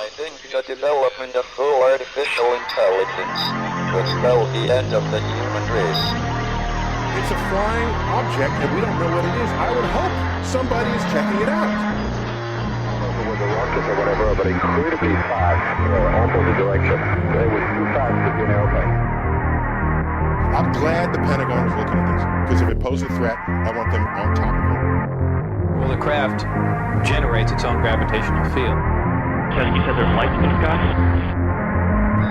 I think the development of full artificial intelligence could spell the end of the human race. It's a flying object and we don't know what it is. I would hope somebody is checking it out. With a rocket or whatever, but incredibly fast, opposite direction. It was too fast to be an airplane. I'm glad the Pentagon is looking at this, because if it poses a threat, I want them on top of it. Well, the craft generates its own gravitational field. You said there's lights in the sky?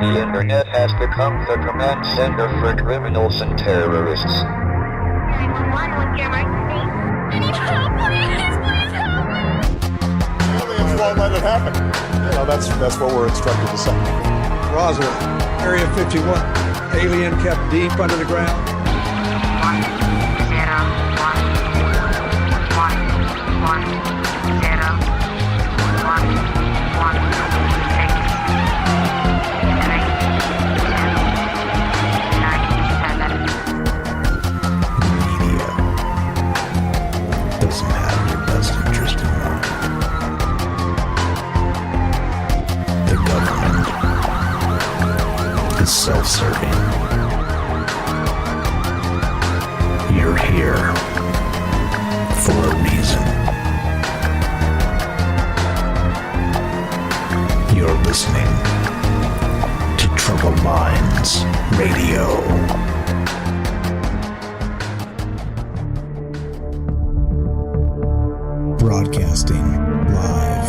The internet has become the command center for criminals and terrorists. 911, what's your emergency? I need help, please help me! Aliens won't let it happen. You know, that's what we're instructed to say. Roswell, Area 51. Alien kept deep under the ground. 1, 0, 1, 1, 1, 0, 1, 1, 6, 3, 2, 9, 7. Media doesn't have your best interest in mind. The government is self-serving. You're here for a reason. You're listening to Troubled Minds Radio. Broadcasting live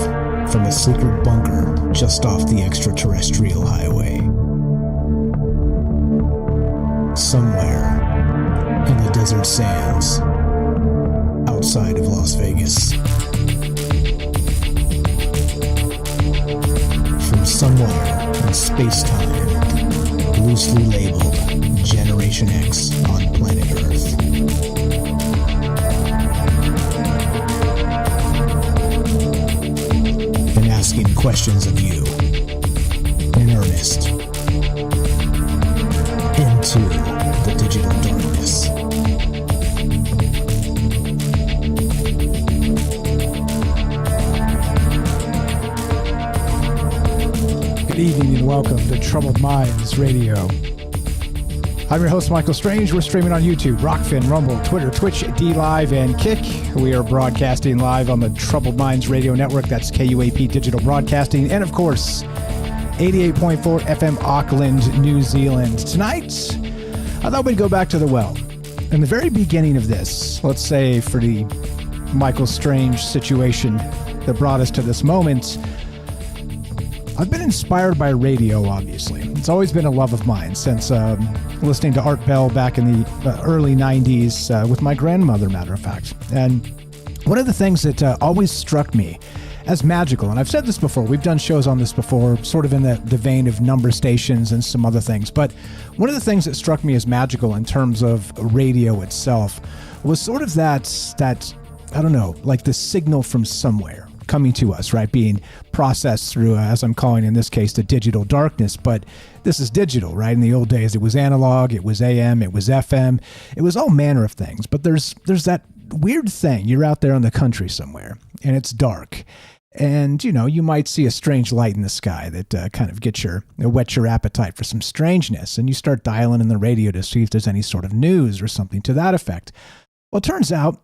from a secret bunker just off the extraterrestrial highway. Somewhere in the desert sands outside of Las Vegas. From somewhere in space-time, loosely labeled Generation X on planet Earth. And asking questions of you in earnest into the digital darkness. Good evening and welcome to Troubled Minds Radio. I'm your host, Michael Strange. We're streaming on YouTube, Rockfin, Rumble, Twitter, Twitch, DLive, and Kick. We are broadcasting live on the Troubled Minds Radio Network. That's KUAP Digital Broadcasting. And, of course, 88.4 FM Auckland, New Zealand. Tonight, I thought we'd go back to the well. In the very beginning of this, let's say for the Michael Strange situation that brought us to this moment, I've been inspired by radio, obviously. It's always been a love of mine since listening to Art Bell back in the early 90s with my grandmother, matter of fact. And one of the things that always struck me as magical, and I've said this before, we've done shows on this before, sort of in the vein of number stations and some other things, but one of the things that struck me as magical in terms of radio itself was sort of that I don't know, like the signal from somewhere coming to us, right? Being processed through, as I'm calling in this case, the digital darkness. But this is digital, right? In the old days, it was analog, it was AM, it was FM, it was all manner of things. But there's that weird thing. You're out there in the country somewhere, and it's dark. And, you know, you might see a strange light in the sky that kind of whets your appetite for some strangeness. And you start dialing in the radio to see if there's any sort of news or something to that effect. Well, it turns out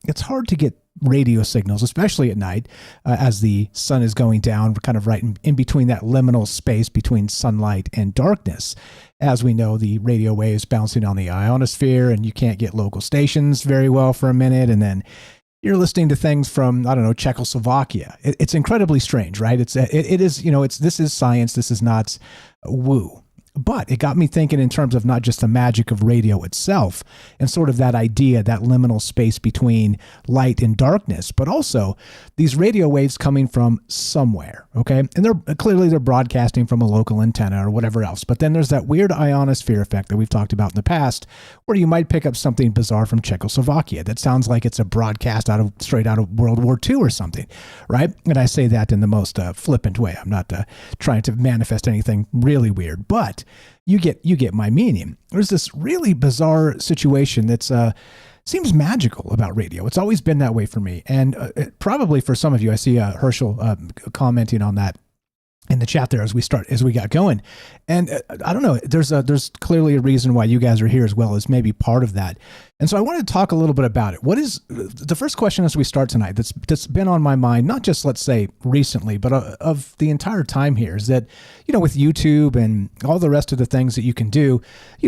it's hard to get radio signals, especially at night, as the sun is going down. We're kind of right in between that liminal space between sunlight and darkness. As we know, the radio waves bouncing on the ionosphere, and you can't get local stations very well for a minute, and then you're listening to things from, I don't know, Czechoslovakia. It's incredibly strange, right? It is, you know, this is science. This is not woo. But it got me thinking in terms of not just the magic of radio itself and sort of that idea, that liminal space between light and darkness, but also these radio waves coming from somewhere, okay? And they're broadcasting from a local antenna or whatever else. But then there's that weird ionosphere effect that we've talked about in the past, where you might pick up something bizarre from Czechoslovakia that sounds like it's a broadcast straight out of World War II or something, right? And I say that in the most flippant way. I'm not trying to manifest anything really weird, but you get my meaning. There's this really bizarre situation that's seems magical about radio. It's always been that way for me, and probably for some of you. I see Herschel commenting on that in the chat there as we got going. And I don't know, there's clearly a reason why you guys are here as well as maybe part of that. And so I wanted to talk a little bit about it. What is the first question as we start tonight that's been on my mind, not just, let's say, recently, but of the entire time here, is that, with YouTube and all the rest of the things that you can do,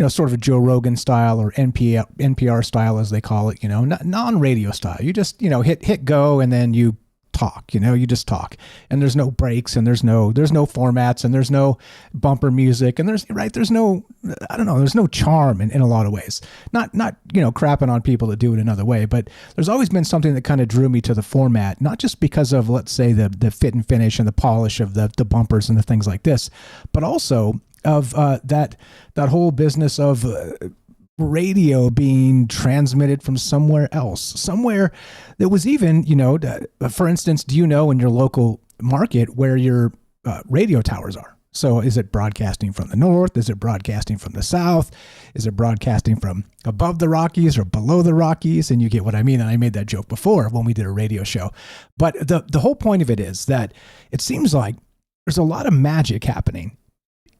sort of a Joe Rogan style or NPR style, as they call it, non-radio style. You just, hit go and then you talk, you just talk, and there's no breaks, and there's no formats, and there's no bumper music, and there's no, I don't know, there's no charm in a lot of ways, not crapping on people that do it another way, but there's always been something that kind of drew me to the format, not just because of, let's say, the fit and finish and the polish of the bumpers and the things like this, but also of that whole business of radio being transmitted from somewhere else, somewhere that was even, for instance, do you know in your local market where your radio towers are? So is it broadcasting from the north? Is it broadcasting from the south? Is it broadcasting from above the Rockies or below the Rockies? And you get what I mean. And I made that joke before when we did a radio show. But the whole point of it is that it seems like there's a lot of magic happening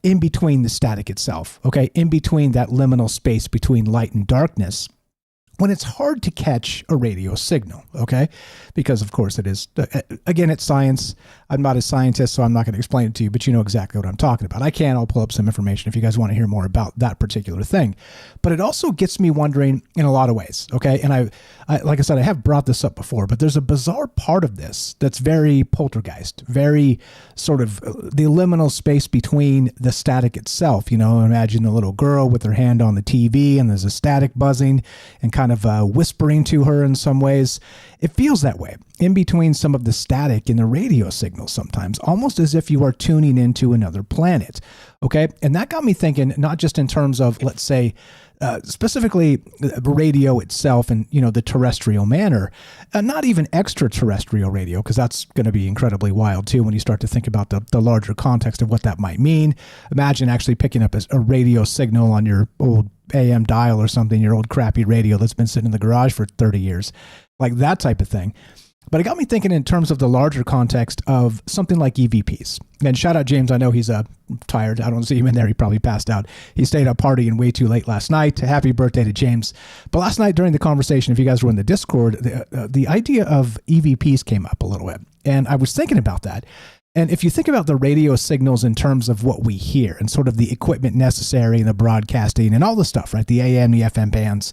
in between the static itself, okay? In between that liminal space between light and darkness, when it's hard to catch a radio signal, okay? Because, of course, it is, again, it's science. I'm not a scientist, so I'm not going to explain it to you, but you know exactly what I'm talking about. I can. I'll pull up some information if you guys want to hear more about that particular thing. But it also gets me wondering in a lot of ways, okay? And I like I said, I have brought this up before, but there's a bizarre part of this that's very poltergeist, very sort of the liminal space between the static itself. Imagine the little girl with her hand on the TV, and there's a static buzzing and kind of whispering to her in some ways. It feels that way in between some of the static in the radio signals sometimes, almost as if you are tuning into another planet. Okay. And that got me thinking, not just in terms of, let's say, specifically radio itself and, the terrestrial manner, not even extraterrestrial radio, because that's going to be incredibly wild too when you start to think about the larger context of what that might mean. Imagine actually picking up a radio signal on your old AM dial or something, your old crappy radio that's been sitting in the garage for 30 years, like that type of thing. But it got me thinking in terms of the larger context of something like EVPs. And shout out James. I know he's tired. I don't see him in there. He probably passed out. He stayed up partying way too late last night. Happy birthday to James. But last night during the conversation, if you guys were in the Discord, the idea of EVPs came up a little bit. And I was thinking about that. And if you think about the radio signals in terms of what we hear and sort of the equipment necessary and the broadcasting and all the stuff, right? The AM, the FM bands.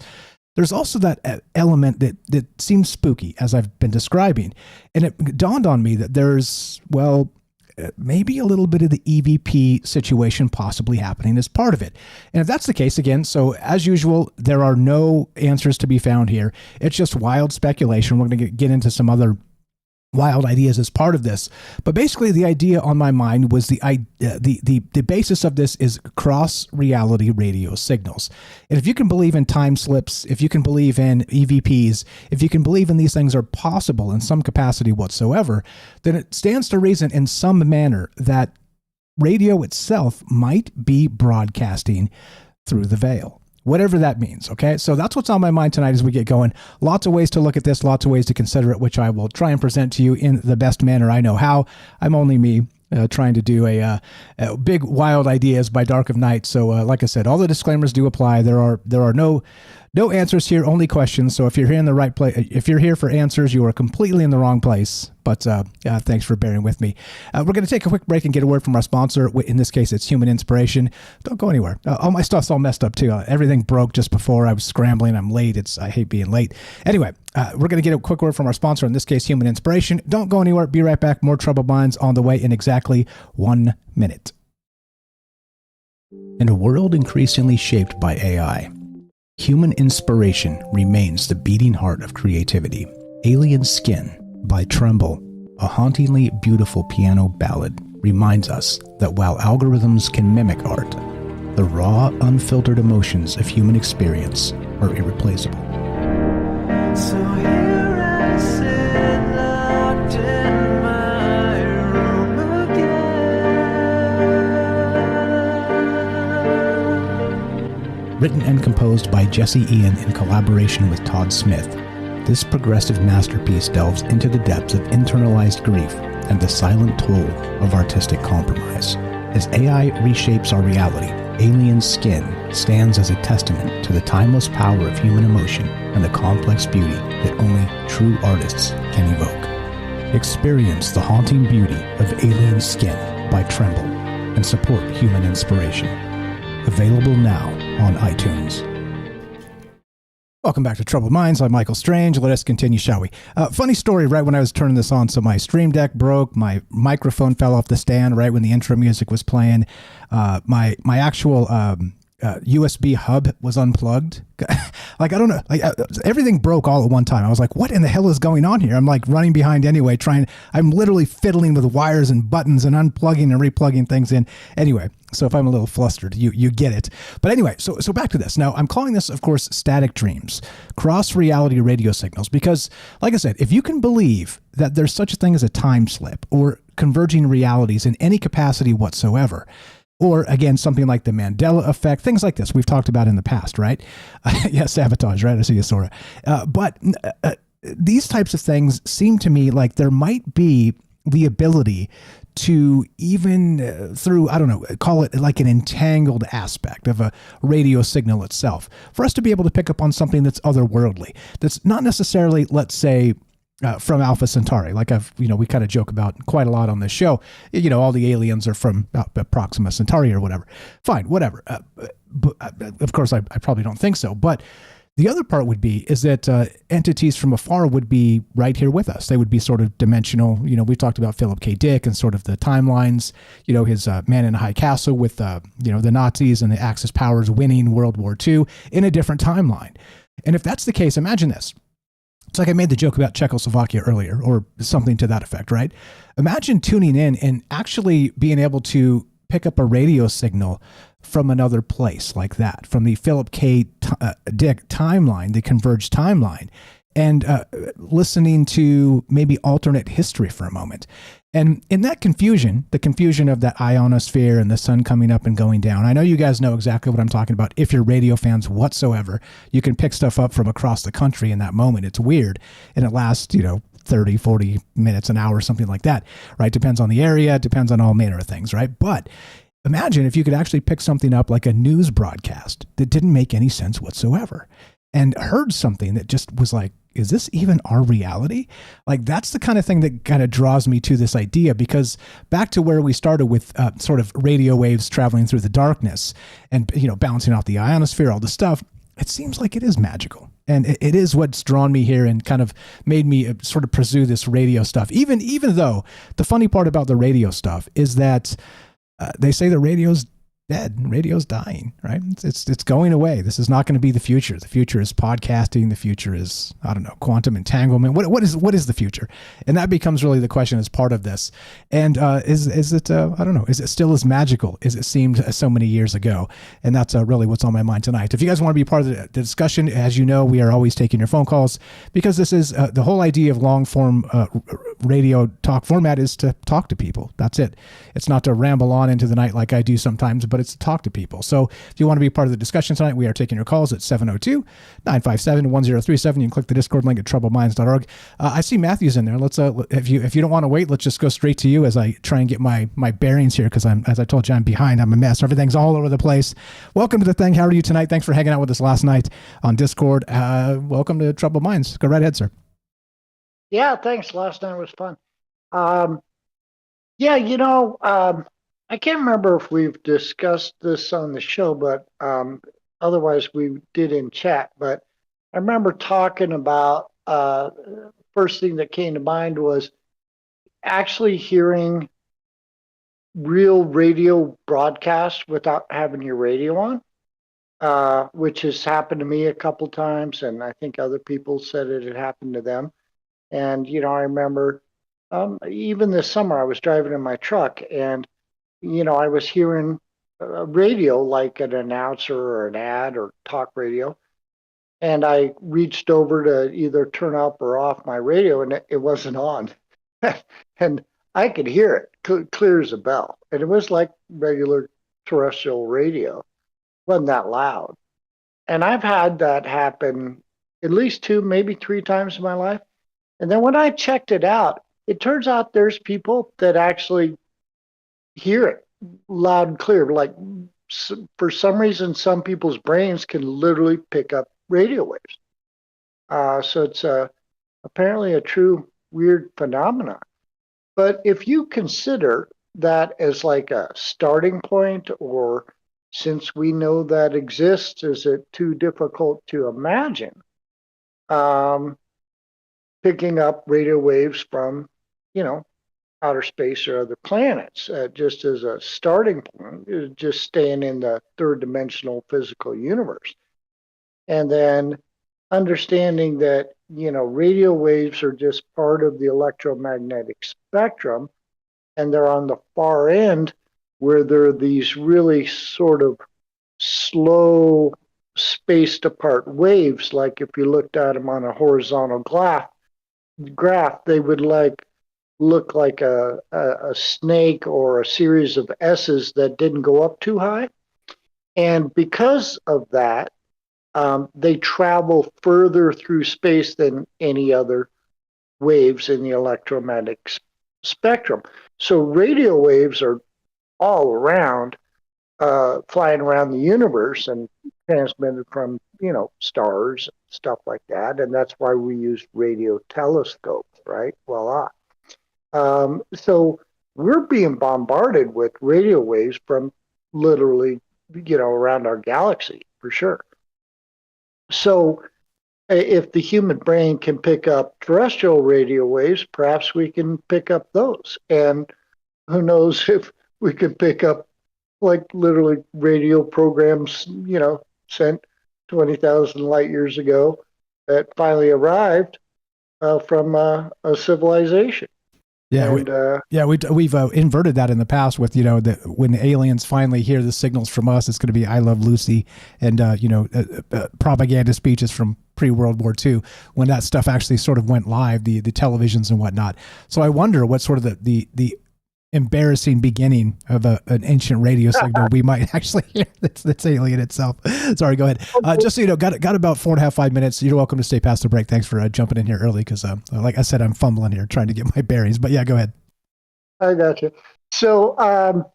There's also that element that seems spooky, as I've been describing. And it dawned on me that there's, maybe a little bit of the EVP situation possibly happening as part of it. And if that's the case, again, so as usual, there are no answers to be found here. It's just wild speculation. We're going to get into some other wild ideas as part of this, but basically the idea on my mind was the basis of this is cross reality radio signals. And if you can believe in time slips, if you can believe in EVPs, if you can believe in these things are possible in some capacity whatsoever, then it stands to reason in some manner that radio itself might be broadcasting through the veil. Whatever that means, okay? So that's what's on my mind tonight as we get going. Lots of ways to look at this, lots of ways to consider it, which I will try and present to you in the best manner I know how. I'm only me trying to do a big wild ideas by dark of night. So like I said, all the disclaimers do apply. There are no answers here, only questions. So if you're here in the right place, if you're here for answers, you are completely in the wrong place. But thanks for bearing with me. We're going to take a quick break and get a word from our sponsor. In this case, it's Human Inspiration. Don't go anywhere. All my stuff's all messed up too. Everything broke just before I was scrambling. I'm late. I hate being late. Anyway, we're going to get a quick word from our sponsor. In this case, Human Inspiration. Don't go anywhere. Be right back. More Troubled Minds on the way in exactly 1 minute. In a world increasingly shaped by AI, human inspiration remains the beating heart of creativity. Alien Skin by Tremble, a hauntingly beautiful piano ballad, reminds us that while algorithms can mimic art, the raw, unfiltered emotions of human experience are irreplaceable. So here I sit locked in my room again. Written and composed by Jesse Ian in collaboration with Todd Smith, this progressive masterpiece delves into the depths of internalized grief and the silent toll of artistic compromise. As AI reshapes our reality, Alien Skin stands as a testament to the timeless power of human emotion and the complex beauty that only true artists can evoke. Experience the haunting beauty of Alien Skin by Tremble and support human inspiration. Available now on iTunes. Welcome back to Troubled Minds. I'm Michael Strange. Let us continue, shall we? Funny story, right when I was turning this on, so my Stream Deck broke, my microphone fell off the stand right when the intro music was playing. My actual USB hub was unplugged. Like, I don't know, like everything broke all at one time. I was like, what in the hell is going on here? I'm like running behind anyway, I'm literally fiddling with wires and buttons and unplugging and replugging things in. Anyway, so if I'm a little flustered, you get it. But anyway, so back to this. Now, I'm calling this, of course, static dreams, cross-reality radio signals, because, like I said, if you can believe that there's such a thing as a time slip or converging realities in any capacity whatsoever, or, again, something like the Mandela effect, things like this we've talked about in the past, right? Yeah, sabotage, right? I see you, Sora. But these types of things seem to me like there might be the ability to even through, I don't know, call it like an entangled aspect of a radio signal itself, for us to be able to pick up on something that's otherworldly, that's not necessarily, let's say, from Alpha Centauri, like we kind of joke about quite a lot on this show. All the aliens are from Proxima Centauri or whatever. Fine, whatever. But, of course, I probably don't think so. But the other part would be is that entities from afar would be right here with us. They would be sort of dimensional. We talked about Philip K. Dick and sort of the timelines. His Man in a High Castle with the Nazis and the Axis powers winning World War II in a different timeline. And if that's the case, imagine this. It's like I made the joke about Czechoslovakia earlier, or something to that effect, right? Imagine tuning in and actually being able to pick up a radio signal from another place like that, from the Philip K. Dick timeline, the converged timeline, and listening to maybe alternate history for a moment. And in that confusion, the confusion of that ionosphere and the sun coming up and going down, I know you guys know exactly what I'm talking about. If you're radio fans whatsoever, you can pick stuff up from across the country in that moment. It's weird. And it lasts, 30, 40 minutes, an hour, something like that, right? Depends on the area, depends on all manner of things, right? But imagine if you could actually pick something up like a news broadcast that didn't make any sense whatsoever and heard something that just was like, is this even our reality? Like, that's the kind of thing that kind of draws me to this idea, because back to where we started with sort of radio waves traveling through the darkness and, bouncing off the ionosphere, all the stuff, it seems like it is magical. And it is what's drawn me here and kind of made me sort of pursue this radio stuff. Even though the funny part about the radio stuff is that they say the radio's dead, radio's dying, right? It's going away. This is not going to be the future. The future is podcasting. The future is, I don't know, quantum entanglement. What is the future? And that becomes really the question as part of this. And is it I don't know, is it still as magical as it seemed so many years ago? And that's really what's on my mind tonight. If you guys want to be part of the discussion, as you know, we are always taking your phone calls, because this is the whole idea of long form radio talk format is to talk to people. That's it. It's not to ramble on into the night like I do sometimes, but it's to talk to people. So if you want to be part of the discussion tonight, we are taking your calls at 702-957-1037. You can click the Discord link at troubledminds.org. I see Matthew's in there. Let's if you don't want to wait, let's just go straight to you as I try and get my bearings here, because as I told you, I'm behind. I'm a mess. Everything's all over the place. Welcome to the thing. How are you tonight? Thanks for hanging out with us last night on Discord. Welcome to Troubled Minds. Go right ahead, sir. Yeah, thanks. Last night was fun. I can't remember if we've discussed this on the show, but otherwise we did in chat. But I remember talking about first thing that came to mind was actually hearing real radio broadcasts without having your radio on, which has happened to me a couple times, and I think other people said it had happened to them. And, I remember even this summer I was driving in my truck, and, I was hearing radio, like an announcer or an ad or talk radio. And I reached over to either turn up or off my radio, and it wasn't on. And I could hear it clear as a bell. And it was like regular terrestrial radio. It wasn't that loud. And I've had that happen at least 2, maybe 3 times in my life. And then when I checked it out, it turns out there's people that actually hear it loud and clear. Like for some reason, some people's brains can literally pick up radio waves. So it's apparently a true weird phenomenon. But if you consider that as like a starting point, or since we know that exists, is it too difficult to imagine picking up radio waves from, outer space or other planets, just as a starting point, just staying in the third dimensional physical universe. And then understanding that, radio waves are just part of the electromagnetic spectrum, and they're on the far end where there are these really sort of slow, spaced apart waves. Like if you looked at them on a horizontal graph, they would look like a snake or a series of S's that didn't go up too high. And because of that, they travel further through space than any other waves in the electromagnetic spectrum. So radio waves are all around, flying around the universe and transmitted from, stars, stuff like that. And that's why we use radio telescopes, right? Voila. So we're being bombarded with radio waves from literally, around our galaxy, for sure. So if the human brain can pick up terrestrial radio waves, perhaps we can pick up those. And who knows if we could pick up like literally radio programs, sent 20,000 light years ago that finally arrived from a civilization. Yeah, and, we've inverted that in the past with, that when the aliens finally hear the signals from us, it's going to be "I Love Lucy" and propaganda speeches from pre-World War II, when that stuff actually sort of went live, the televisions and whatnot. So I wonder what sort of the embarrassing beginning of an ancient radio signal we might actually hear that's alien itself. Sorry, go ahead. Just so you know, got about 5 minutes. You're welcome to stay past the break. Thanks for jumping in here early because, like I said, I'm fumbling here trying to get my bearings. But yeah, go ahead. I got you. So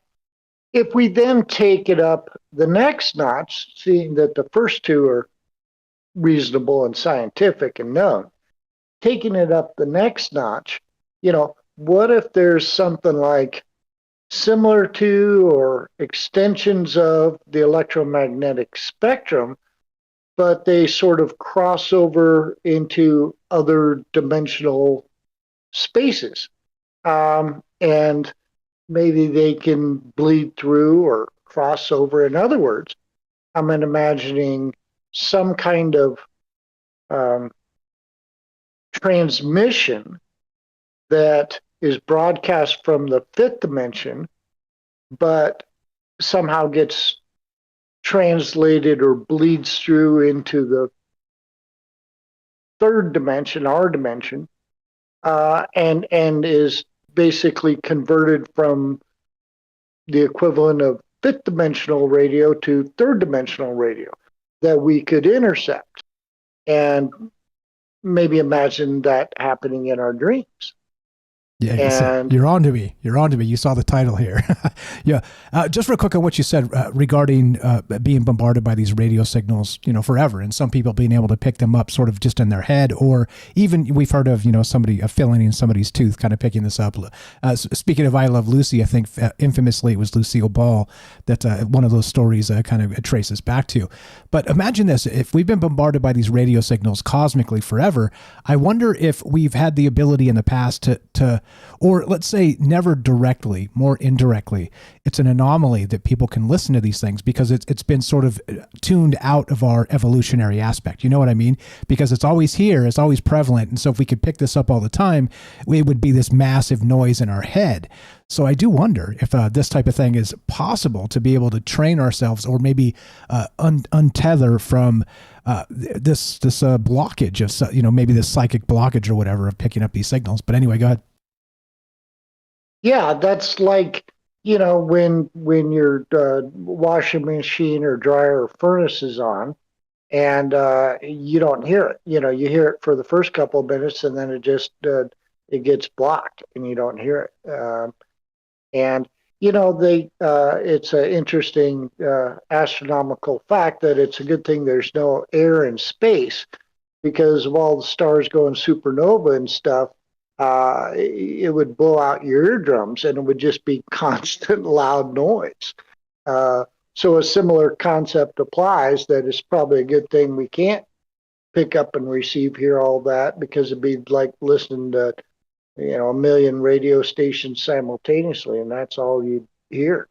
if we then take it up the next notch, seeing that the first two are reasonable and scientific and known, taking it up the next notch, what if there's something like similar to or extensions of the electromagnetic spectrum, but they sort of cross over into other dimensional spaces? And maybe they can bleed through or cross over. In other words, I'm imagining some kind of transmission that is broadcast from the fifth dimension, but somehow gets translated or bleeds through into the third dimension, our dimension, and is basically converted from the equivalent of fifth dimensional radio to third dimensional radio that we could intercept, and maybe imagine that happening in our dreams. Yeah, you're on to me. You saw the title here. Yeah. Just real quick on what you said regarding being bombarded by these radio signals, forever, and some people being able to pick them up sort of just in their head, or even we've heard of, somebody filling in somebody's tooth, kind of picking this up. Speaking of "I Love Lucy," I think infamously it was Lucille Ball that one of those stories kind of traces back to. But imagine this: if we've been bombarded by these radio signals cosmically forever, I wonder if we've had the ability in the past to or let's say never directly, more indirectly, it's an anomaly that people can listen to these things because it's been sort of tuned out of our evolutionary aspect. You know what I mean? Because it's always here, it's always prevalent. And so if we could pick this up all the time, it would be this massive noise in our head. So I do wonder if this type of thing is possible to be able to train ourselves, or maybe untether from this blockage of, maybe this psychic blockage or whatever of picking up these signals. But anyway, go ahead. Yeah, that's like, when your washing machine or dryer or furnace is on, and you don't hear it. You hear it for the first couple of minutes, and then it just it gets blocked and you don't hear it. And it's an interesting astronomical fact that it's a good thing there's no air in space, because of all the stars going supernova and stuff, it would blow out your eardrums and it would just be constant loud noise. So a similar concept applies, that it's probably a good thing we can't pick up and receive, hear all that, because it'd be like listening to, a million radio stations simultaneously, and that's all you'd hear.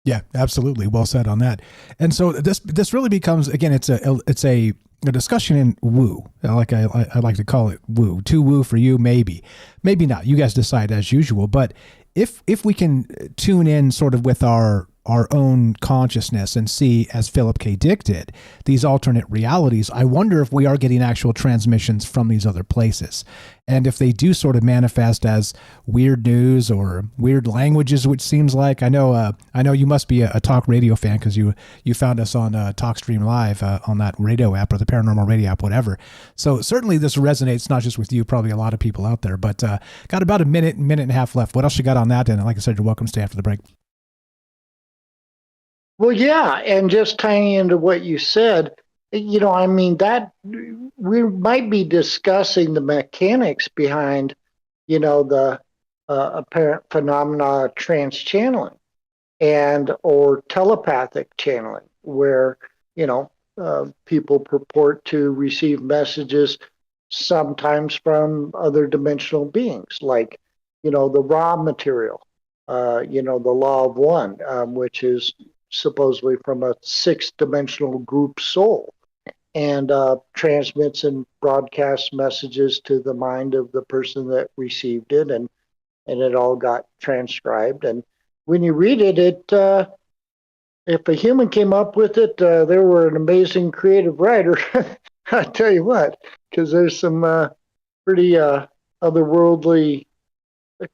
Yeah, absolutely. Well said on that. And so this really becomes, again, it's a discussion in woo. I like to call it woo. Too woo for you, maybe not. You guys decide as usual. But if we can tune in sort of with our own consciousness and see, as Philip K. Dick did, these alternate realities, I wonder if we are getting actual transmissions from these other places. And if they do sort of manifest as weird news or weird languages, which seems like, I know you must be a talk radio fan, because you found us on TalkStream Live on that radio app, or the paranormal radio app, whatever. So certainly this resonates not just with you, probably a lot of people out there. But got about a minute and a half left. What else you got on that? And like I said, you're welcome to stay after the break. Well, yeah, and just tying into what you said, that we might be discussing the mechanics behind, the apparent phenomena of trans-channeling or telepathic channeling, where, people purport to receive messages sometimes from other dimensional beings, like, the raw material, the law of one, which is supposedly from a six-dimensional group soul, and transmits and broadcasts messages to the mind of the person that received it, and it all got transcribed. And when you read it, if a human came up with it, they were an amazing creative writer. I tell you what, because there's some pretty otherworldly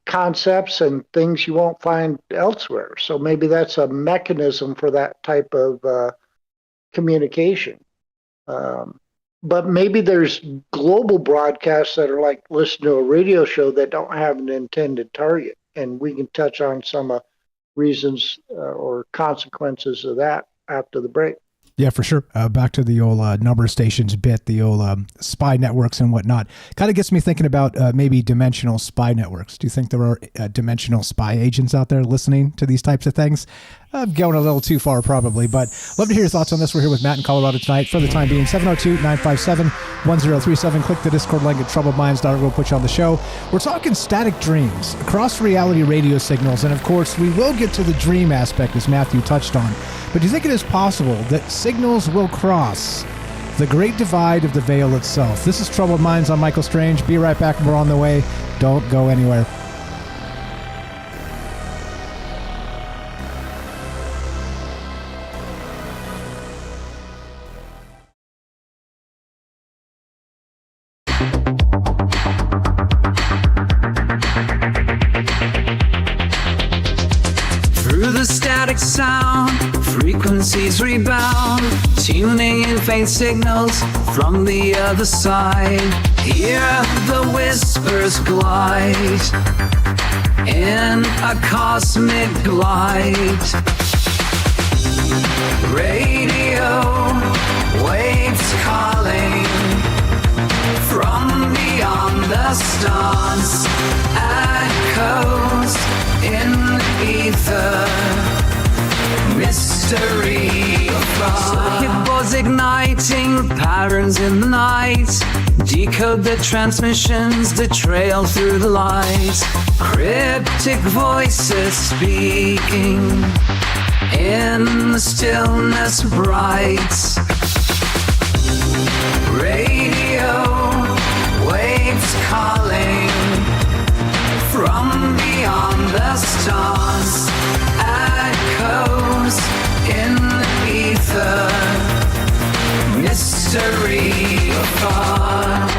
concepts and things you won't find elsewhere. So maybe that's a mechanism for that type of communication. But maybe there's global broadcasts that are like listen to a radio show that don't have an intended target. And we can touch on some reasons or consequences of that after the break. Yeah, for sure. Back to the old number of stations bit, the old spy networks and whatnot. Kind of gets me thinking about maybe dimensional spy networks. Do you think there are dimensional spy agents out there listening to these types of things? I'm going a little too far probably, but love to hear your thoughts on this. We're here with Matt in Colorado tonight. For the time being, 702-957-1037. Click the Discord link at troubledminds.org. We'll put you on the show. We're talking static dreams, cross-reality radio signals, and of course, we will get to the dream aspect, as Matthew touched on. But do you think it is possible that signals will cross the great divide of the veil itself? This is Troubled Minds. I'm Michael Strange. Be right back. We're on the way. Don't go anywhere. Sound frequencies rebound, tuning in faint signals from the other side. Hear the whispers glide in a cosmic light. Radio waves calling from beyond the stars, echoes in the ether. Mystery of God. It was igniting patterns in the night. Decode the transmissions that trail through the light. Cryptic voices speaking in the stillness bright. Radio waves calling from beyond the stars. Echoes in the ether, mystery of God.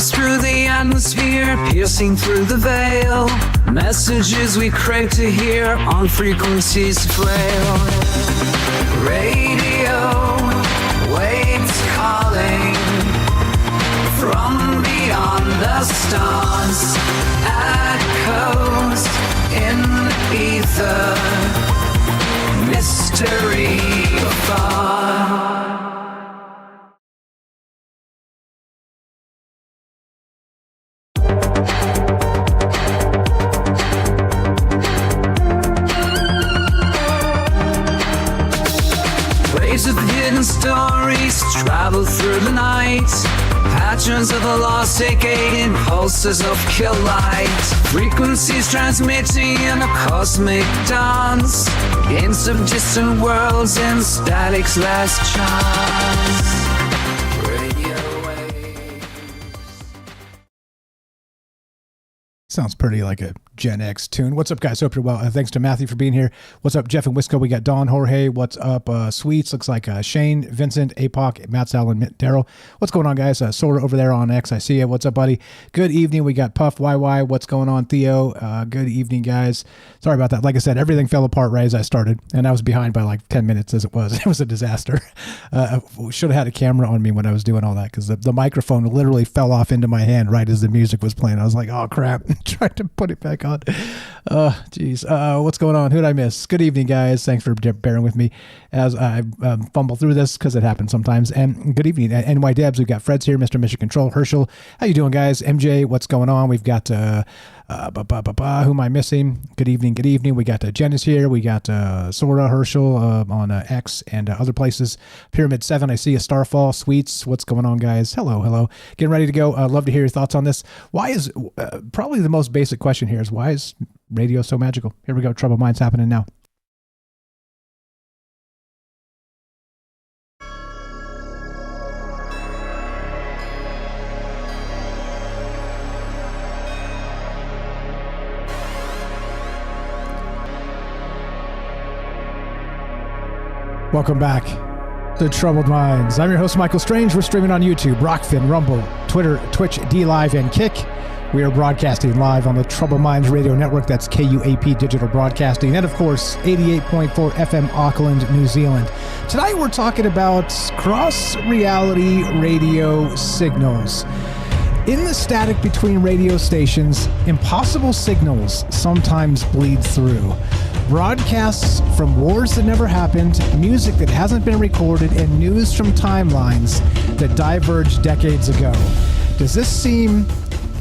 signals through the atmosphere, piercing through the veil. Messages we crave to hear on frequencies frail. Radio waves calling from beyond the stars. Echoes in the ether, mystery afar. Waves of hidden stories travel through the night. Patterns of a lost decade, impulses of kill light. Frequencies transmitting in a cosmic dance. Games of distant worlds and static's last chance. Sounds pretty like a Gen X tune. What's up, guys? Hope you're well. Thanks to Matthew for being here. What's up, Jeff and Wisco? We got Don, Jorge. What's up, Sweets? Looks like Shane, Vincent, APOC, Matt, Sal, and Daryl. What's going on, guys? Sora over there on X. I see you. What's up, buddy? Good evening. We got Puff, YY. What's going on, Theo? Good evening, guys. Sorry about that. Like I said, everything fell apart right as I started, and I was behind by like 10 minutes as it was. It was a disaster. Should have had a camera on me when I was doing all that because the microphone literally fell off into my hand right as the music was playing. I was like, oh, crap. Trying to put it back on. Geez. What's going on? Who'd I miss? Good evening, guys. Thanks for bearing with me as I fumble through this because it happens sometimes. And good evening, NY Debs. We've got Fred's here, Mr. Mission Control, Herschel. How you doing, guys? MJ, what's going on? We've got who am I missing? Good evening, good evening. We got Jen is here. We got Sora, Herschel on X and other places. Pyramid 7, I see a Starfall. Sweets, what's going on, guys? Hello. Getting ready to go. Love to hear your thoughts on this. Why is, probably the most basic question here is, why is radio so magical? Here we go. Troubled Minds happening now. Welcome back to Troubled Minds. I'm your host, Michael Strange. We're streaming on YouTube, Rockfin, Rumble, Twitter, Twitch, DLive, and Kick. We are broadcasting live on the Troubled Minds Radio Network. That's KUAP Digital Broadcasting. And, of course, 88.4 FM Auckland, New Zealand. Tonight, we're talking about cross-reality radio signals. In the static between radio stations, impossible signals sometimes bleed through. Broadcasts from wars that never happened, music that hasn't been recorded, and news from timelines that diverged decades ago. Does this seem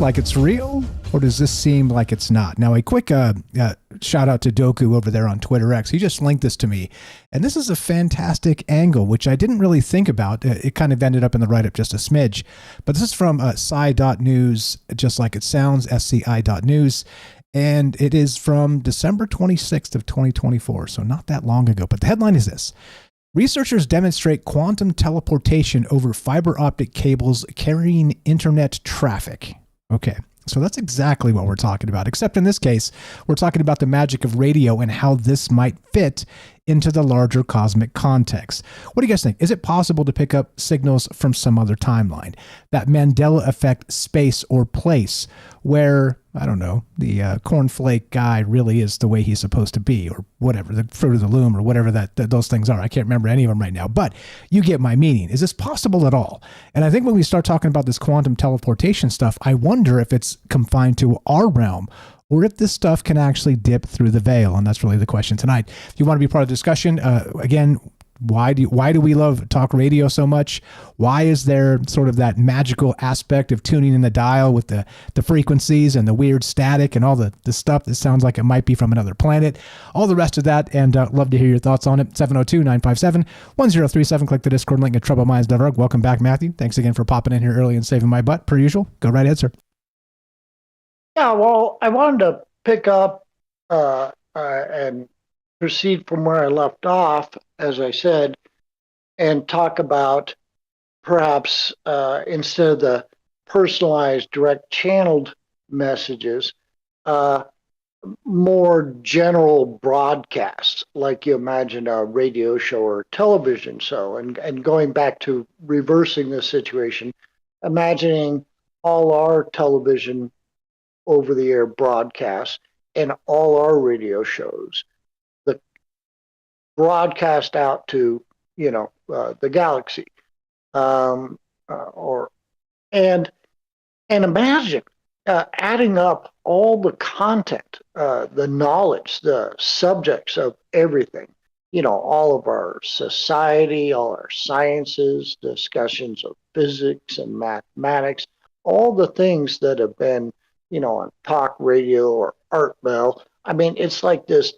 like it's real, or does this seem like it's not? Now, a quick shout out to Doku over there on Twitter X. He just linked this to me, and this is a fantastic angle, which I didn't really think about. It kind of ended up in the write-up just a smidge, but this is from sci.news, just like it sounds, sci.news. And it is from December 26th of 2024, so not that long ago. But the headline is this. Researchers demonstrate quantum teleportation over fiber optic cables carrying internet traffic. Okay, so that's exactly what we're talking about, except in this case, we're talking about the magic of radio and how this might fit into the larger cosmic context. What do you guys think? Is it possible to pick up signals from some other timeline? That Mandela effect space or place where, I don't know, the cornflake guy really is the way he's supposed to be, or whatever, the fruit of the loom, or whatever those things are. I can't remember any of them right now, but you get my meaning. Is this possible at all? And I think when we start talking about this quantum teleportation stuff, I wonder if it's confined to our realm, or if this stuff can actually dip through the veil. And that's really the question tonight. If you want to be part of the discussion, again, why do we love talk radio so much? Why is there sort of that magical aspect of tuning in the dial with the frequencies and the weird static and all the stuff that sounds like it might be from another planet? All the rest of that, and love to hear your thoughts on it. 702-957-1037. Click the Discord link at troubleminds.org. Welcome back, Matthew. Thanks again for popping in here early and saving my butt, per usual. Go right ahead, sir. Yeah, well, I wanted to pick up and proceed from where I left off, as I said, and talk about perhaps instead of the personalized, direct channeled messages, more general broadcasts, like you imagine a radio show or television show. And going back to reversing the situation, imagining all our television over-the-air broadcasts and all our radio shows, the broadcast out to the galaxy, or and imagine adding up all the content, the knowledge, the subjects of everything. All of our society, all our sciences, discussions of physics and mathematics, all the things that have been, on talk radio or art bell. I mean, it's like this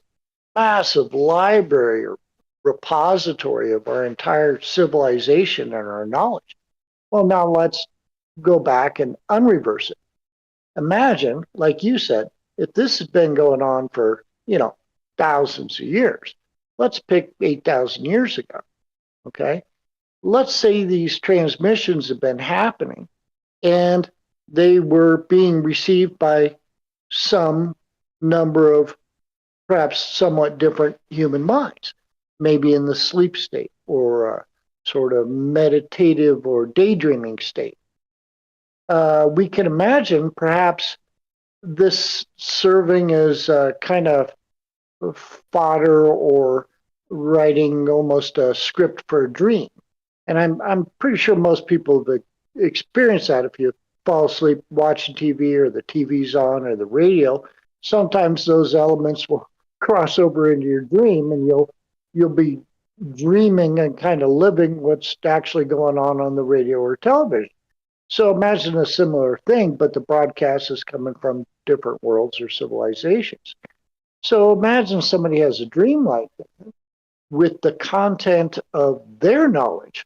massive library or repository of our entire civilization and our knowledge. Well, now let's go back and unreverse it. Imagine, like you said, if this has been going on for, thousands of years. Let's pick 8,000 years ago, okay? Let's say these transmissions have been happening and they were being received by some number of perhaps somewhat different human minds, maybe in the sleep state or a sort of meditative or daydreaming state. We can imagine perhaps this serving as a kind of fodder or writing almost a script for a dream. And I'm pretty sure most people have experienced that. If you fall asleep watching TV or the TV's on or the radio, sometimes those elements will cross over into your dream, and you'll be dreaming and kind of living what's actually going on the radio or television. So imagine a similar thing, but the broadcast is coming from different worlds or civilizations. So imagine somebody has a dream like that with the content of their knowledge.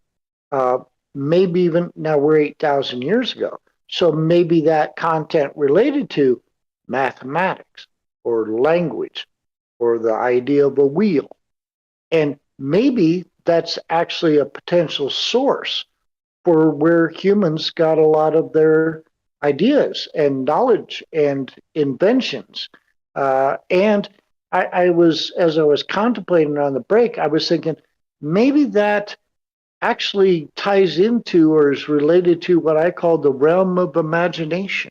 Maybe even, now we're 8,000 years ago, so maybe that content related to mathematics or language or the idea of a wheel. And maybe that's actually a potential source for where humans got a lot of their ideas and knowledge and inventions. And I was, as I was contemplating on the break, I was thinking maybe that actually ties into or is related to what I call the realm of imagination.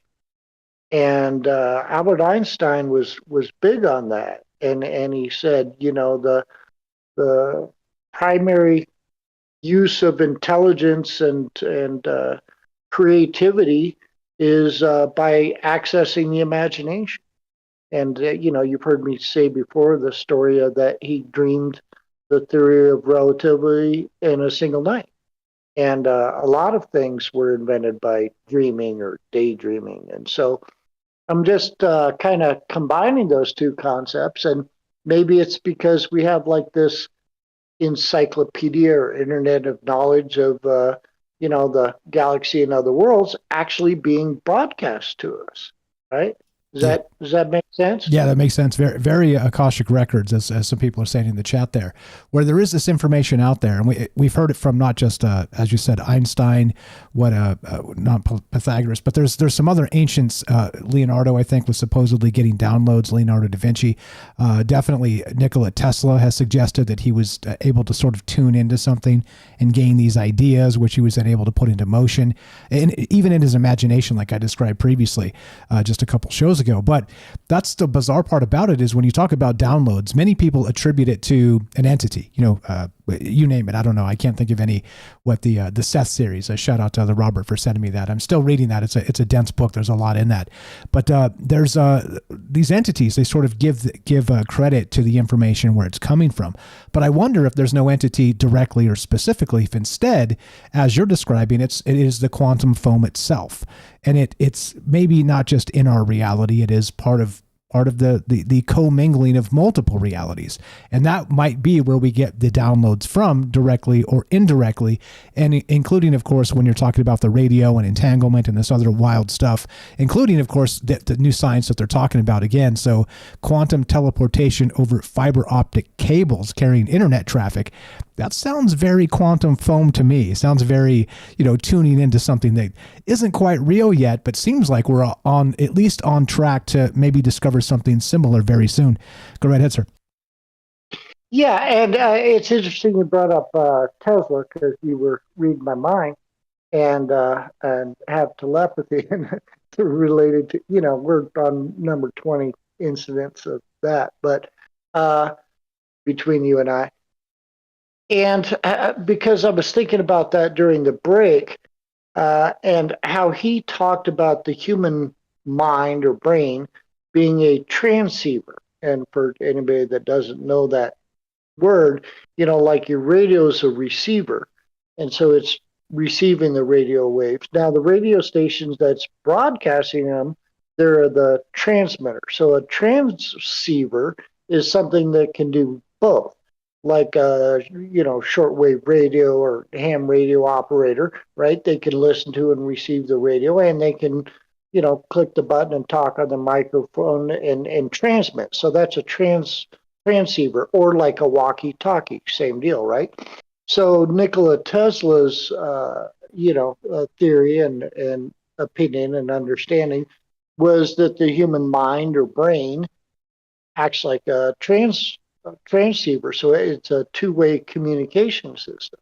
And Albert Einstein was big on that. And he said, the primary use of intelligence and creativity is by accessing the imagination. And, you've heard me say before the story of that he dreamed the theory of relativity in a single night. And a lot of things were invented by dreaming or daydreaming. And so I'm just kind of combining those two concepts. And maybe it's because we have like this encyclopedia or internet of knowledge of, the galaxy and other worlds actually being broadcast to us, right? Does that make sense? Yeah, that makes sense. Very, very Akashic records, as some people are saying in the chat there, where there is this information out there, and we've heard it from not just as you said, Einstein, not Pythagoras, but there's some other ancients. Leonardo, I think, was supposedly getting downloads. Leonardo da Vinci, definitely Nikola Tesla has suggested that he was able to sort of tune into something and gain these ideas, which he was then able to put into motion, and even in his imagination, like I described previously, just a couple shows ago. But that's the bizarre part about it, is when you talk about downloads, many people attribute it to an entity, you name it. I don't know. I can't think of any. What the Seth series, a shout out to Robert for sending me that. I'm still reading that. It's a dense book. There's a lot in that, but there's these entities, they sort of give credit to the information where it's coming from. But I wonder if there's no entity directly or specifically, if instead, as you're describing, it is the quantum foam itself. And it's maybe not just in our reality, it is part of the commingling of multiple realities. And that might be where we get the downloads from, directly or indirectly, and including, of course, when you're talking about the radio and entanglement and this other wild stuff, including, of course, the new science that they're talking about again. So quantum teleportation over fiber optic cables carrying internet traffic. That sounds very quantum foam to me. It sounds very, tuning into something that isn't quite real yet, but seems like we're at least on track to maybe discover something similar very soon. Go right ahead, sir. Yeah, and it's interesting you brought up Tesla, because you were reading my mind. and have telepathy and related to, we're on number 20 incidents of that, but between you and I. And because I was thinking about that during the break, and how he talked about the human mind or brain being a transceiver. And for anybody that doesn't know that word, like your radio is a receiver. And so it's receiving the radio waves. Now, the radio stations that's broadcasting them, they're the transmitter. So a transceiver is something that can do both, like a shortwave radio or ham radio operator, right? They can listen to and receive the radio, and they can click the button and talk on the microphone and transmit. So that's a transceiver, or like a walkie-talkie, same deal, right? So Nikola Tesla's theory and opinion and understanding was that the human mind or brain acts like a transceiver. So it's a two-way communication system.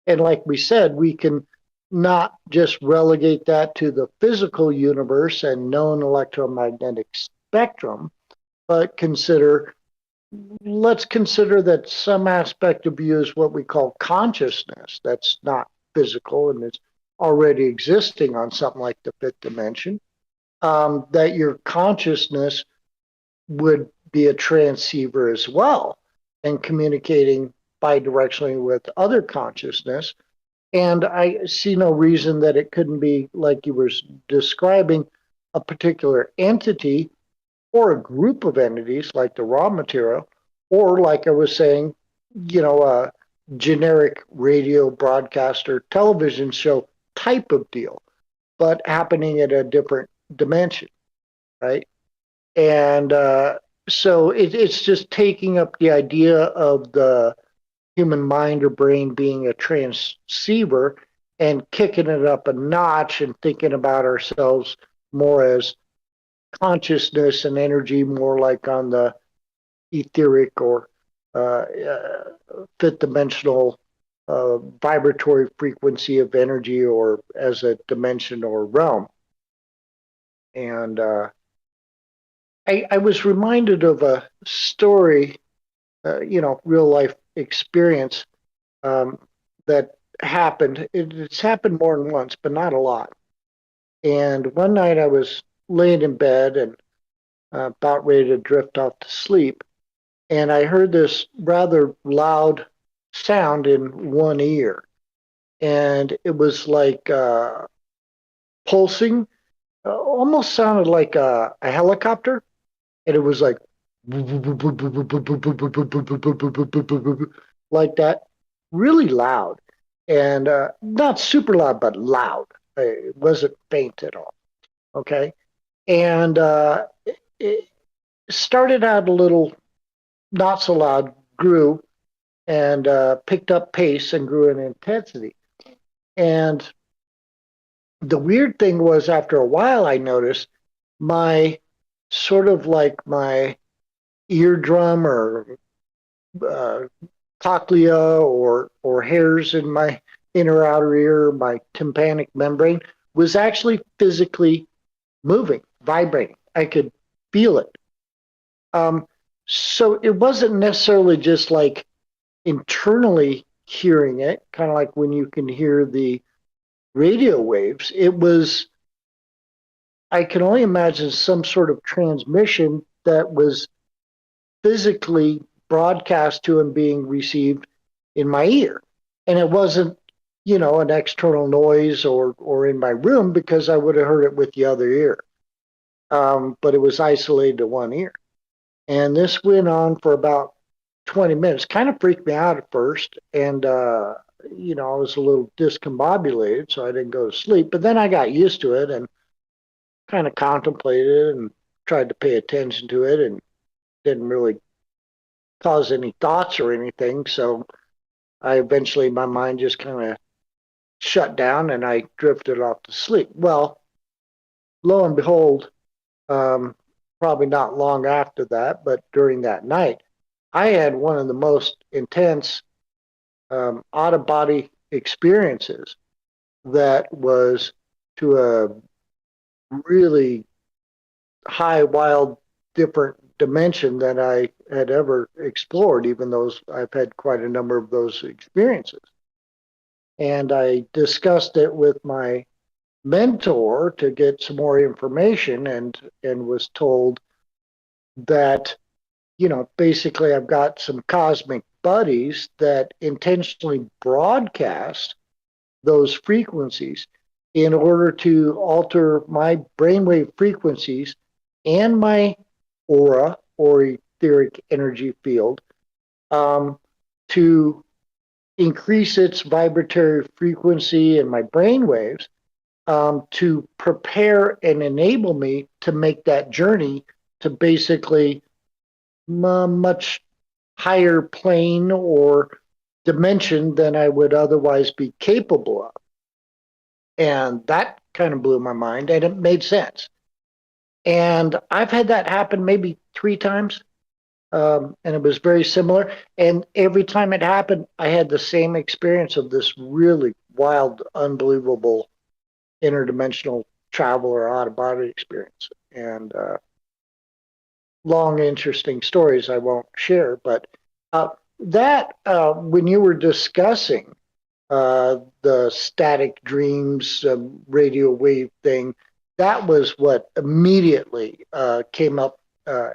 And like we said, we can not just relegate that to the physical universe and known electromagnetic spectrum, but let's consider that some aspect of you is what we call consciousness. That's not physical and it's already existing on something like the fifth dimension. That your consciousness would be a transceiver as well and communicating bidirectionally with other consciousness. And I see no reason that it couldn't be, like you were describing, a particular entity or a group of entities like the raw material, or like I was saying, a generic radio broadcaster television show type of deal, but happening at a different dimension, right? And so it's just taking up the idea of the human mind or brain being a transceiver and kicking it up a notch and thinking about ourselves more as consciousness and energy, more like on the etheric or fifth dimensional vibratory frequency of energy, or as a dimension or realm. And I was reminded of a story, real life experience that happened. It's happened more than once, but not a lot. And one night I was laying in bed and about ready to drift off to sleep, and I heard this rather loud sound in one ear, and it was like pulsing, almost sounded like a helicopter, and it was like like that, really loud, and not super loud, but loud. It wasn't faint at all. Okay, and it started out a little not so loud, grew and picked up pace and grew in intensity. And the weird thing was, after a while, I noticed my sort of like my eardrum or cochlea or hairs in my inner outer ear, my tympanic membrane, was actually physically moving, vibrating. I could feel it. So it wasn't necessarily just like internally hearing it, kind of like when you can hear the radio waves. It was, I can only imagine, some sort of transmission that was physically broadcast to and being received in my ear. And it wasn't, an external noise or in my room, because I would have heard it with the other ear. But it was isolated to one ear. And this went on for about 20 minutes. Kind of freaked me out at first. And, I was a little discombobulated, so I didn't go to sleep. But then I got used to it and kind of contemplated it and tried to pay attention to it, and didn't really cause any thoughts or anything. So my mind just kind of shut down and I drifted off to sleep. Well, lo and behold, probably not long after that, but during that night, I had one of the most intense out-of-body experiences that was to a really high, wild, different dimension than I had ever explored, even though I've had quite a number of those experiences. And I discussed it with my mentor to get some more information, and was told that, basically I've got some cosmic buddies that intentionally broadcast those frequencies in order to alter my brainwave frequencies and my aura or etheric energy field, to increase its vibratory frequency in my brainwaves, to prepare and enable me to make that journey to basically much higher plane or dimension than I would otherwise be capable of. And that kind of blew my mind, and it made sense. And I've had that happen maybe 3 times, and it was very similar. And every time it happened, I had the same experience of this really wild, unbelievable interdimensional travel or out-of-body experience. And long, interesting stories I won't share, but when you were discussing the static dreams radio wave thing, that was what immediately came up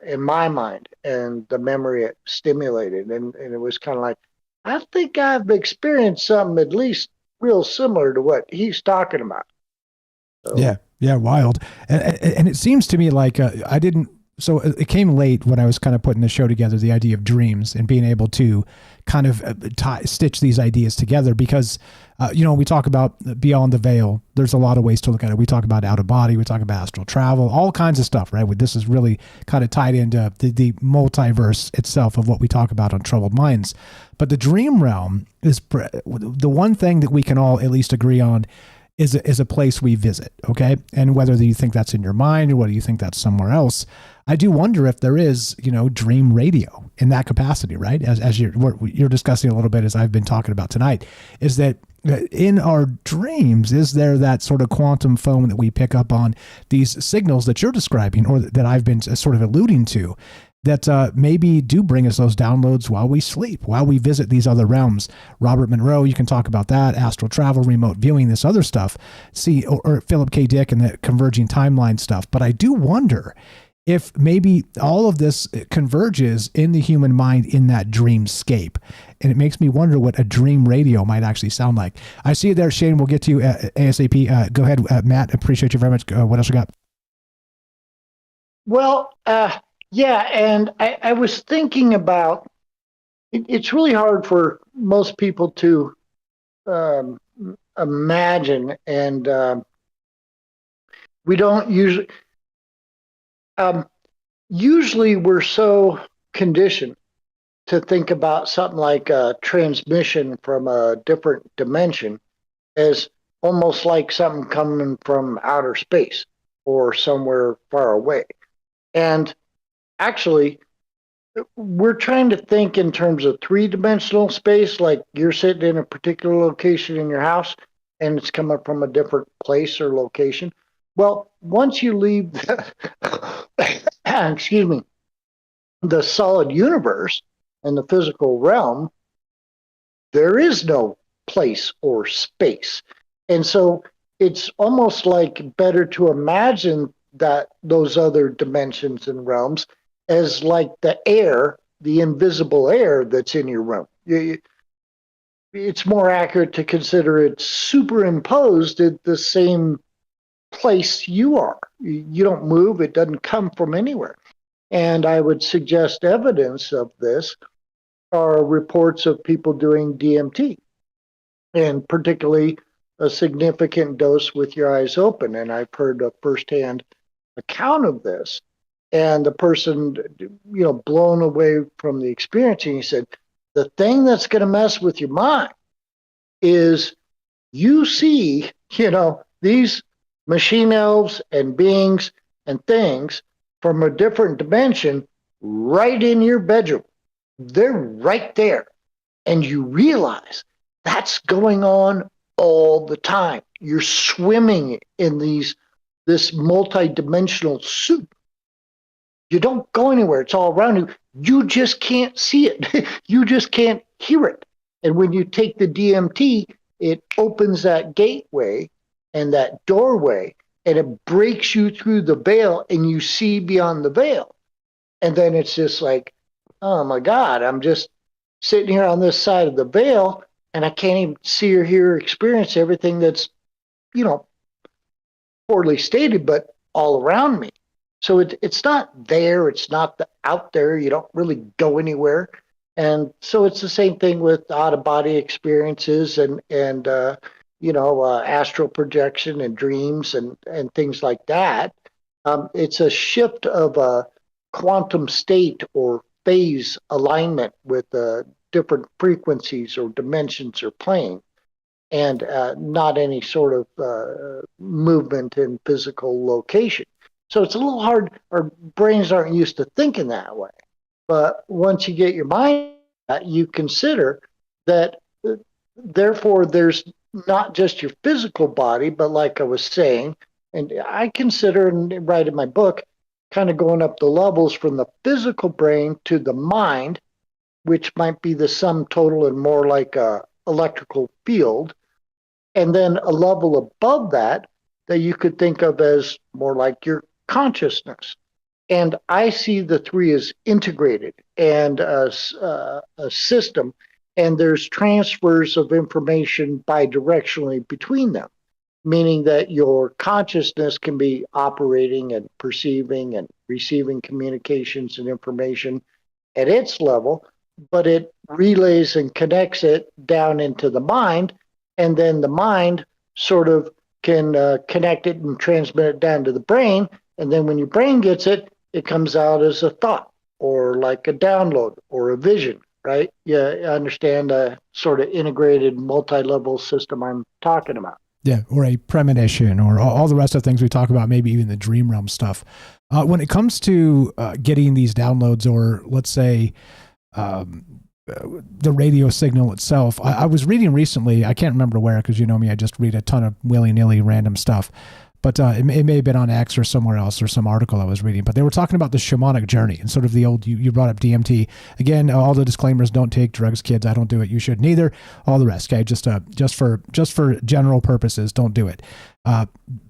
in my mind, and the memory it stimulated. And it was kind of like, I think I've experienced something at least real similar to what he's talking about. So, Yeah, wild. And it seems to me like I didn't. So it came late when I was kind of putting the show together, the idea of dreams and being able to kind of stitch these ideas together, because, we talk about beyond the veil. There's a lot of ways to look at it. We talk about out of body. We talk about astral travel, all kinds of stuff, right? This is really kind of tied into the multiverse itself of what we talk about on Troubled Minds. But the dream realm is the one thing that we can all at least agree on is a place we visit, okay? And whether you think that's in your mind or whether you think that's somewhere else, I do wonder if there is, dream radio in that capacity, right? As you're discussing a little bit, as I've been talking about tonight, is that in our dreams, is there that sort of quantum phone that we pick up on these signals that you're describing, or that I've been sort of alluding to, that maybe do bring us those downloads while we sleep, while we visit these other realms? Robert Monroe, you can talk about that, astral travel, remote viewing, this other stuff. See, or Philip K. Dick and the converging timeline stuff. But I do wonder if maybe all of this converges in the human mind in that dreamscape. And it makes me wonder what a dream radio might actually sound like. I see you there, Shane. We'll get to you ASAP. Go ahead, Matt. Appreciate you very much. What else we got? Well, yeah, and I was thinking about, it's really hard for most people to imagine, and we don't usually we're so conditioned to think about something like a transmission from a different dimension as almost like something coming from outer space or somewhere far away. And actually, we're trying to think in terms of 3-dimensional space, like you're sitting in a particular location in your house and it's coming from a different place or location. Well, once you leave excuse me, the solid universe and the physical realm, there is no place or space. And so it's almost like better to imagine that those other dimensions and realms as like the air, the invisible air that's in your room. It's more accurate to consider it superimposed at the same place you are. You don't move, it doesn't come from anywhere. And I would suggest evidence of this are reports of people doing DMT, and particularly a significant dose with your eyes open. And I've heard a firsthand account of this. And the person, blown away from the experience, and he said, the thing that's going to mess with your mind is you see, these machine elves and beings and things from a different dimension right in your bedroom. They're right there. And you realize that's going on all the time. you're swimming in this multi-dimensional soup. You don't go anywhere. It's all around you. You just can't see it. You just can't hear it. And when you take the DMT, it opens that gateway and that doorway, and it breaks you through the veil, and you see beyond the veil. And then it's just like, oh my God, I'm just sitting here on this side of the veil, and I can't even see or hear or experience everything that's, poorly stated, but all around me. So it's not there. It's not out there. You don't really go anywhere. And so it's the same thing with out of body experiences and astral projection and dreams and things like that. It's a shift of a quantum state or phase alignment with different frequencies or dimensions or plane, and not any sort of movement in physical location. So it's a little hard. Our brains aren't used to thinking that way. But once you get your mind, you consider that, therefore, there's not just your physical body, but like I was saying, and I consider and write in my book, kind of going up the levels from the physical brain to the mind, which might be the sum total and more like a electrical field, and then a level above that you could think of as more like your consciousness. And I see the three as integrated and a system, and there's transfers of information bidirectionally between them, meaning that your consciousness can be operating and perceiving and receiving communications and information at its level, but it relays and connects it down into the mind, and then the mind sort of can connect it and transmit it down to the brain, and then when your brain gets it, it comes out as a thought or like a download or a vision, right? Yeah, I understand the sort of integrated multi-level system I'm talking about. Yeah, or a premonition, or all the rest of the things we talk about, maybe even the dream realm stuff. When it comes to getting these downloads, or let's say the radio signal itself, I was reading recently, I can't remember where, because you know me, I just read a ton of willy-nilly random stuff, but it may have been on X or somewhere else, or some article I was reading, but they were talking about the shamanic journey and sort of the old, you brought up DMT. Again, all the disclaimers: don't take drugs, kids, I don't do it, you should neither, all the rest, okay? Just for general purposes, don't do it.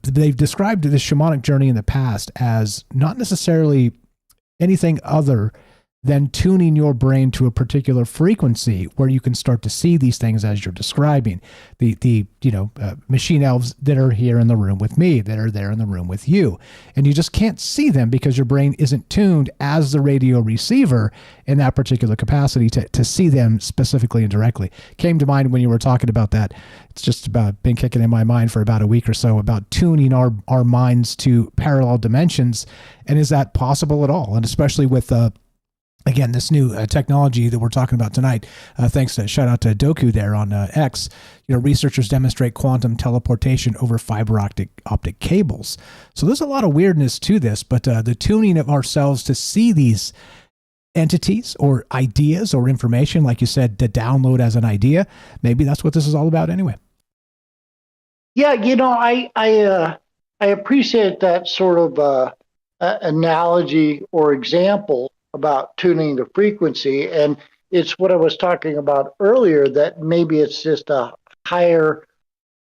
They've described the shamanic journey in the past as not necessarily anything other than tuning your brain to a particular frequency where you can start to see these things as you're describing. The machine elves that are here in the room with me, that are there in the room with you. And you just can't see them because your brain isn't tuned as the radio receiver in that particular capacity to see them specifically and directly. Came to mind when you were talking about that. It's just about been kicking in my mind for about a week or so about tuning our minds to parallel dimensions. And is that possible at all? And especially with again, this new technology that we're talking about tonight, thanks to shout out to Doku there on X, researchers demonstrate quantum teleportation over fiber optic cables. So there's a lot of weirdness to this, but the tuning of ourselves to see these entities or ideas or information, like you said, to download as an idea, maybe that's what this is all about anyway. Yeah, I appreciate that sort of analogy or example about tuning the frequency. And it's what I was talking about earlier, that maybe it's just a higher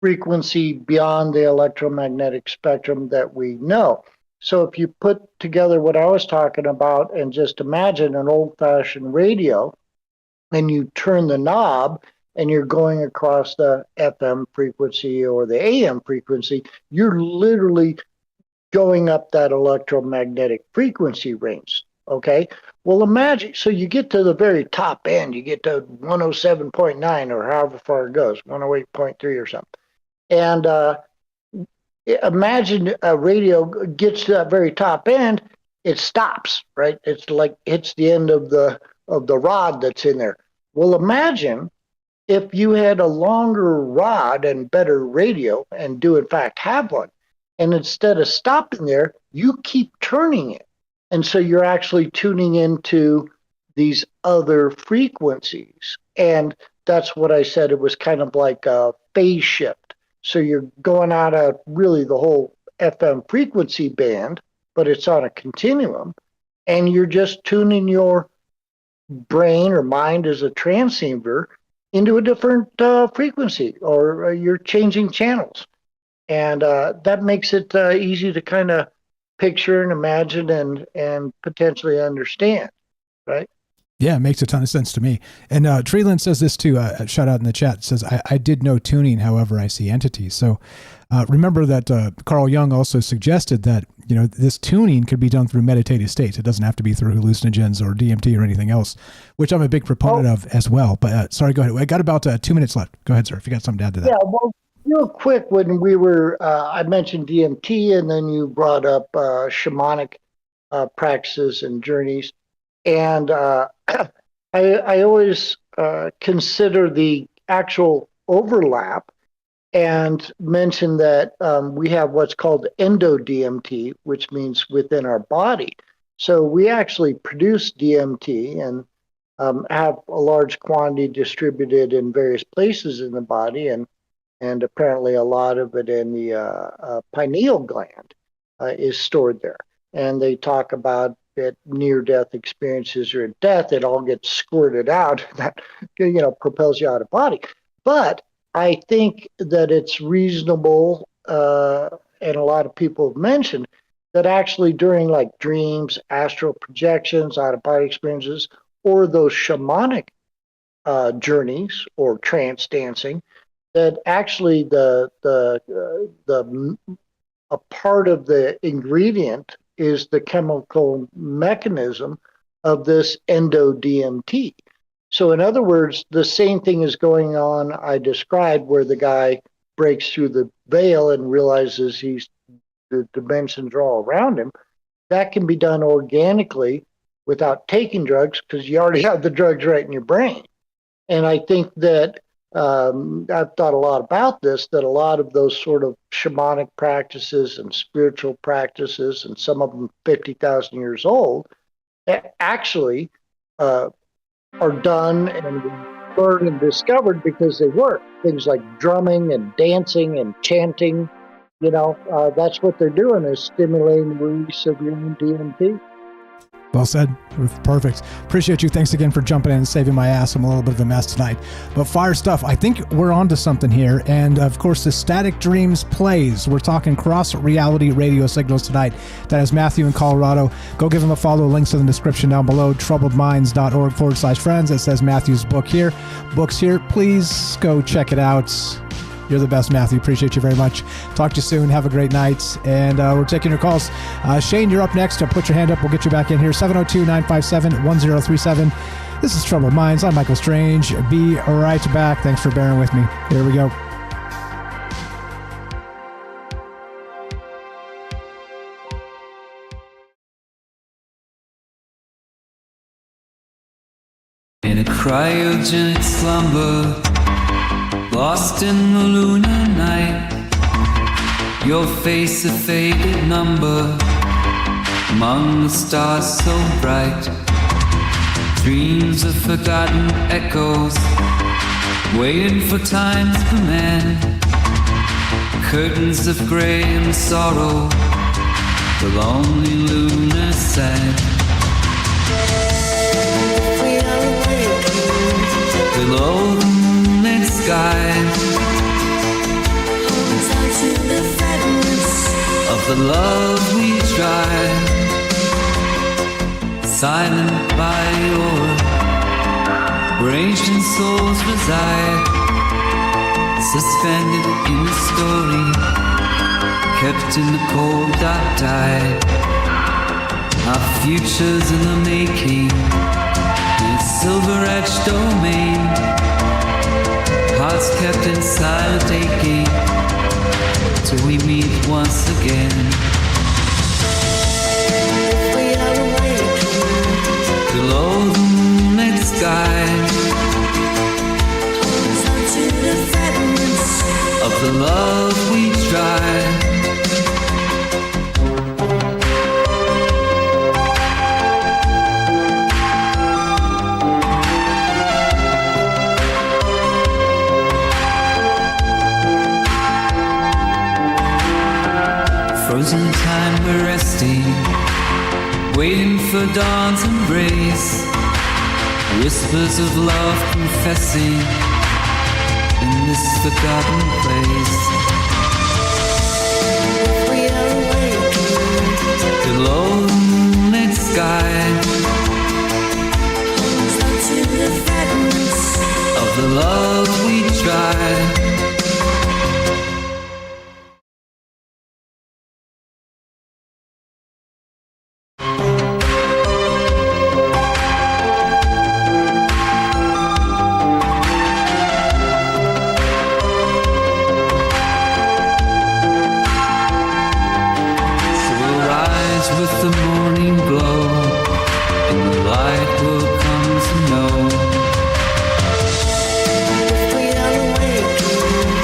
frequency beyond the electromagnetic spectrum that we know. So if you put together what I was talking about and just imagine an old-fashioned radio, and you turn the knob and you're going across the FM frequency or the AM frequency, you're literally going up that electromagnetic frequency range. Okay, well, imagine, so you get to the very top end, you get to 107.9 or however far it goes, 108.3 or something. And imagine a radio gets to that very top end, it stops, right? It's like it's the end of the rod that's in there. Well, imagine if you had a longer rod and better radio, and do in fact have one, and instead of stopping there, you keep turning it. And so you're actually tuning into these other frequencies. And that's what I said. It was kind of like a phase shift. So you're going out of really the whole FM frequency band, but it's on a continuum, and you're just tuning your brain or mind as a transceiver into a different frequency, or you're changing channels. And that makes it easy to kind of picture and imagine and potentially understand, right? Yeah, it makes a ton of sense to me. And Treeland says this too, shout out in the chat, says, I did no tuning, however I see entities. So remember that Carl Jung also suggested that, this tuning could be done through meditative states. It doesn't have to be through hallucinogens or DMT or anything else, which I'm a big proponent of as well. But sorry, go ahead. I got about 2 minutes left. Go ahead, sir, if you got something to add to that. Yeah, well, real quick, when we were, I mentioned DMT, and then you brought up shamanic practices and journeys. And I always consider the actual overlap and mention that we have what's called endo-DMT, which means within our body. So we actually produce DMT and have a large quantity distributed in various places in the body, and apparently a lot of it in the pineal gland is stored there. And they talk about that near-death experiences or at death, it all gets squirted out. That propels you out of body. But I think that it's reasonable, and a lot of people have mentioned that actually during like dreams, astral projections, out-of-body experiences, or those shamanic journeys or trance dancing, that actually a part of the ingredient is the chemical mechanism of this endo-DMT. So in other words, the same thing is going on I described, where the guy breaks through the veil and realizes the dimensions are all around him. That can be done organically without taking drugs, because you already have the drugs right in your brain. And I think that I've thought a lot about this, that a lot of those sort of shamanic practices and spiritual practices, and some of them 50,000 years old, actually are done and learned and discovered because they work. Things like drumming and dancing and chanting, that's what they're doing, is stimulating the release of your own DMT. Well said. Perfect. Appreciate you. Thanks again for jumping in and saving my ass. I'm a little bit of a mess tonight. But fire stuff. I think we're on to something here. And of course, the Static Dreams plays. We're talking cross-reality radio signals tonight. That is Matthew in Colorado. Go give him a follow. Links in the description down below. troubledminds.org/friends. It says Matthew's book here. Books here. Please go check it out. You're the best, Matthew. Appreciate you very much. Talk to you soon. Have a great night. And we're taking your calls. Shane, you're up next. Put your hand up. We'll get you back in here. 702-957-1037. This is Troubled Minds. I'm Michael Strange. Be right back. Thanks for bearing with me. Here we go. In a cryogenic slumber, lost in the lunar night, your face a faded number among the stars so bright. Dreams of forgotten echoes, waiting for time's command. Curtains of grey and sorrow, the lonely lunar sand. Below the moonlit sky, of the love we try, silent by your where ancient souls reside, suspended in a story, kept in the cold dark tide. Our future's in the making, in a silver-etched domain, hearts kept in silent aching, till we meet once again. Below the moonlit sky, of the love we try. Frozen time we're resting, waiting for dawn's embrace. Whispers of love confessing in this forgotten place. We are awakened. The moonlit sky Holds on to the fragments of the love we tried. With the morning glow, and the light will come to know. we are awakened.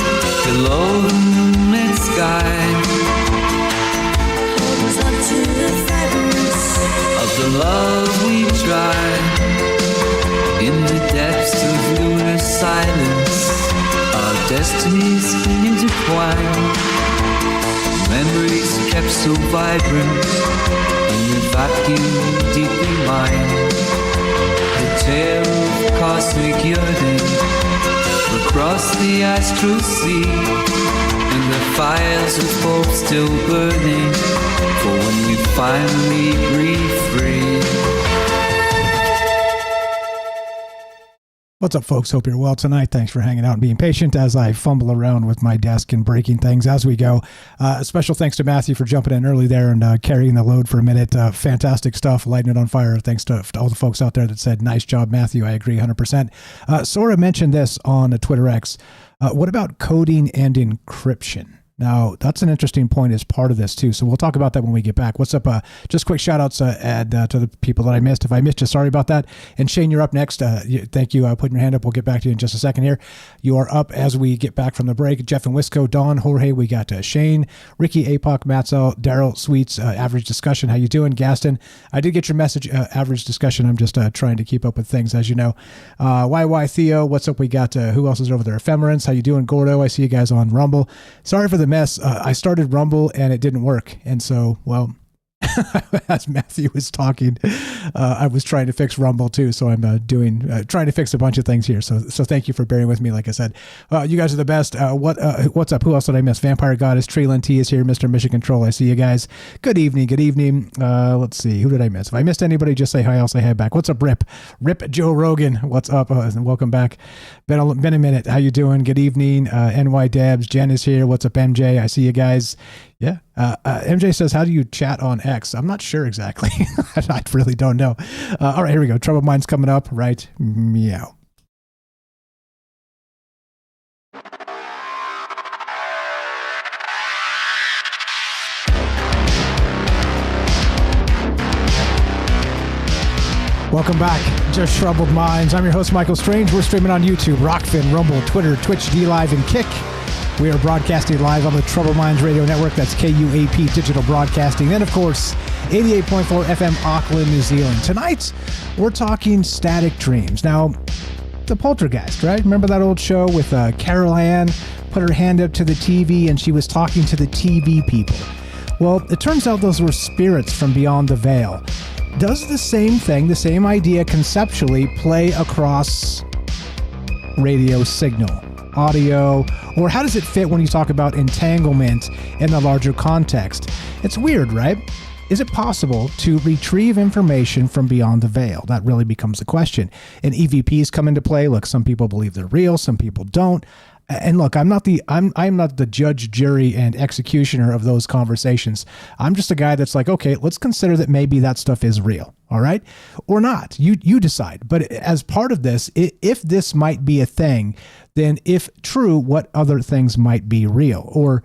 Below the moonlit sky Holds on to the fragments of the love we tried. In the depths of lunar silence, our destinies intertwined. Memories kept so vibrant in the vacuum deeply mine. The tale of cosmic yearning across the astral sea, and the fires of hope still burning for when we finally breathe free. What's up, folks? Hope you're well tonight. Thanks for hanging out and being patient as I fumble around with my desk and breaking things as we go. Special thanks to Matthew for jumping in early there and carrying the load for a minute. Fantastic stuff, lighting it on fire. Thanks to all the folks out there that said, nice job, Matthew. I agree 100%. Sora mentioned this on Twitter X. What about coding and encryption? Now, that's an interesting point as part of this, too. So we'll talk about that when we get back. What's up? Just quick shout-outs to the people that I missed. If I missed you, sorry about that. And Shane, you're up next. Thank you. Putting your hand up. We'll get back to you in just a second here. You are up as we get back from the break. Jeff and Wisco, Don, Jorge, we got Shane, Ricky, APOC, Matzel, Daryl, Sweets, Average Discussion. How you doing? Gaston, I did get your message, Average Discussion. I'm just trying to keep up with things, as you know. YY Theo, what's up? We got, who else is over there? Ephemerance, how you doing? Gordo, I see you guys on Rumble. Sorry for the mess. I started Rumble and it didn't work. And so, well, as Matthew was talking, I was trying to fix Rumble too. So I'm trying to fix a bunch of things here. So thank you for bearing with me. Like I said, you guys are the best. What's up? Who else did I miss? Vampire Goddess, Treeland T is here. Mr. Mission Control. I see you guys. Good evening. Good evening. Let's see. Who did I miss? If I missed anybody, just say hi. I'll say hi back. What's up, Rip? Rip Joe Rogan. What's up? And welcome back. Been a minute. How you doing? Good evening. NY Dabs. Jen is here. What's up, MJ? I see you guys. Yeah. MJ says, how do you chat on X? I'm not sure exactly. I really don't know. All right, here we go. Troubled Minds coming up, right? Meow. Welcome back. Just Troubled Minds. I'm your host, Michael Strange. We're streaming on YouTube, Rockfin, Rumble, Twitter, Twitch, D-Live, and Kick. We are broadcasting live on the Troubled Minds Radio Network. That's KUAP Digital Broadcasting. And, of course, 88.4 FM Auckland, New Zealand. Tonight, we're talking static dreams. Now, the Poltergeist, right? Remember that old show with Carol Ann put her hand up to the TV and she was talking to the TV people? Well, it turns out those were spirits from beyond the veil. Does the same thing, the same idea conceptually play across radio signal, audio, or how does it fit when you talk about entanglement in the larger context? It's weird, right? Is it possible to retrieve information from beyond the veil? That really becomes the question. And EVPs come into play. Look, some people believe they're real, some people don't. And look, I'm not the judge, jury, and executioner of those conversations. I'm just a guy that's like, okay, let's consider that maybe that stuff is real, all right? Or not. You decide. But as part of this, if this might be a thing, then if true, what other things might be real or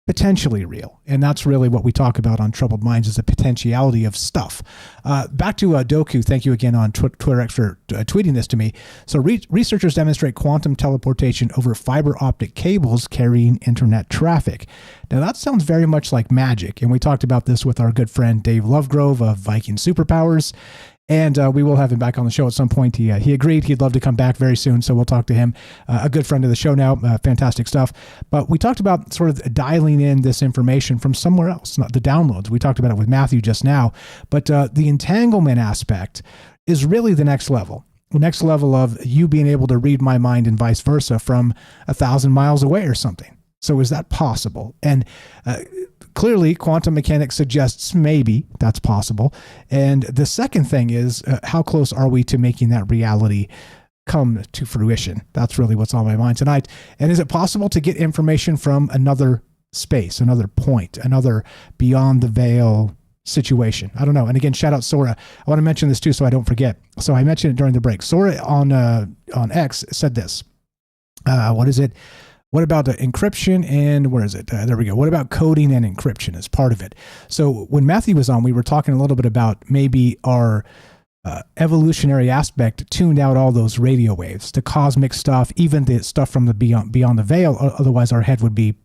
potentially real? And that's really what we talk about on Troubled Minds, is the potentiality of stuff. Back to Doku. Thank you again on Twitter X for tweeting this to me. So researchers demonstrate quantum teleportation over fiber optic cables carrying internet traffic. Now that sounds very much like magic. And we talked about this with our good friend Dave Lovegrove of Viking Superpowers. And we will have him back on the show at some point. He agreed he'd love to come back very soon, so we'll talk to him. A good friend of the show now, fantastic stuff. But we talked about sort of dialing in this information from somewhere else, not the downloads. We talked about it with Matthew just now. But the entanglement aspect is really the next level. The next level of you being able to read my mind and vice versa from 1,000 miles away or something. So is that possible? And clearly, quantum mechanics suggests maybe that's possible. And the second thing is, how close are we to making that reality come to fruition? That's really what's on my mind tonight. And is it possible to get information from another space, another point, another beyond the veil situation? I don't know. And again, shout out Sora. I want to mention this too, so I don't forget. So I mentioned it during the break. Sora on X said this. What is it? What about the encryption and where is it? There we go. What about coding and encryption as part of it? So when Matthew was on, we were talking a little bit about maybe our evolutionary aspect tuned out all those radio waves, the cosmic stuff, even the stuff from the beyond the veil. Otherwise, our head would be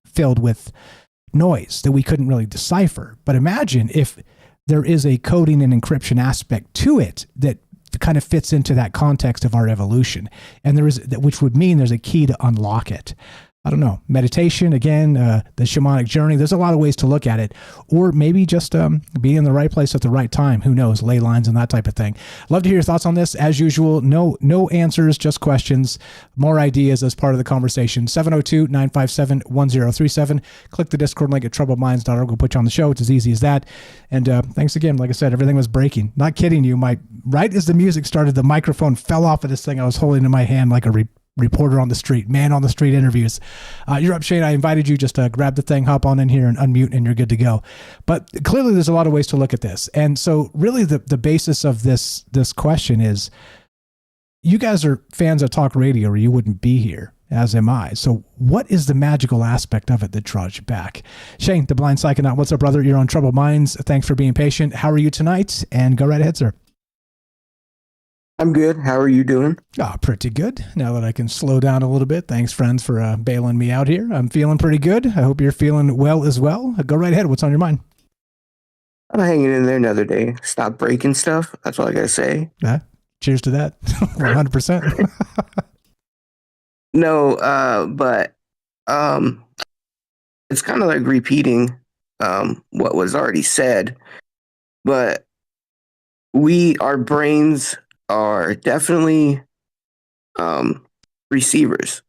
filled with noise that we couldn't really decipher. But imagine if there is a coding and encryption aspect to it that kind of fits into that context of our evolution. And there is, which would mean there's a key to unlock it. I don't know, meditation, again, the shamanic journey. There's a lot of ways to look at it, or maybe just being in the right place at the right time. Who knows? Ley lines and that type of thing. Love to hear your thoughts on this. As usual, no answers, just questions, more ideas as part of the conversation. 702-957-1037. Click the Discord link at troubledminds.org. We'll put you on the show. It's as easy as that. And thanks again. Like I said, everything was breaking. Not kidding you. Right as the music started, the microphone fell off of this thing I was holding in my hand like a reporter on the street, man on the street interviews. You're up, Shane. I invited you. Just grab the thing, hop on in here and unmute, and you're good to go. But clearly there's a lot of ways to look at this. And so really the basis of this question is, you guys are fans of talk radio or you wouldn't be here, as am I. So what is the magical aspect of it that draws you back? Shane, the blind psychonaut, what's up, brother? You're on Troubled Minds. Thanks for being patient. How are you tonight? And go right ahead, sir. I'm good. How are you doing? Pretty good. Now that I can slow down a little bit. Thanks, friends, for bailing me out here. I'm feeling pretty good. I hope you're feeling well as well. Go right ahead. What's on your mind? I'm hanging in there another day. Stop breaking stuff. That's all I got to say. Cheers to that. 100%. No, but it's kind of like repeating what was already said. But our brains are definitely receivers,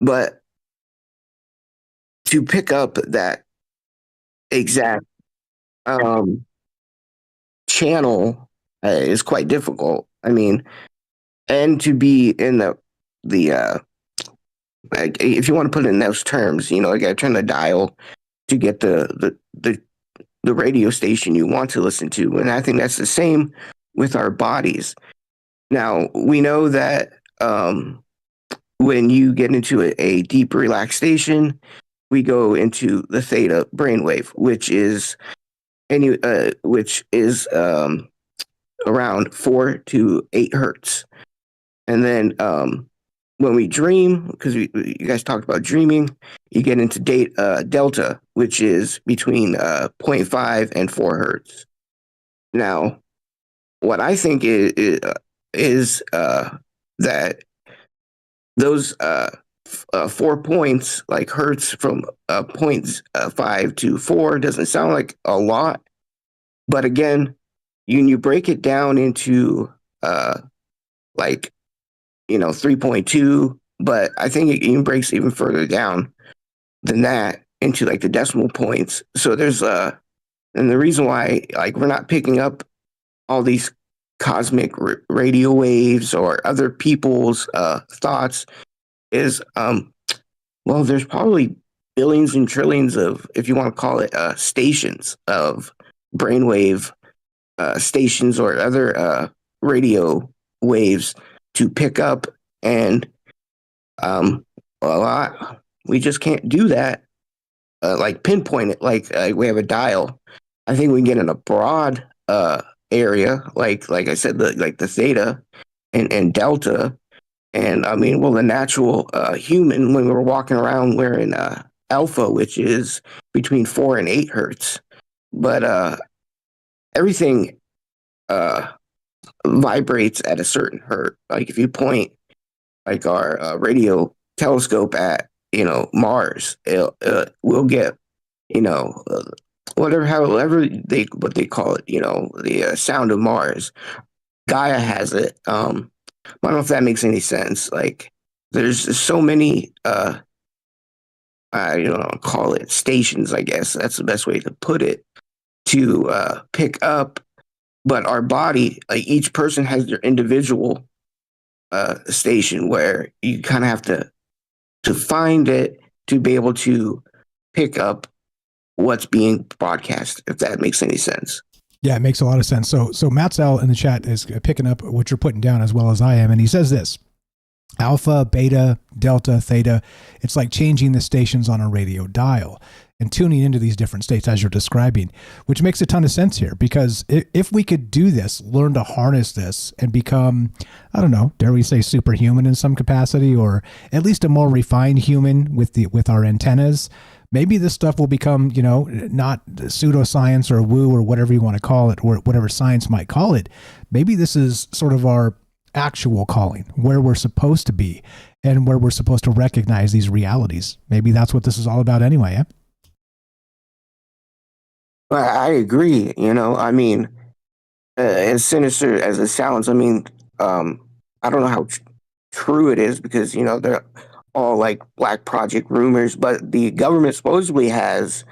but to pick up that exact channel is quite difficult. I mean, and to be in the like, if you want to put it in those terms, you got to turn the dial to get the radio station you want to listen to, and I think that's the same with our bodies. Now, we know that when you get into a deep relaxation, we go into the theta brainwave, which is around 4 to 8 hertz. And then when we dream, because you guys talked about dreaming, you get into delta, which is between 0.5 and 4 hertz. Now, what I think is that those 4 points, like hertz from 0.5 to 4, doesn't sound like a lot. But again, you break it down into 3.2, but I think it even breaks even further down than that into like the decimal points. So there's and the reason why we're not picking up all these cosmic radio waves or other people's thoughts is there's probably billions and trillions of, if you want to call it, stations of brainwave stations or other radio waves to pick up, and we just can't do that. Pinpoint it like we have a dial. I think we can get in a broad area, like I said, the theta and delta, and I mean, the natural human, when we're walking around, we're in alpha, which is between 4 and 8 hertz. But everything vibrates at a certain hertz. Like if you point like our radio telescope at Mars, we'll get however what they call it, the sound of Mars. Gaia has it. I don't know if that makes any sense. Like there's so many call it stations, I guess that's the best way to put it, to pick up. But our body, like each person has their individual station where you kind of have to find it to be able to pick up what's being broadcast, if that makes any sense. Yeah, it makes a lot of sense. So Matt L in the chat is picking up what you're putting down as well as I am. And he says this: alpha, beta, delta, theta. It's like changing the stations on a radio dial and tuning into these different states as you're describing, which makes a ton of sense here, because if we could do this, learn to harness this and become, I don't know, dare we say superhuman in some capacity, or at least a more refined human with our antennas, maybe this stuff will become, not pseudoscience or woo or whatever you want to call it, or whatever science might call it. Maybe this is sort of our actual calling, where we're supposed to be and where we're supposed to recognize these realities. Maybe that's what this is all about anyway. Yeah? I agree. I mean, as sinister as it sounds, I mean, I don't know how true it is, because, they're all like black project rumors, but the government supposedly has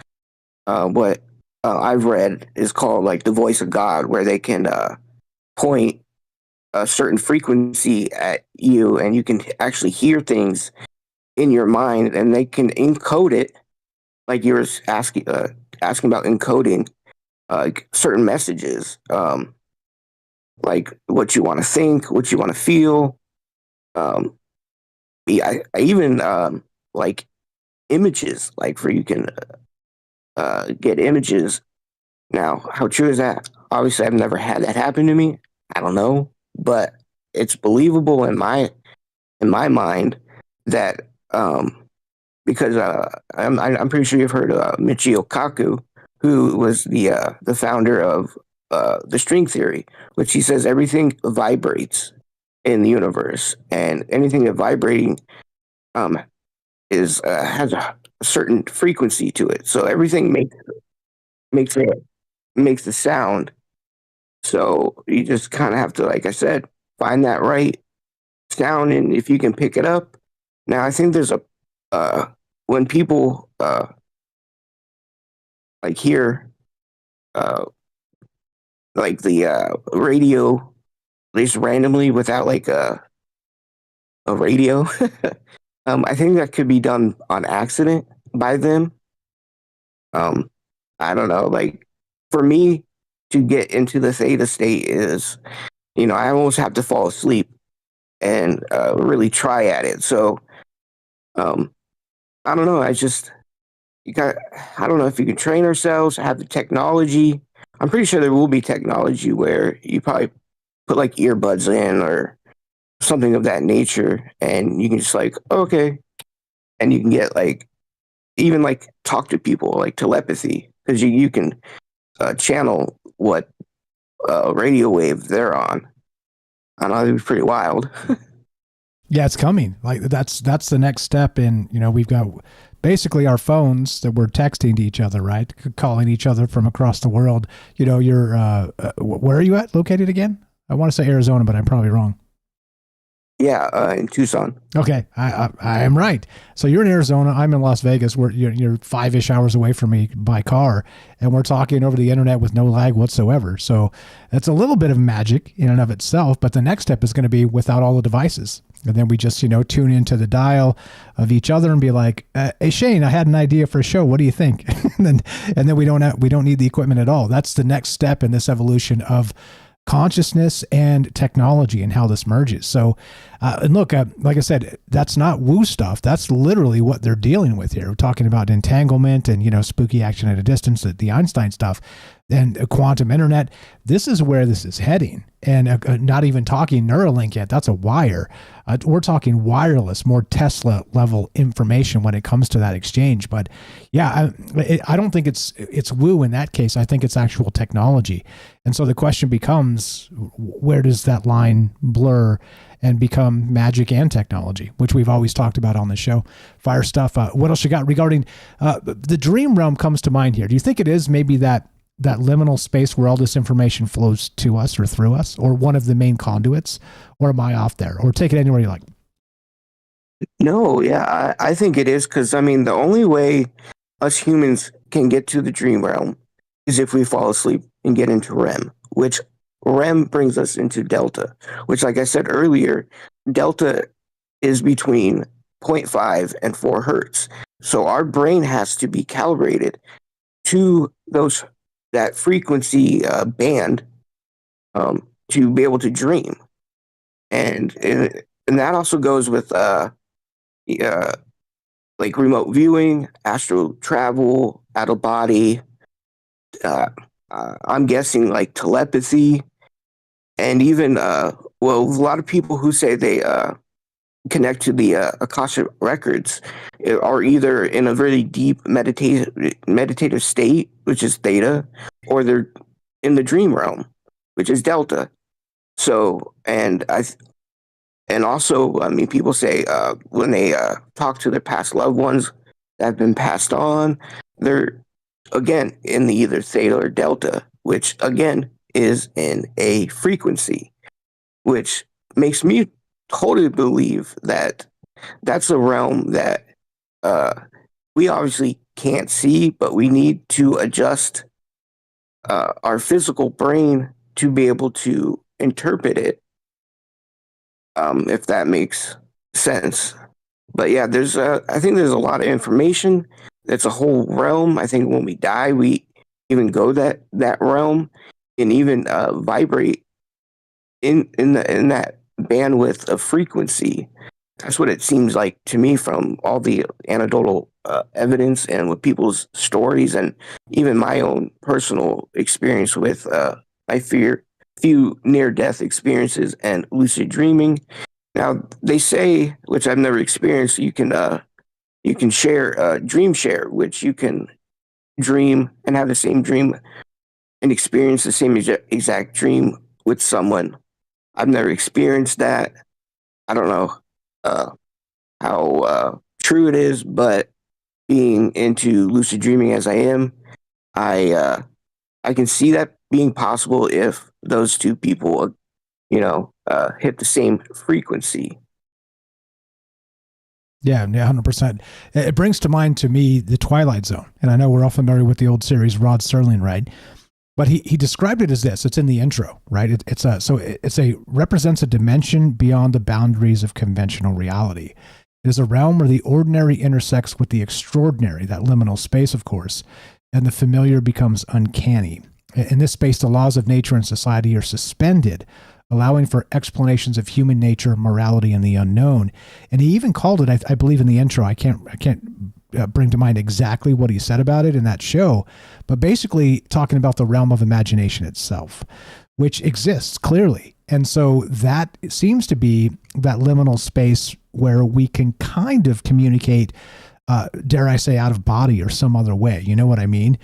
what I've read is called like the voice of God, where they can point a certain frequency at you and you can actually hear things in your mind, and they can encode it, like you were asking about encoding certain messages, like what you want to think, what you want to feel. I even like images, like you can get images. Now, how true is that? Obviously, I've never had that happen to me. I don't know, but it's believable in my mind that because I'm pretty sure you've heard of Michio Kaku, who was the founder of the string theory, which he says everything vibrates in the universe, and anything that vibrating has a certain frequency to it. So everything makes the sound. So you just kind of have to, like I said, find that right sound, and if you can pick it up. Now, I think there's when people like hear like the radio just randomly without like a radio, I think that could be done on accident by them. I don't know. Like for me to get into the theta state is, I almost have to fall asleep and really try at it. So I don't know. I don't know if you can train ourselves, have the technology. I'm pretty sure there will be technology where you probably put like earbuds in or something of that nature, and you can just like, okay. And you can get like, even like talk to people, like telepathy, because you can channel what radio wave they're on. I know, it'd be pretty wild. Yeah, it's coming. Like that's the next step in, we've got basically our phones that we're texting to each other, right? Calling each other from across the world. You're, where are you located again? I want to say Arizona, but I'm probably wrong. Yeah, in Tucson. Okay, I am right. So you're in Arizona. I'm in Las Vegas. You're 5-ish hours away from me by car, and we're talking over the internet with no lag whatsoever. So it's a little bit of magic in and of itself. But the next step is going to be without all the devices, and then we just tune into the dial of each other and be like, "Hey Shane, I had an idea for a show. What do you think?" and then we don't need the equipment at all. That's the next step in this evolution of consciousness and technology and how this merges. So, and look, like I said, that's not woo stuff. That's literally what they're dealing with here. We're talking about entanglement and, spooky action at a distance, the Einstein stuff. and a quantum internet. This is where this is heading. And not even talking Neuralink yet. That's a wire. We're talking wireless, more Tesla level information when it comes to that exchange. But yeah, I don't think it's woo in that case. I think it's actual technology. And so the question becomes, where does that line blur and become magic and technology, which we've always talked about on the show? Fire stuff. What else you got regarding the dream realm comes to mind here? Do you think it is maybe that liminal space where all this information flows to us or through us, or one of the main conduits, or am I off there? Or take it anywhere you like. No, yeah, I think it is, because I mean, the only way us humans can get to the dream realm is if we fall asleep and get into REM, which REM brings us into delta, which, like I said earlier, delta is between 0.5 and 4 hertz. So our brain has to be calibrated to that frequency band to be able to dream, and that also goes with like remote viewing, astral travel, out of body. I'm guessing like telepathy, and even a lot of people who say they connect to the Akashic records are either in a really deep meditative state, which is theta, or they're in the dream realm, which is delta. So, and also, I mean, people say when they talk to their past loved ones that have been passed on, they're again in the either theta or delta, which again is in a frequency, which makes me totally believe that that's a realm that we obviously can't see, but we need to adjust our physical brain to be able to interpret it, if that makes sense. But yeah, I think there's a lot of information. It's a whole realm. I think when we die, we even go that realm and even vibrate in that bandwidth of frequency. That's what it seems like to me from all the anecdotal evidence and with people's stories, and even my own personal experience with my few near-death experiences and lucid dreaming. Now, they say, which I've never experienced, you can share dream share, which you can dream and have the same dream and experience the same exact dream with someone. I've never experienced that. I don't know how true it is, but being into lucid dreaming as I am, I can see that being possible if those two people, hit the same frequency. Yeah, 100%. It brings to mind to me the Twilight Zone, and I know we're all familiar with the old series, Rod Serling, right? But he described it as this. It's in the intro, right? It represents a dimension beyond the boundaries of conventional reality. It is a realm where the ordinary intersects with the extraordinary, that liminal space, of course, and the familiar becomes uncanny. In this space, the laws of nature and society are suspended, allowing for explanations of human nature, morality, and the unknown. And he even called it, I believe in the intro, I can't bring to mind exactly what he said about it in that show, but basically talking about the realm of imagination itself, which exists clearly. And so that seems to be that liminal space where we can kind of communicate, dare I say, out of body or some other way. You know what I mean?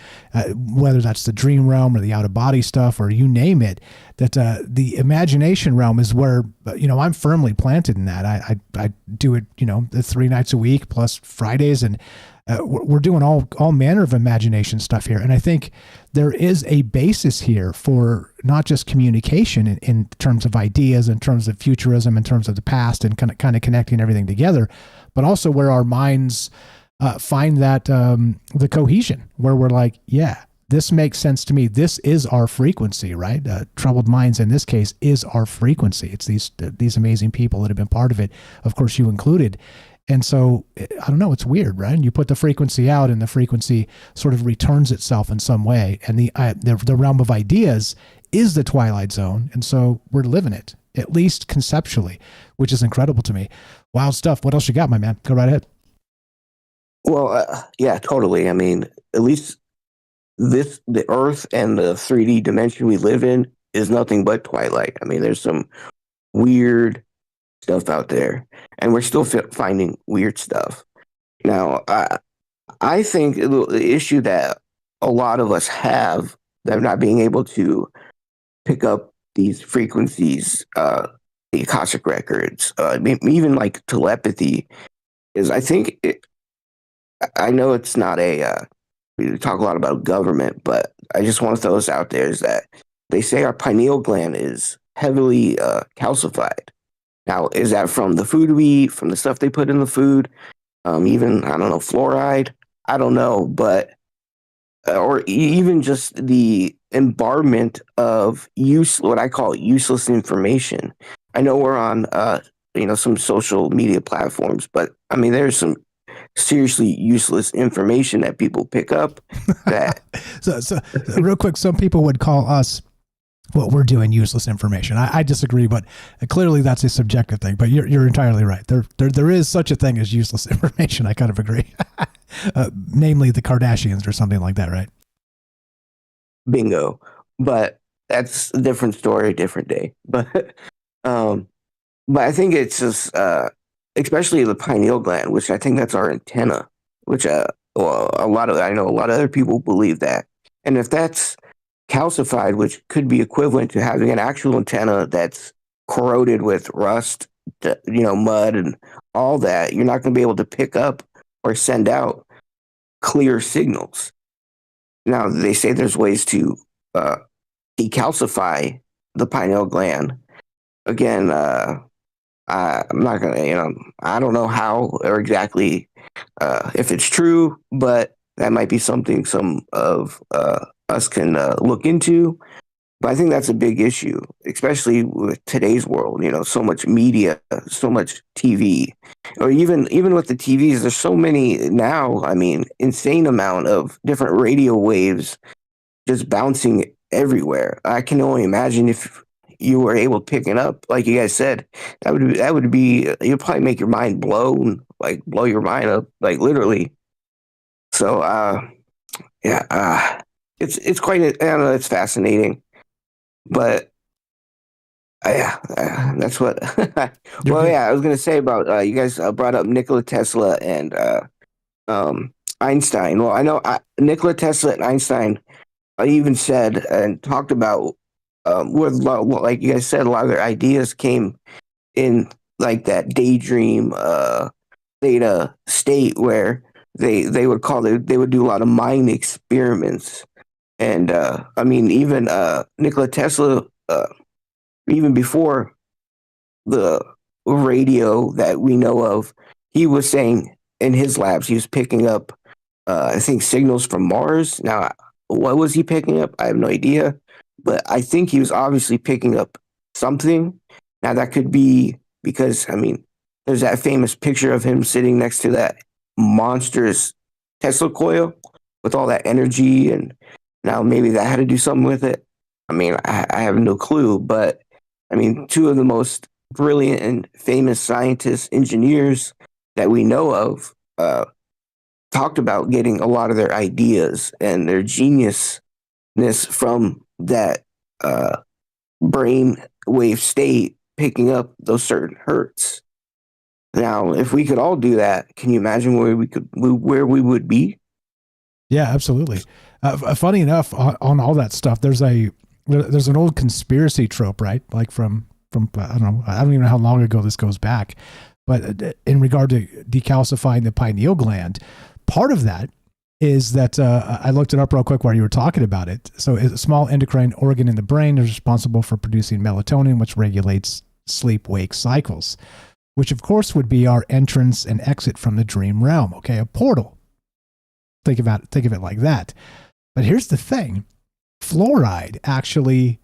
Whether that's the dream realm or the out of body stuff or you name it, that the imagination realm is where, I'm firmly planted in that. I do it, 3 nights a week plus Fridays, and we're doing all manner of imagination stuff here. And I think there is a basis here for not just communication in terms of ideas, in terms of futurism, in terms of the past, and kind of connecting everything together, but also where our minds find that the cohesion, where we're like, yeah, this makes sense to me. This is our frequency, right? Troubled Minds in this case is our frequency. It's these amazing people that have been part of it, of course, you included. And so, I don't know, it's weird, right? You put the frequency out and the frequency sort of returns itself in some way. And the realm of ideas is the Twilight Zone. And so we're living it, at least conceptually, which is incredible to me. Wild stuff. What else you got, my man? Go right ahead. Well, yeah, totally. I mean, at least the Earth and the 3D dimension we live in is nothing but Twilight. I mean, there's some weird stuff out there, and we're still finding weird stuff. Now, I think the issue that a lot of us have, that not being able to pick up these frequencies, the Akashic records, even like telepathy, is I know it's not we talk a lot about government, but I just want to throw this out there, is that they say our pineal gland is heavily calcified. Now, is that from the food we eat, from the stuff they put in the food, even, I don't know, fluoride? I don't know, but or even just the embarment of what I call useless information. I know we're on some social media platforms, but I mean, there's some seriously useless information that people pick up that so real quick, some people would call us what we're doing useless information. I disagree, but clearly that's a subjective thing, but you're entirely right. There is such a thing as useless information. I kind of agree. Namely the Kardashians or something like that, right? Bingo. But that's a different story, different day. But I think it's just especially the pineal gland, which I think that's our antenna, which I know a lot of other people believe that. And if that's calcified, which could be equivalent to having an actual antenna that's corroded with rust, mud and all that, you're not going to be able to pick up or send out clear signals. Now, they say there's ways to decalcify the pineal gland. Again, I'm not going to, I don't know how or exactly if it's true, but that might be something some of us can look into. But I think that's a big issue, especially with today's world. So much media, so much TV, or even with the TVs. There's so many now. I mean, insane amount of different radio waves just bouncing everywhere. I can only imagine if you were able to pick it up, like you guys said, that would be you'd probably make your mind blow your mind up, like literally. So it's quite I don't know, it's fascinating. But that's what. Well, yeah, I was gonna say about you guys brought up Nikola Tesla and Einstein. Well, I know Nikola Tesla and Einstein even said and talked about like you guys said, a lot of their ideas came in like that daydream theta state where they would do a lot of mind experiments. And I mean, even Nikola Tesla, even before the radio that we know of, he was saying in his labs he was picking up, I think, signals from Mars. Now, what was he picking up? I have no idea, but I think he was obviously picking up something. Now, that could be because, I mean, there's that famous picture of him sitting next to that monstrous Tesla coil with all that energy, and now maybe that had to do something with it. I mean, I have no clue, but I mean, two of the most brilliant and famous scientists, engineers that we know of, talked about getting a lot of their ideas and their geniusness from that brain wave state, picking up those certain hertz. Now, if we could all do that, can you imagine where we would be? Yeah, absolutely. Funny enough, on all that stuff, there's an old conspiracy trope, right? Like from I don't even know how long ago this goes back, but in regard to decalcifying the pineal gland, part of that is that I looked it up real quick while you were talking about it. So a small endocrine organ in the brain is responsible for producing melatonin, which regulates sleep-wake cycles, which of course would be our entrance and exit from the dream realm. Okay, a portal. Think of it like that. But here's the thing. Fluoride actually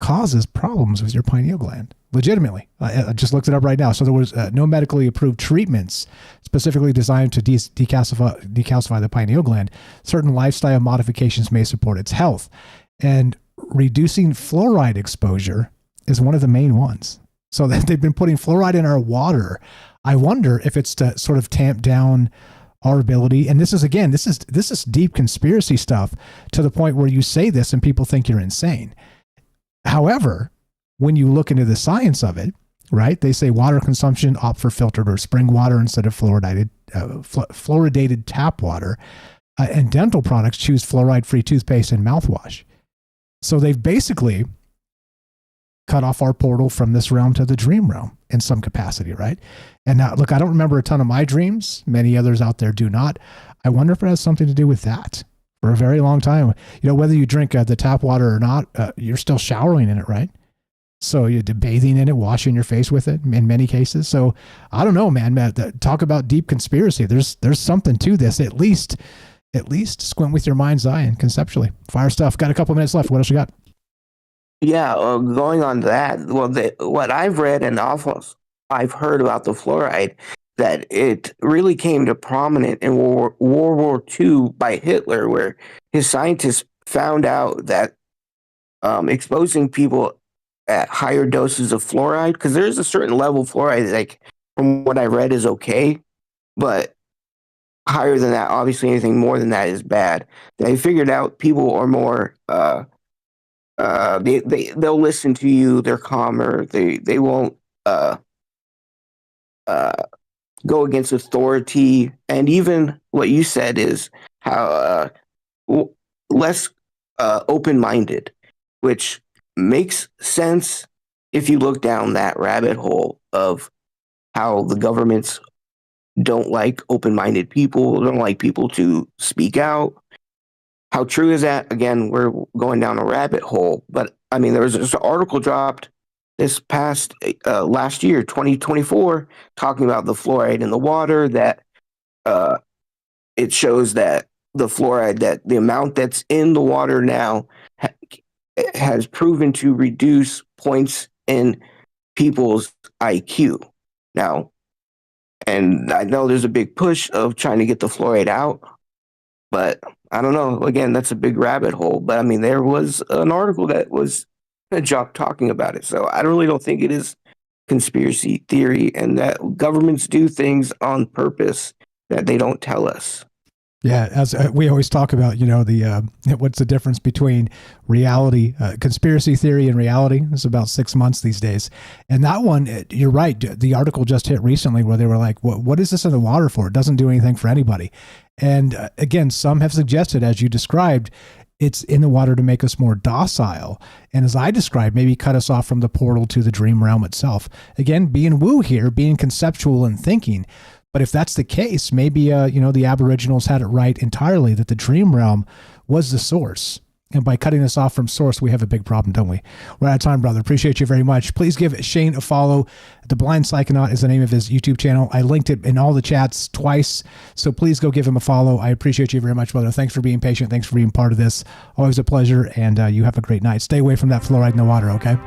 causes problems with your pineal gland. Legitimately. I just looked it up right now. So there was no medically approved treatments specifically designed to decalcify the pineal gland. Certain lifestyle modifications may support its health. And reducing fluoride exposure is one of the main ones. So they've been putting fluoride in our water. I wonder if it's to sort of tamp down our ability. And this is deep conspiracy stuff to the point where you say this and people think you're insane. However, when you look into the science of it, right, they say water consumption, opt for filtered or spring water instead of fluoridated tap water, and dental products choose fluoride-free toothpaste and mouthwash. So they've basically cut off our portal from this realm to the dream realm in some capacity, right? And now, look, I don't remember a ton of my dreams. Many others out there do not. I wonder if it has something to do with that. For a very long time, whether you drink the tap water or not, you're still showering in it, right? So you're bathing in it, washing your face with it in many cases. So I don't know, man. Talk about deep conspiracy. There's something to this. At least squint with your mind's eye and conceptually. Fire stuff. Got a couple minutes left. What else you got? Yeah, going on to that, well, what I've read and also I've heard about the fluoride, that it really came to prominent in World War II by Hitler, where his scientists found out that exposing people at higher doses of fluoride, because there's a certain level of fluoride, like from what I read, is okay, but higher than that, obviously anything more than that is bad. They figured out people are more they'll listen to you. They're calmer. They won't go against authority. And even what you said is how less open-minded, which makes sense if you look down that rabbit hole of how the governments don't like open-minded people, don't like people to speak out. How true is that? Again, we're going down a rabbit hole. But I mean, there was this article dropped this past last year, 2024, talking about the fluoride in the water, that it shows that the fluoride, that the amount that's in the water now has proven to reduce points in people's IQ. Now, and I know there's a big push of trying to get the fluoride out, but I don't know. Again, that's a big rabbit hole. But I mean, there was an article that was talking about it. So I really don't think it is conspiracy theory, and that governments do things on purpose that they don't tell us. Yeah, as we always talk about, what's the difference between reality, conspiracy theory and reality? It's about 6 months these days. And that one, you're right. The article just hit recently where they were like, what is this in the water for? It doesn't do anything for anybody. And again, some have suggested, as you described, it's in the water to make us more docile. And as I described, maybe cut us off from the portal to the dream realm itself. Again, being woo here, being conceptual and thinking. But if that's the case, maybe, the Aboriginals had it right entirely, that the dream realm was the source. And by cutting us off from source, we have a big problem, don't we? We're out of time, brother. Appreciate you very much. Please give Shane a follow. The Blind Psychonaut is the name of his YouTube channel. I linked it in all the chats twice, so please go give him a follow. I appreciate you very much, brother. Thanks for being patient. Thanks for being part of this. Always a pleasure, and you have a great night. Stay away from that fluoride in the water, okay?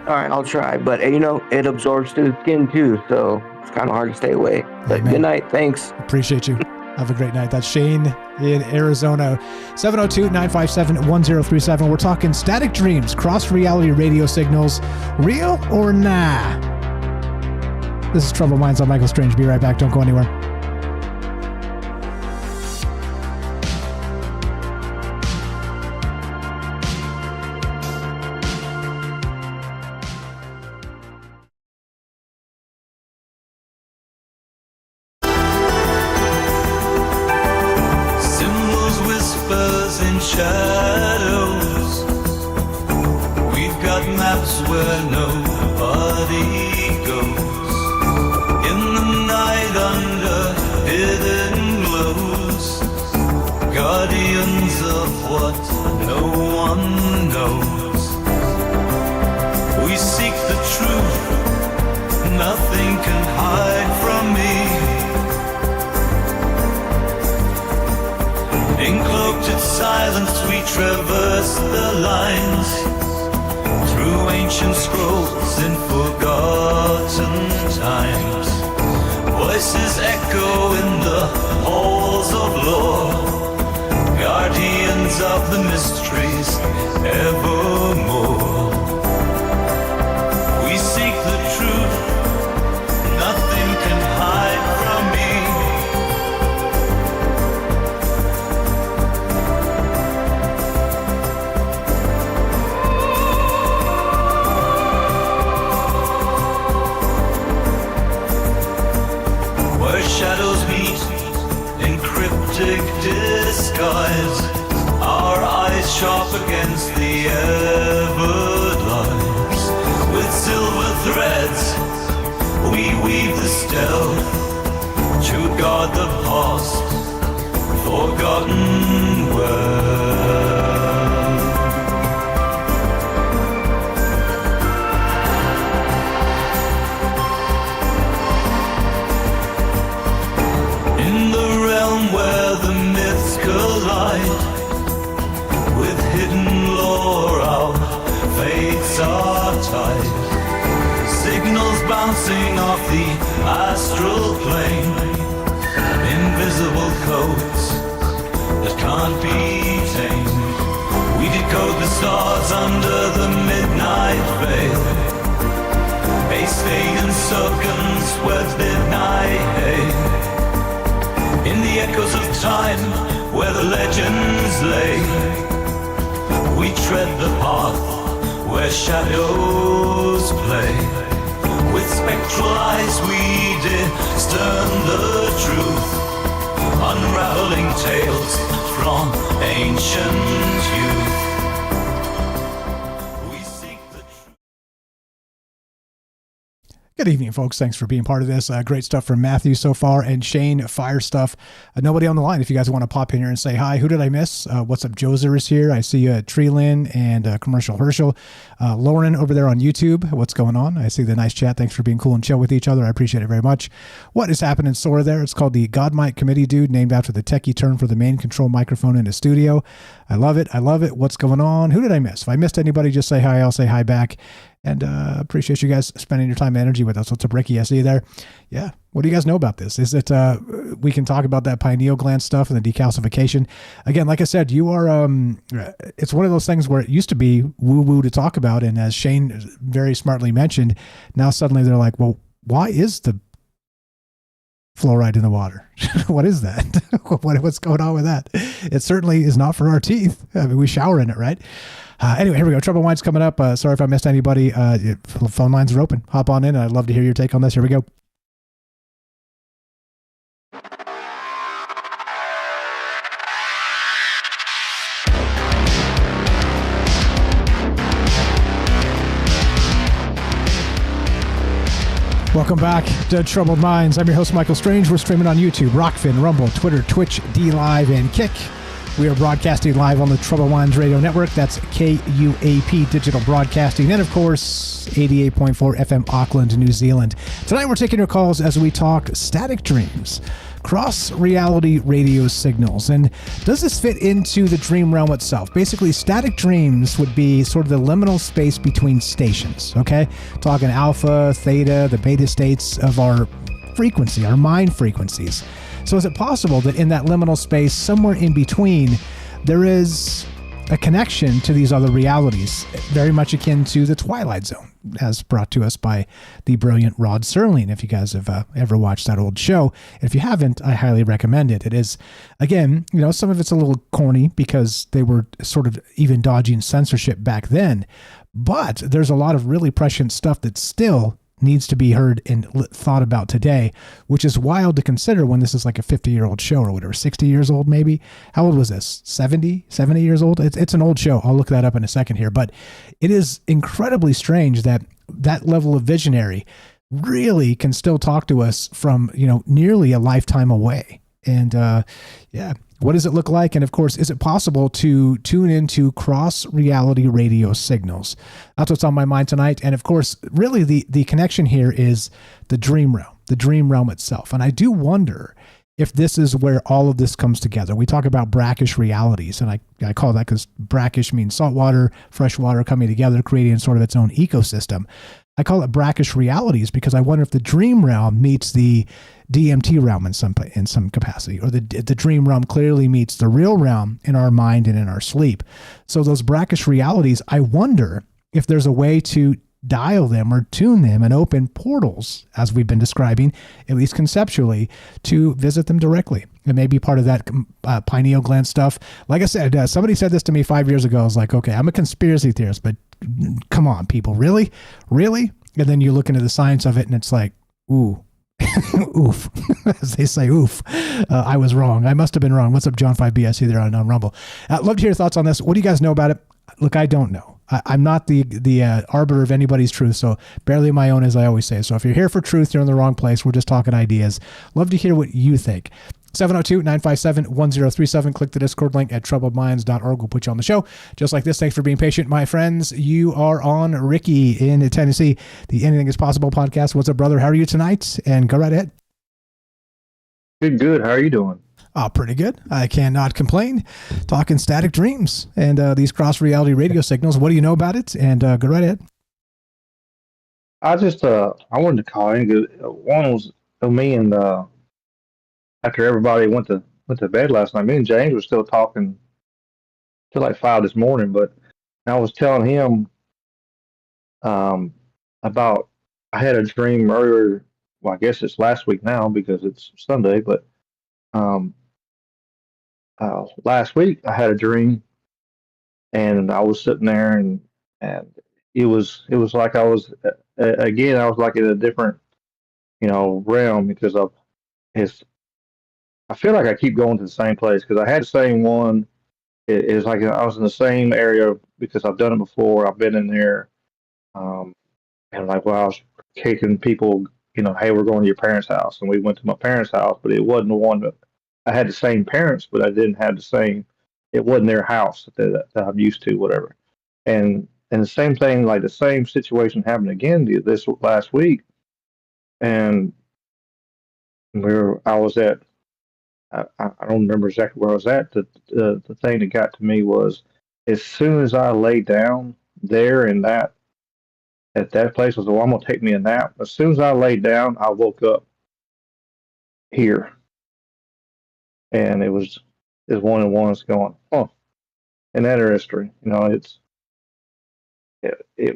All right, I'll try. But, it absorbs through the skin, too, so it's kind of hard to stay away. But Good night. Thanks. Appreciate you. Have a great night. That's Shane in Arizona. 702-957-1037. We're talking static dreams, cross-reality radio signals, real or nah? This is Troubled Minds on Michael Strange. Be right back. Don't go anywhere. Shadows, we've got maps where nobody goes. In the night under hidden glows, guardians of what no one knows. We seek the truth, nothing can hide from me. In cloaked silence we traverse the lines, through ancient scrolls in forgotten times. Voices echo in the halls of lore, guardians of the mysteries evermore. We seek the truth, nothing can hide from me. shadows meet in cryptic disguise, our eyes sharp against the everlights. With silver threads we weave the stealth to guard the past, forgotten well. In the realm where the myths collide with hidden lore, our fates are tied. Signals bouncing off the astral plane, invisible codes that can't be tamed. We decode the stars under the midnight veil. Base and silken sweats midnight hail. In the echoes of time where the legends lay, we tread the path where shadows play. With spectral eyes we discern the truth, unraveling tales from ancient youth. We seek the truth. Good evening, folks. Thanks for being part of this. Great stuff from Matthew so far, and Shane, fire stuff. Nobody on the line. If you guys want to pop in here and say hi, who did I miss? What's up? Joser is here. I see you, Treelin and Commercial Herschel. Lauren over there on YouTube. What's going on? I see the nice chat. Thanks for being cool and chill with each other. I appreciate it very much. What is happening, Sora there? It's called the God Mic Committee, dude, named after the techie term for the main control microphone in the studio. I love it. I love it. What's going on? Who did I miss? If I missed anybody, just say hi. I'll say hi back. And appreciate you guys spending your time and energy with us. What's up, Ricky? I see you there. Yeah. What do you guys know about this? Is it we can talk about that pineal gland stuff and the decalcification? Again, like I said, you are it's one of those things where it used to be woo-woo to talk about, and as Shane very smartly mentioned, now suddenly they're like, well, why is the fluoride in the water? What is that? What's going on with that? It certainly is not for our teeth. I mean, we shower in it, right? Anyway, here we go. Trouble Wine's coming up. Sorry if I missed anybody. Phone lines are open. Hop on in. I'd love to hear your take on this. Here we go. Welcome back to Troubled Minds. I'm your host, Michael Strange. We're streaming on YouTube, Rockfin, Rumble, Twitter, Twitch, D Live, and Kick. We are broadcasting live on the Troubled Minds Radio Network. That's KUAP Digital Broadcasting. And, of course, 88.4 FM Auckland, New Zealand. Tonight we're taking your calls as we talk static dreams, cross-reality radio signals. And does this fit into the dream realm itself? Basically, static dreams would be sort of the liminal space between stations, okay? Talking alpha, theta, the beta states of our frequency, our mind frequencies. So is it possible that in that liminal space, somewhere in between, there is a connection to these other realities, very much akin to the Twilight Zone, as brought to us by the brilliant Rod Serling, if you guys have ever watched that old show. If you haven't, I highly recommend it. It is, again, you know, some of it's a little corny because they were sort of even dodging censorship back then, but there's a lot of really prescient stuff that still needs to be heard and thought about today, which is wild to consider when this is like a 50-year-old show or whatever, 60 years old maybe. How old was this? 70 years old? It's an old show. I'll look that up in a second here, but it is incredibly strange that that level of visionary really can still talk to us from, you know, nearly a lifetime away. And yeah, what does it look like? And of course, is it possible to tune into cross-reality radio signals? That's what's on my mind tonight. And of course, really the connection here is the dream realm itself. And I do wonder if this is where all of this comes together. We talk about brackish realities, and I call that because brackish means saltwater, freshwater coming together, creating sort of its own ecosystem. I call it brackish realities because I wonder if the dream realm meets the DMT realm in some capacity, or the dream realm clearly meets the real realm in our mind and in our sleep. So those brackish realities, I wonder if there's a way to dial them or tune them and open portals, as we've been describing, at least conceptually, to visit them directly. It may be part of that pineal gland stuff. Like I said, somebody said this to me 5 years ago. I was like, okay, I'm a conspiracy theorist, but come on, people, really? And then you look into the science of it and it's like, ooh, Oof. As they say, oof. I was wrong. I must have been wrong. What's up, John 5BS either on Rumble? Love to hear your thoughts on this. What do you guys know about it? Look, I don't know. I'm not the arbiter of anybody's truth, so barely my own, as I always say. So if you're here for truth, you're in the wrong place. We're just talking ideas. Love to hear what you think. 702-957-1037. Click the Discord link at troubledminds.org. We'll put you on the show. Just like this, thanks for being patient, my friends. You are on Ricky in Tennessee, the Anything is Possible podcast. What's up, brother? How are you tonight? And go right ahead. Good. How are you doing? Oh, pretty good. I cannot complain. Talking static dreams and these cross-reality radio signals. What do you know about it? And go right ahead. I wanted to call in. One was me and after everybody went to bed last night, me and James were still talking till like 5 this morning. But I was telling him about I had a dream earlier. Well, I guess it's last week now because it's Sunday. But last week I had a dream, and I was sitting there, and it was like I was again. I was like in a different realm because of his. I feel like I keep going to the same place because I had the same one. It's like I was in the same area because I've done it before. I've been in there, and like, well, I was taking people, hey, we're going to your parents' house, and we went to my parents' house, but it wasn't the one that I had the same parents, but I didn't have the same. It wasn't their house that I'm used to, whatever. And the same thing, like the same situation happened again this last week, and I was at. I don't remember exactly where I was at. The thing that got to me was as soon as I laid down there at that place, I was like, well, I'm gonna take me a nap. As soon as I laid down, I woke up here, and it was one and one's going, oh, and that history, it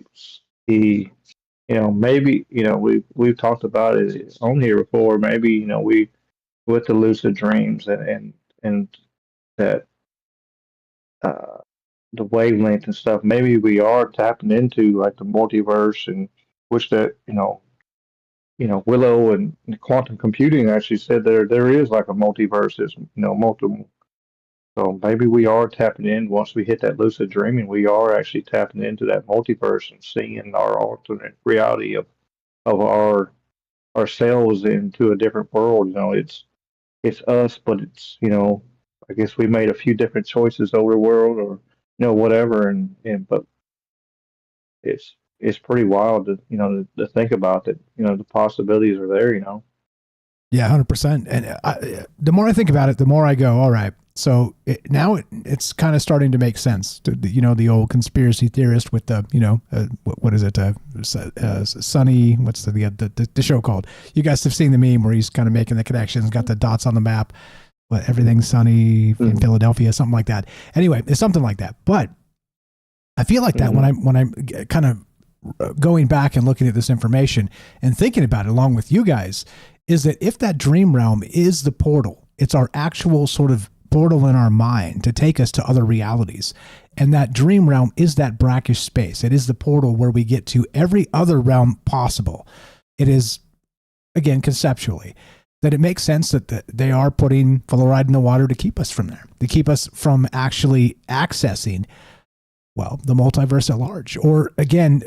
was the, maybe we've talked about it on here before. Maybe we. With the lucid dreams and that the wavelength and stuff, maybe we are tapping into like the multiverse, and which that Willow and quantum computing actually said there is like a multiverse, there's multiple. So maybe we are tapping in once we hit that lucid dreaming. We are actually tapping into that multiverse and seeing our alternate reality of ourselves into a different world. It's us, but it's I guess we made a few different choices over the world, or whatever, and but it's pretty wild to to think about that. The possibilities are there. Yeah, 100%. And the more I think about it, the more I go, all right. So it's kind of starting to make sense. The old conspiracy theorist with the what is it? Sunny. What's the show called? You guys have seen the meme where he's kind of making the connections, got the dots on the map. But everything's sunny in Philadelphia, something like that. Anyway, it's something like that. But I feel like that when I'm kind of going back and looking at this information and thinking about it along with you guys, is that if that dream realm is the portal, it's our actual sort of portal in our mind to take us to other realities. And that dream realm is that brackish space. It is the portal where we get to every other realm possible. It is, again, conceptually, that it makes sense that they are putting fluoride in the water to keep us from there, to keep us from actually accessing, well, the multiverse at large, or again,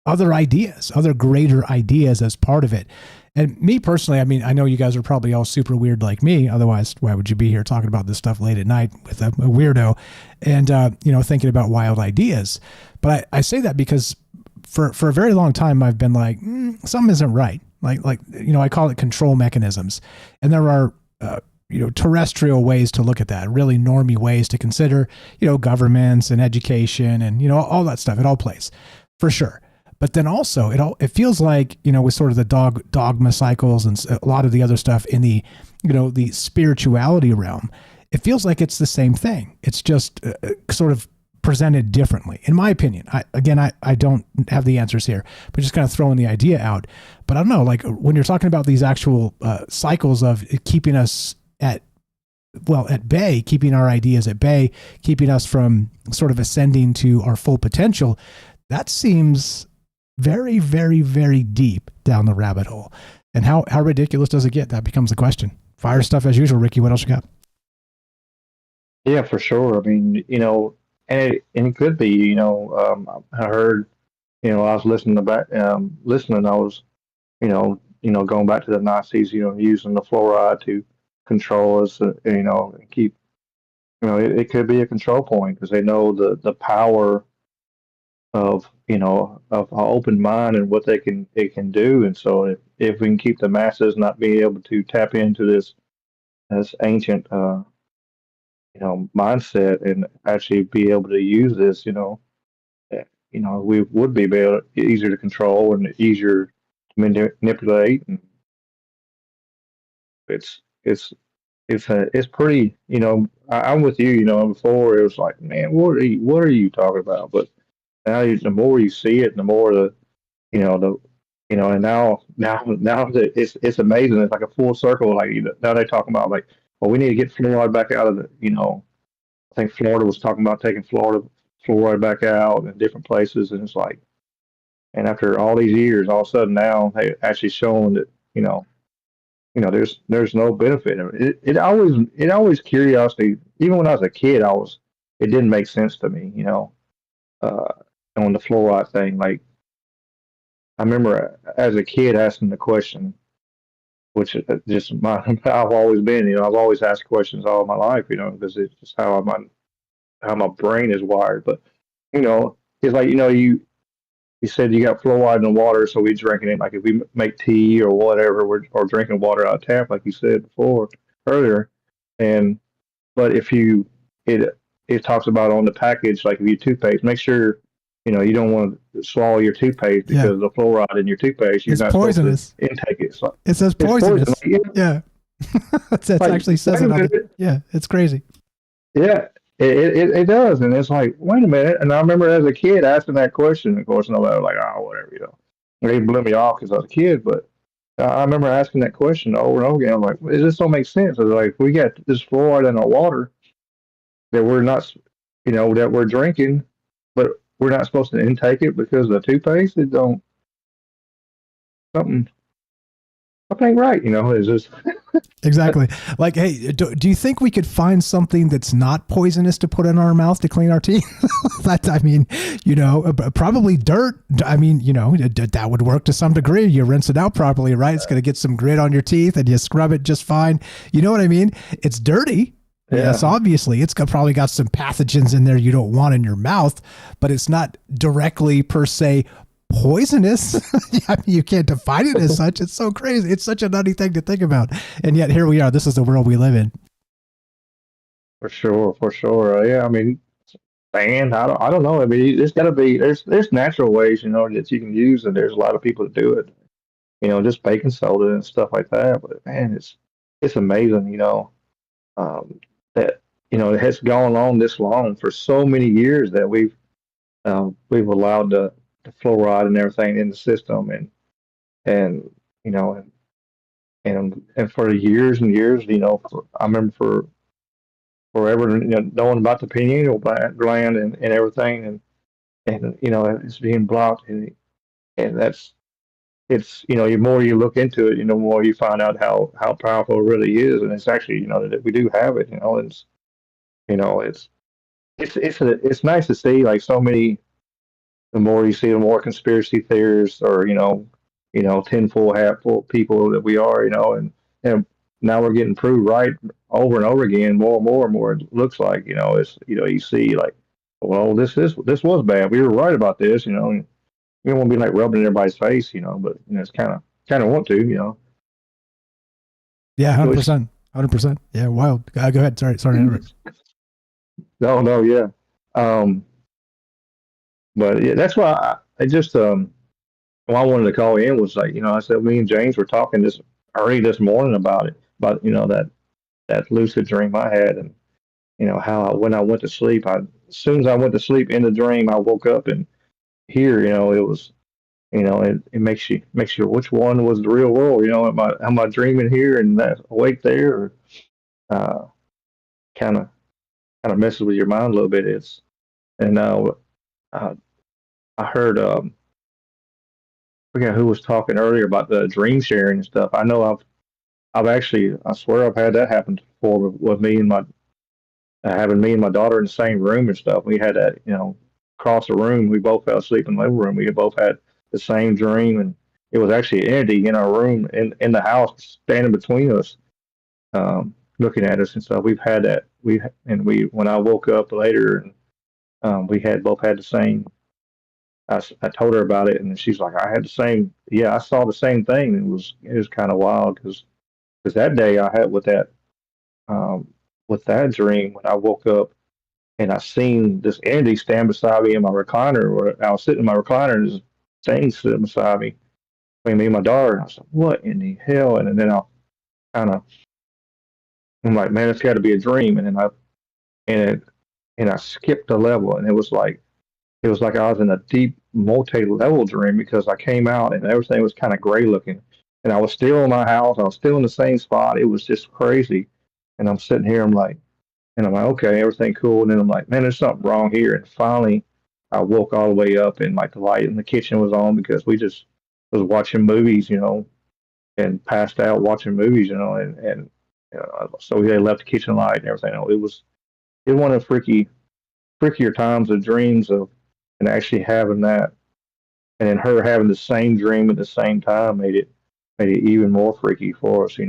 other ideas, other greater ideas as part of it. And me personally, I mean, I know you guys are probably all super weird like me. Otherwise, why would you be here talking about this stuff late at night with a weirdo and, thinking about wild ideas? But I say that because for a very long time, I've been like, something isn't right. Like, I call it control mechanisms. And there are, terrestrial ways to look at that, really normie ways to consider, governments and education and, all that stuff. It all plays for sure. But then also it feels like, with sort of the dogma cycles and a lot of the other stuff in the, the spirituality realm, it feels like it's the same thing. It's just sort of presented differently, in my opinion. I don't have the answers here, but just kind of throwing the idea out. But I don't know, like when you're talking about these actual cycles of keeping us at bay, keeping our ideas at bay, keeping us from sort of ascending to our full potential, that seems very, very, very deep down the rabbit hole. And how ridiculous does it get? That becomes the question. Fire stuff as usual. Ricky, what else you got? Yeah, for sure. I mean, and it could be, I heard, I was listening I was, going back to the Nazis, using the fluoride to control us, and keep, it could be a control point because they know the power of, of an open mind and what it can do. And so if we can keep the masses not being able to tap into this ancient, mindset and actually be able to use this, we would be able easier to control and easier to manipulate. And it's pretty, I'm with you, before it was like, man, what are you talking about? But now the more you see it, the more and now that it's amazing. It's like a full circle. Like now they're talking about like, well, we need to get fluoride back out of I think Florida was talking about taking fluoride back out in different places, and it's like, and after all these years, all of a sudden now they actually showing that there's no benefit of it. It always curiosity. Even when I was a kid, it didn't make sense to me, on the fluoride thing. Like I remember as a kid asking the question, which just I've always been, I've always asked questions all my life, because it's just how my brain is wired. But it's like you said you got fluoride in the water, so we drinking it. Like if we make tea or whatever, or drinking water out of tap, like you said earlier. And but if it talks about on the package, like if you toothpaste, make sure you don't want to swallow your toothpaste because of the fluoride in your toothpaste. You're not poisonous. Supposed to intake it. So it says poisonous. Poison. Yeah. It actually says it on it. Yeah, it's crazy. Yeah, it does. And it's like, wait a minute. And I remember as a kid asking that question. Of course, nobody was like, oh, whatever, They blew me off because I was a kid. But I remember asking that question over and over again. I'm like, it just don't make sense. It's like, we got this fluoride in our water that we're not, that we're drinking, but we're not supposed to intake it because of the toothpaste. It don't, something ain't right, It's just exactly. Like, hey, do you think we could find something that's not poisonous to put in our mouth to clean our teeth? Probably dirt. That would work to some degree. You rinse it out properly, right? It's going to get some grit on your teeth and you scrub it just fine. You know what I mean? It's dirty. Yeah. Yes, obviously, it's probably got some pathogens in there you don't want in your mouth, but it's not directly per se poisonous. I mean, you can't define it as such. It's so crazy. It's such a nutty thing to think about, and yet here we are. This is the world we live in. For sure. Yeah, I mean, and I don't know. I mean, there's got to be there's natural ways that you can use, and there's a lot of people that do it. Just baking soda and stuff like that. But man, it's amazing. That it has gone on this long for so many years that we've allowed the fluoride and everything in the system, and for years and years, I remember for forever, knowing about the pineal gland and everything, and it's being blocked, and it's the more you look into it, the more you find out how powerful it really is, and it's actually that we do have it, it's nice to see like so many. The more you see, the more conspiracy theorists or tinfoil hat full people that we are, and now we're getting proved right over and over again, more and more. It looks like it's you see like, well, this was bad. We were right about this, and you don't want to be like rubbing in everybody's face, but it's kind of want to, Yeah, 100%. Yeah, wild. Go ahead. Sorry to interrupt. No, yeah. But yeah, that's why I just I wanted to call in was like, I said me and James were talking early this morning about it, about that lucid dream I had, and how when I went to sleep, as soon as I went to sleep in the dream, I woke up and here, it was, it makes you which one was the real world, am I dreaming here and that awake there, or kind of messes with your mind a little bit. I heard forget who was talking earlier about the dream sharing and stuff. I know I've actually, I swear I've had that happen before with me and my, having me and my daughter in the same room and stuff. We had that, across the room. We both fell asleep in the living room. We had both had the same dream, and it was actually an entity in our room, in the house, standing between us, looking at us and stuff. We've had that. When I woke up later, and we had both had the same. I told her about it, and she's like, I had the same. Yeah, I saw the same thing. It was kind of wild because that day I had with that dream, when I woke up and I seen this entity stand beside me in my recliner, or I was sitting in my recliner and this thing sitting beside me, between me and my daughter. And I was like, what in the hell? And then I'm like, man, it's got to be a dream. And then I skipped a level, and it was like I was in a deep multi-level dream, because I came out and everything was kind of gray looking, and I was still in my house. I was still in the same spot. It was just crazy. And I'm sitting here, I'm like, okay, everything cool. And then I'm like, man, there's something wrong here. And finally, I woke all the way up, and like the light in the kitchen was on, because we just was watching movies, and passed out watching movies, and so we had left the kitchen light and everything. It was one of the freakier times of dreams and actually having that, and then her having the same dream at the same time made it even more freaky for us,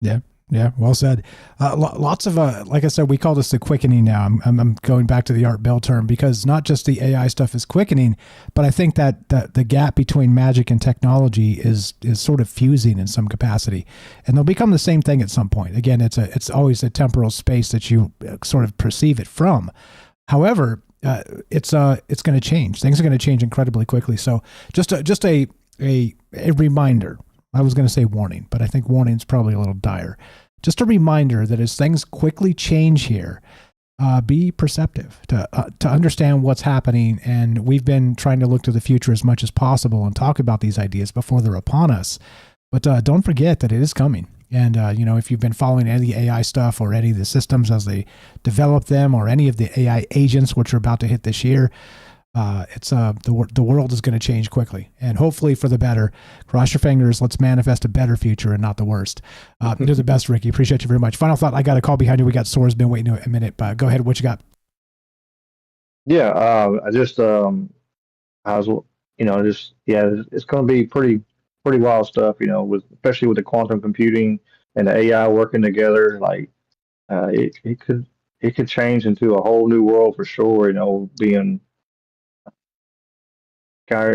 Yeah. Yeah, well said. Lots of, like I said, we call this the quickening now. I'm going back to the Art Bell term, because not just the AI stuff is quickening, but I think that the gap between magic and technology is sort of fusing in some capacity, and they'll become the same thing at some point. Again, it's always a temporal space that you sort of perceive it from. However, it's going to change. Things are going to change incredibly quickly. So just a reminder. I was going to say warning, but I think warning is probably a little dire. Just a reminder that as things quickly change here, be perceptive to understand what's happening. And we've been trying to look to the future as much as possible and talk about these ideas before they're upon us. But don't forget that it is coming. And, if you've been following any of the AI stuff or any of the systems as they develop them, or any of the AI agents, which are about to hit this year, the world is going to change quickly, and hopefully for the better. Cross your fingers. Let's manifest a better future and not the worst. You're the best, Ricky. Appreciate you very much. Final thought. I got a call behind you. We got Sora's been waiting a minute, but go ahead. What you got? Yeah. I was, it's going to be pretty wild stuff, especially with the quantum computing and the AI working together. Like, it could change into a whole new world for sure, being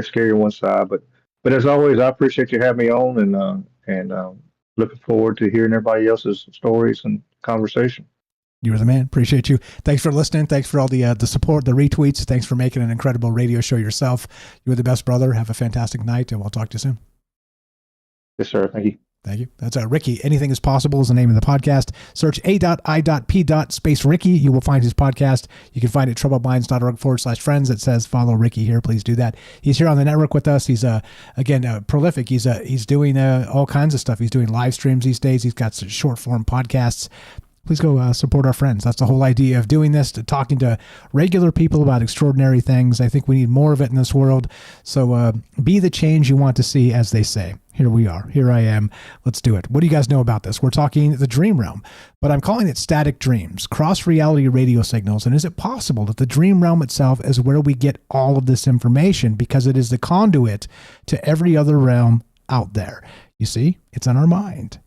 scary on one side, but as always, I appreciate you having me on, and looking forward to hearing everybody else's stories and conversation. You're the man. Appreciate you. Thanks for listening. Thanks for all the support, the retweets. Thanks for making an incredible radio show yourself. You're the best, brother. Have a fantastic night, and we'll talk to you soon. Yes, sir. Thank you. Thank you. That's Ricky. Anything is Possible is the name of the podcast. Search A.I.P. space Ricky. You will find his podcast. You can find it at troubledminds.org/friends. It says follow Ricky here. Please do that. He's here on the network with us. He's again prolific. He's doing all kinds of stuff. He's doing live streams these days. He's got some short form podcasts. Please go support our friends. That's the whole idea of doing this, to talking to regular people about extraordinary things. I think we need more of it in this world. So be the change you want to see, as they say. Here we are. Here I am. Let's do it. What do you guys know about this? We're talking the dream realm, but I'm calling it static dreams, cross-reality radio signals. And is it possible that the dream realm itself is where we get all of this information, because it is the conduit to every other realm out there? You see, it's in our mind.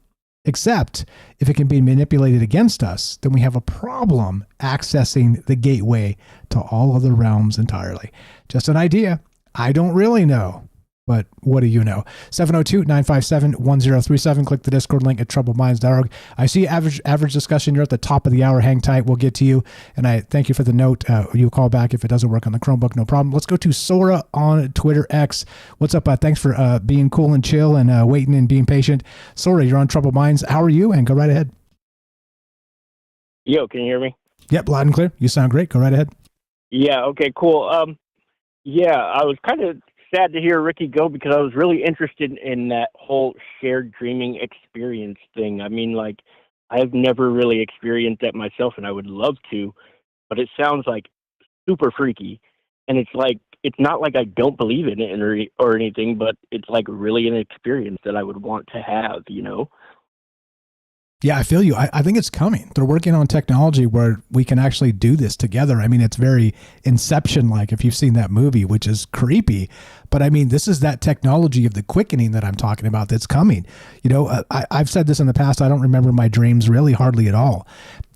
Except if it can be manipulated against us, then we have a problem accessing the gateway to all other realms entirely. Just an idea. I don't really know. But what do you know? 702-957-1037. Click the Discord link at troubledminds.org. I see average discussion. You're at the top of the hour. Hang tight. We'll get to you. And I thank you for the note. You'll call back if it doesn't work on the Chromebook. No problem. Let's go to Sora on Twitter X. What's up? Thanks for being cool and chill and waiting and being patient. Sora, you're on Troubled Minds. How are you? And go right ahead. Yo, can you hear me? Yep, loud and clear. You sound great. Go right ahead. Yeah, okay, cool. I was kind of sad to hear Ricky go, because I was really interested in that whole shared dreaming experience thing. I mean, like, I've never really experienced that myself, and I would love to, but it sounds like super freaky. And it's like, it's not like I don't believe in it or anything, but it's like really an experience that I would want to have, you know? Yeah, I feel you. I think it's coming. They're working on technology where we can actually do this together. I mean, it's very Inception-like, if you've seen that movie, which is creepy. But I mean, this is that technology of the quickening that I'm talking about that's coming. You know, I've said this in the past. I don't remember my dreams really hardly at all.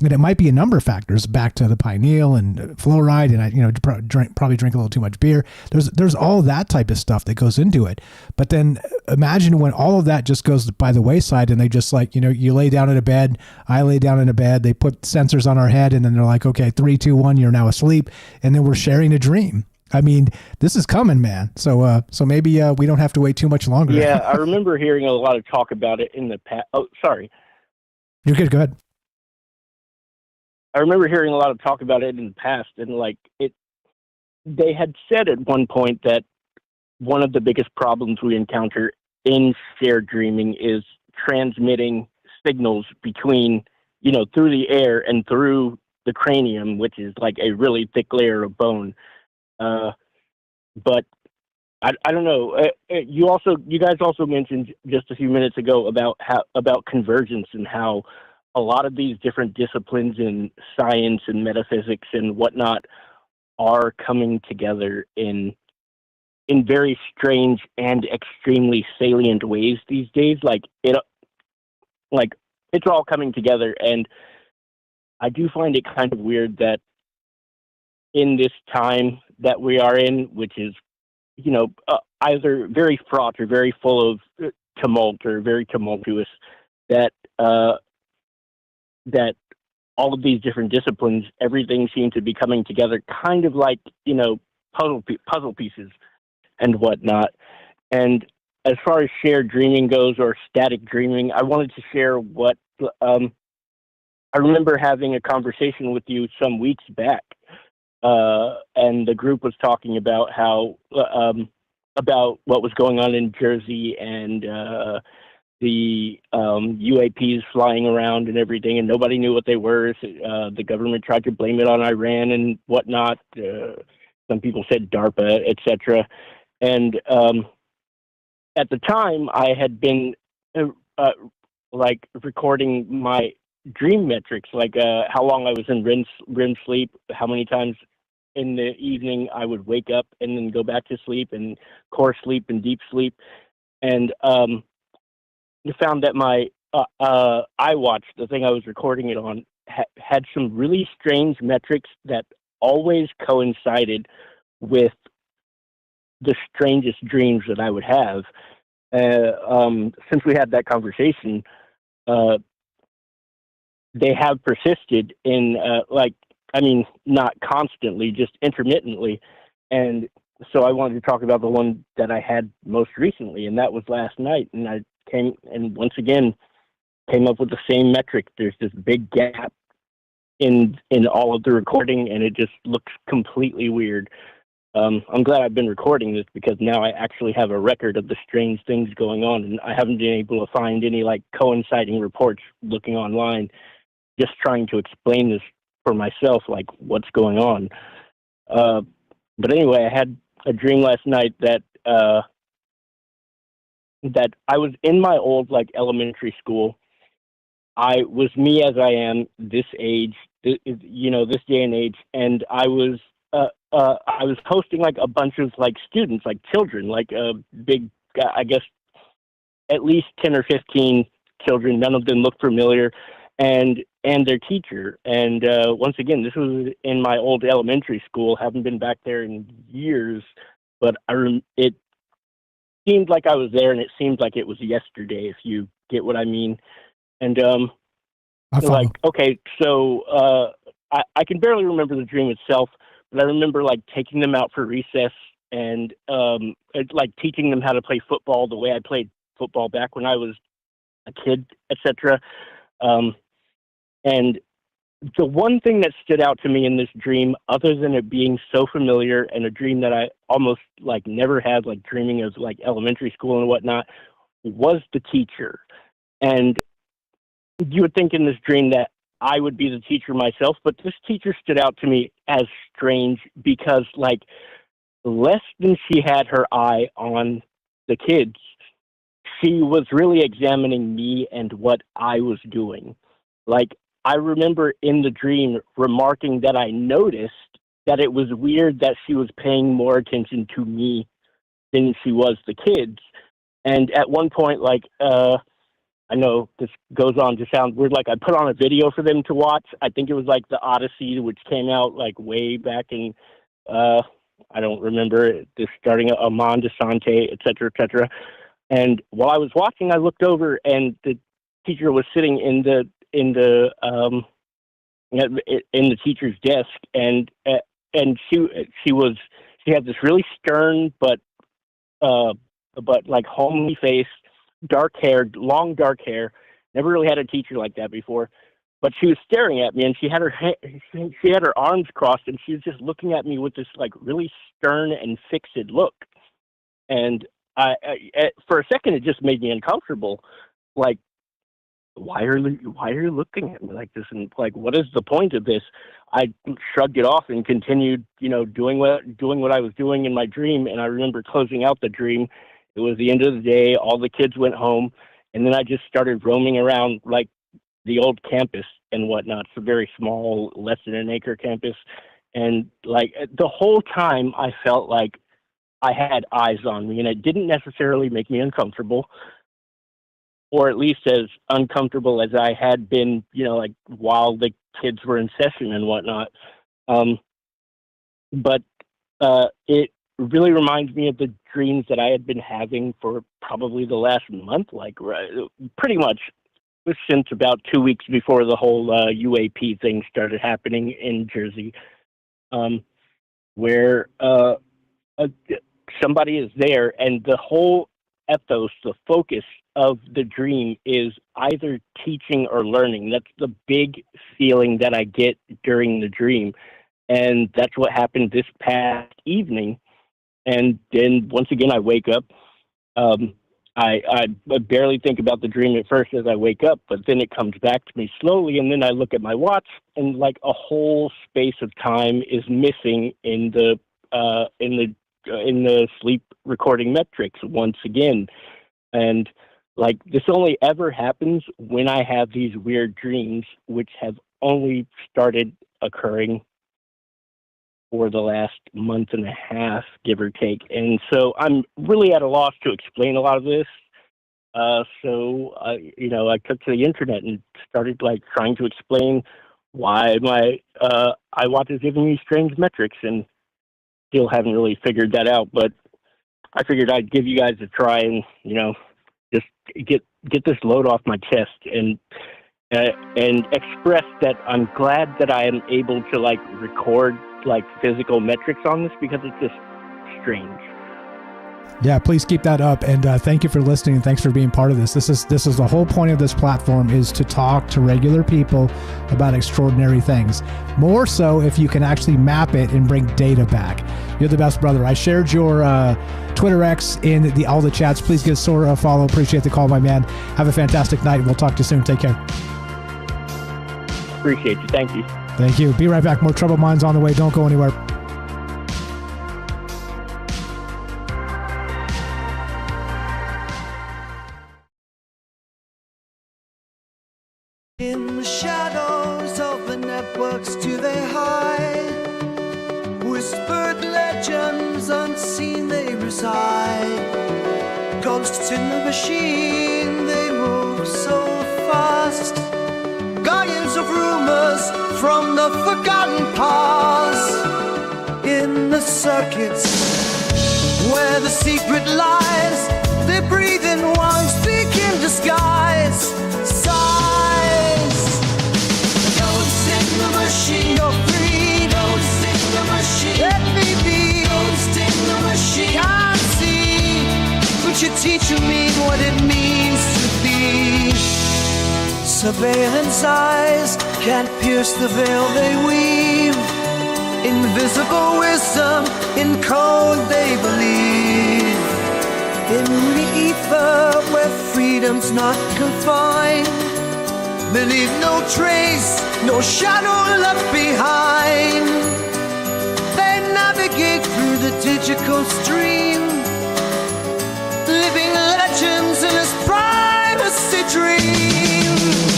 And it might be a number of factors, back to the pineal and fluoride, and I, you know, probably drink a little too much beer. There's all that type of stuff that goes into it. But then imagine when all of that just goes by the wayside, and they just, like, you know, you lay down in a bed, I lay down in a bed, they put sensors on our head, and then they're like, okay, 3, 2, 1, you're now asleep, and then we're sharing a dream. I mean, this is coming, man. So maybe we don't have to wait too much longer. Yeah, I remember hearing a lot of talk about it in the past. Oh, sorry. You're good. Go ahead. I remember hearing a lot of talk about it in the past, and like they had said at one point that one of the biggest problems we encounter in shared dreaming is transmitting signals between, you know, through the air and through the cranium, which is like a really thick layer of bone. But I don't know. You guys also mentioned just a few minutes ago about convergence and how a lot of these different disciplines in science and metaphysics and whatnot are coming together in very strange and extremely salient ways these days. Like it's all coming together, and I do find it kind of weird that in this time that we are in, which is, you know, either very fraught or very full of tumult or very tumultuous, that that all of these different disciplines, everything seems to be coming together kind of like, you know, puzzle pieces and whatnot. And as far as shared dreaming goes, or static dreaming, I wanted to share what I remember having a conversation with you some weeks back, and the group was talking about how about what was going on in Jersey and the UAPs flying around and everything, and nobody knew what they were. The government tried to blame it on Iran and whatnot. Some people said DARPA, etc. And at the time, I had been like recording my dream metrics, like how long I was in REM sleep, how many times in the evening I would wake up and then go back to sleep, and core sleep and deep sleep. And you found that my iWatch, the thing I was recording it on, had some really strange metrics that always coincided with the strangest dreams that I would have. Since we had that conversation, they have persisted in, not constantly, just intermittently. And so I wanted to talk about the one that I had most recently, and that was last night. And I came and once again came up with the same metric. There's this big gap in all of the recording, and it just looks completely weird. I'm glad I've been recording this, because now I actually have a record of the strange things going on, and I haven't been able to find any like coinciding reports looking online, just trying to explain this for myself, like what's going on. But anyway, I had a dream last night that that I was in my old like elementary school. I was me as I am this age, this day and age, and I was hosting like a bunch of like students, like children, like a big, I guess, at least 10 or 15 children. None of them looked familiar, and their teacher. And once again, this was in my old elementary school. Haven't been back there in years, but it seemed like I was there, and it seemed like it was yesterday, if you get what I mean. And like, okay, so I can barely remember the dream itself, but I remember like taking them out for recess and like teaching them how to play football the way I played football back when I was a kid, etc. And the one thing that stood out to me in this dream, other than it being so familiar and a dream that I almost like never had, like dreaming of like elementary school and whatnot, was the teacher. And you would think in this dream that I would be the teacher myself, but this teacher stood out to me as strange because, like, less than she had her eye on the kids, she was really examining me and what I was doing. Like, I remember in the dream remarking that I noticed that it was weird that she was paying more attention to me than she was the kids. And at one point, like, I know this goes on to sound weird, like I put on a video for them to watch. I think it was like the Odyssey, which came out like way back in, I don't remember, this starting Amon Desante, et cetera, And while I was watching, I looked over and the teacher was sitting in the teacher's desk, and she had this really stern but like homely face, long dark hair. Never really had a teacher like that before. But she was staring at me, and she had her arms crossed, and she was just looking at me with this like really stern and fixed look. And I for a second, it just made me uncomfortable. Like, why are you looking at me like this? And like, what is the point of this? I shrugged it off and continued, doing what I was doing in my dream. And I remember closing out the dream. It was the end of the day. All the kids went home, and then I just started roaming around like the old campus and whatnot. It's a very small, less than an acre campus. And like the whole time I felt like I had eyes on me, and it didn't necessarily make me uncomfortable, or at least as uncomfortable as I had been, like while the kids were in session and whatnot. But it really reminds me of the dreams that I had been having for probably the last month, like pretty much since about 2 weeks before the whole UAP thing started happening in Jersey, where somebody is there, and the whole ethos, the focus of the dream is either teaching or learning. That's the big feeling that I get during the dream. And that's what happened this past evening. And then once again, I wake up. I barely think about the dream at first as I wake up, but then it comes back to me slowly. And then I look at my watch, and like a whole space of time is missing in the sleep recording metrics once again. And like, this only ever happens when I have these weird dreams, which have only started occurring for the last month and a half, give or take. And so I'm really at a loss to explain a lot of this. So I took to the internet and started like trying to explain why my iWatch is giving me strange metrics, and still haven't really figured that out. But I figured I'd give you guys a try and, just get this load off my chest and express that I'm glad that I am able to like record like physical metrics on this, because it's just strange. Yeah, please keep that up, and thank you for listening, and thanks for being part of this. This is the whole point of this platform, is to talk to regular people about extraordinary things. More so if you can actually map it and bring data back. You're the best, brother. I shared your Twitter X in all the chats. Please give Sora a follow. Appreciate the call, my man. Have a fantastic night. We'll talk to you soon. Take care. Appreciate you. Thank you. Thank you. Be right back. More Troubled Minds on the way. Don't go anywhere. In the shadows of the networks do they hide? Whispered legends unseen they reside. Ghosts in the machine, they move so fast. Guardians of rumors from the forgotten past. In the circuits where the secret lies, they breathe in one, speak in disguise. The machine, you're free. Ghost in the machine, let me be. Ghost in the machine, can't see, but you're teaching me what it means to be. Surveillance eyes can't pierce the veil they weave. Invisible wisdom in code they believe. In the ether where freedom's not confined, they leave no trace, no shadow left behind. They navigate navigate through the digital stream, living legends in his privacy dream.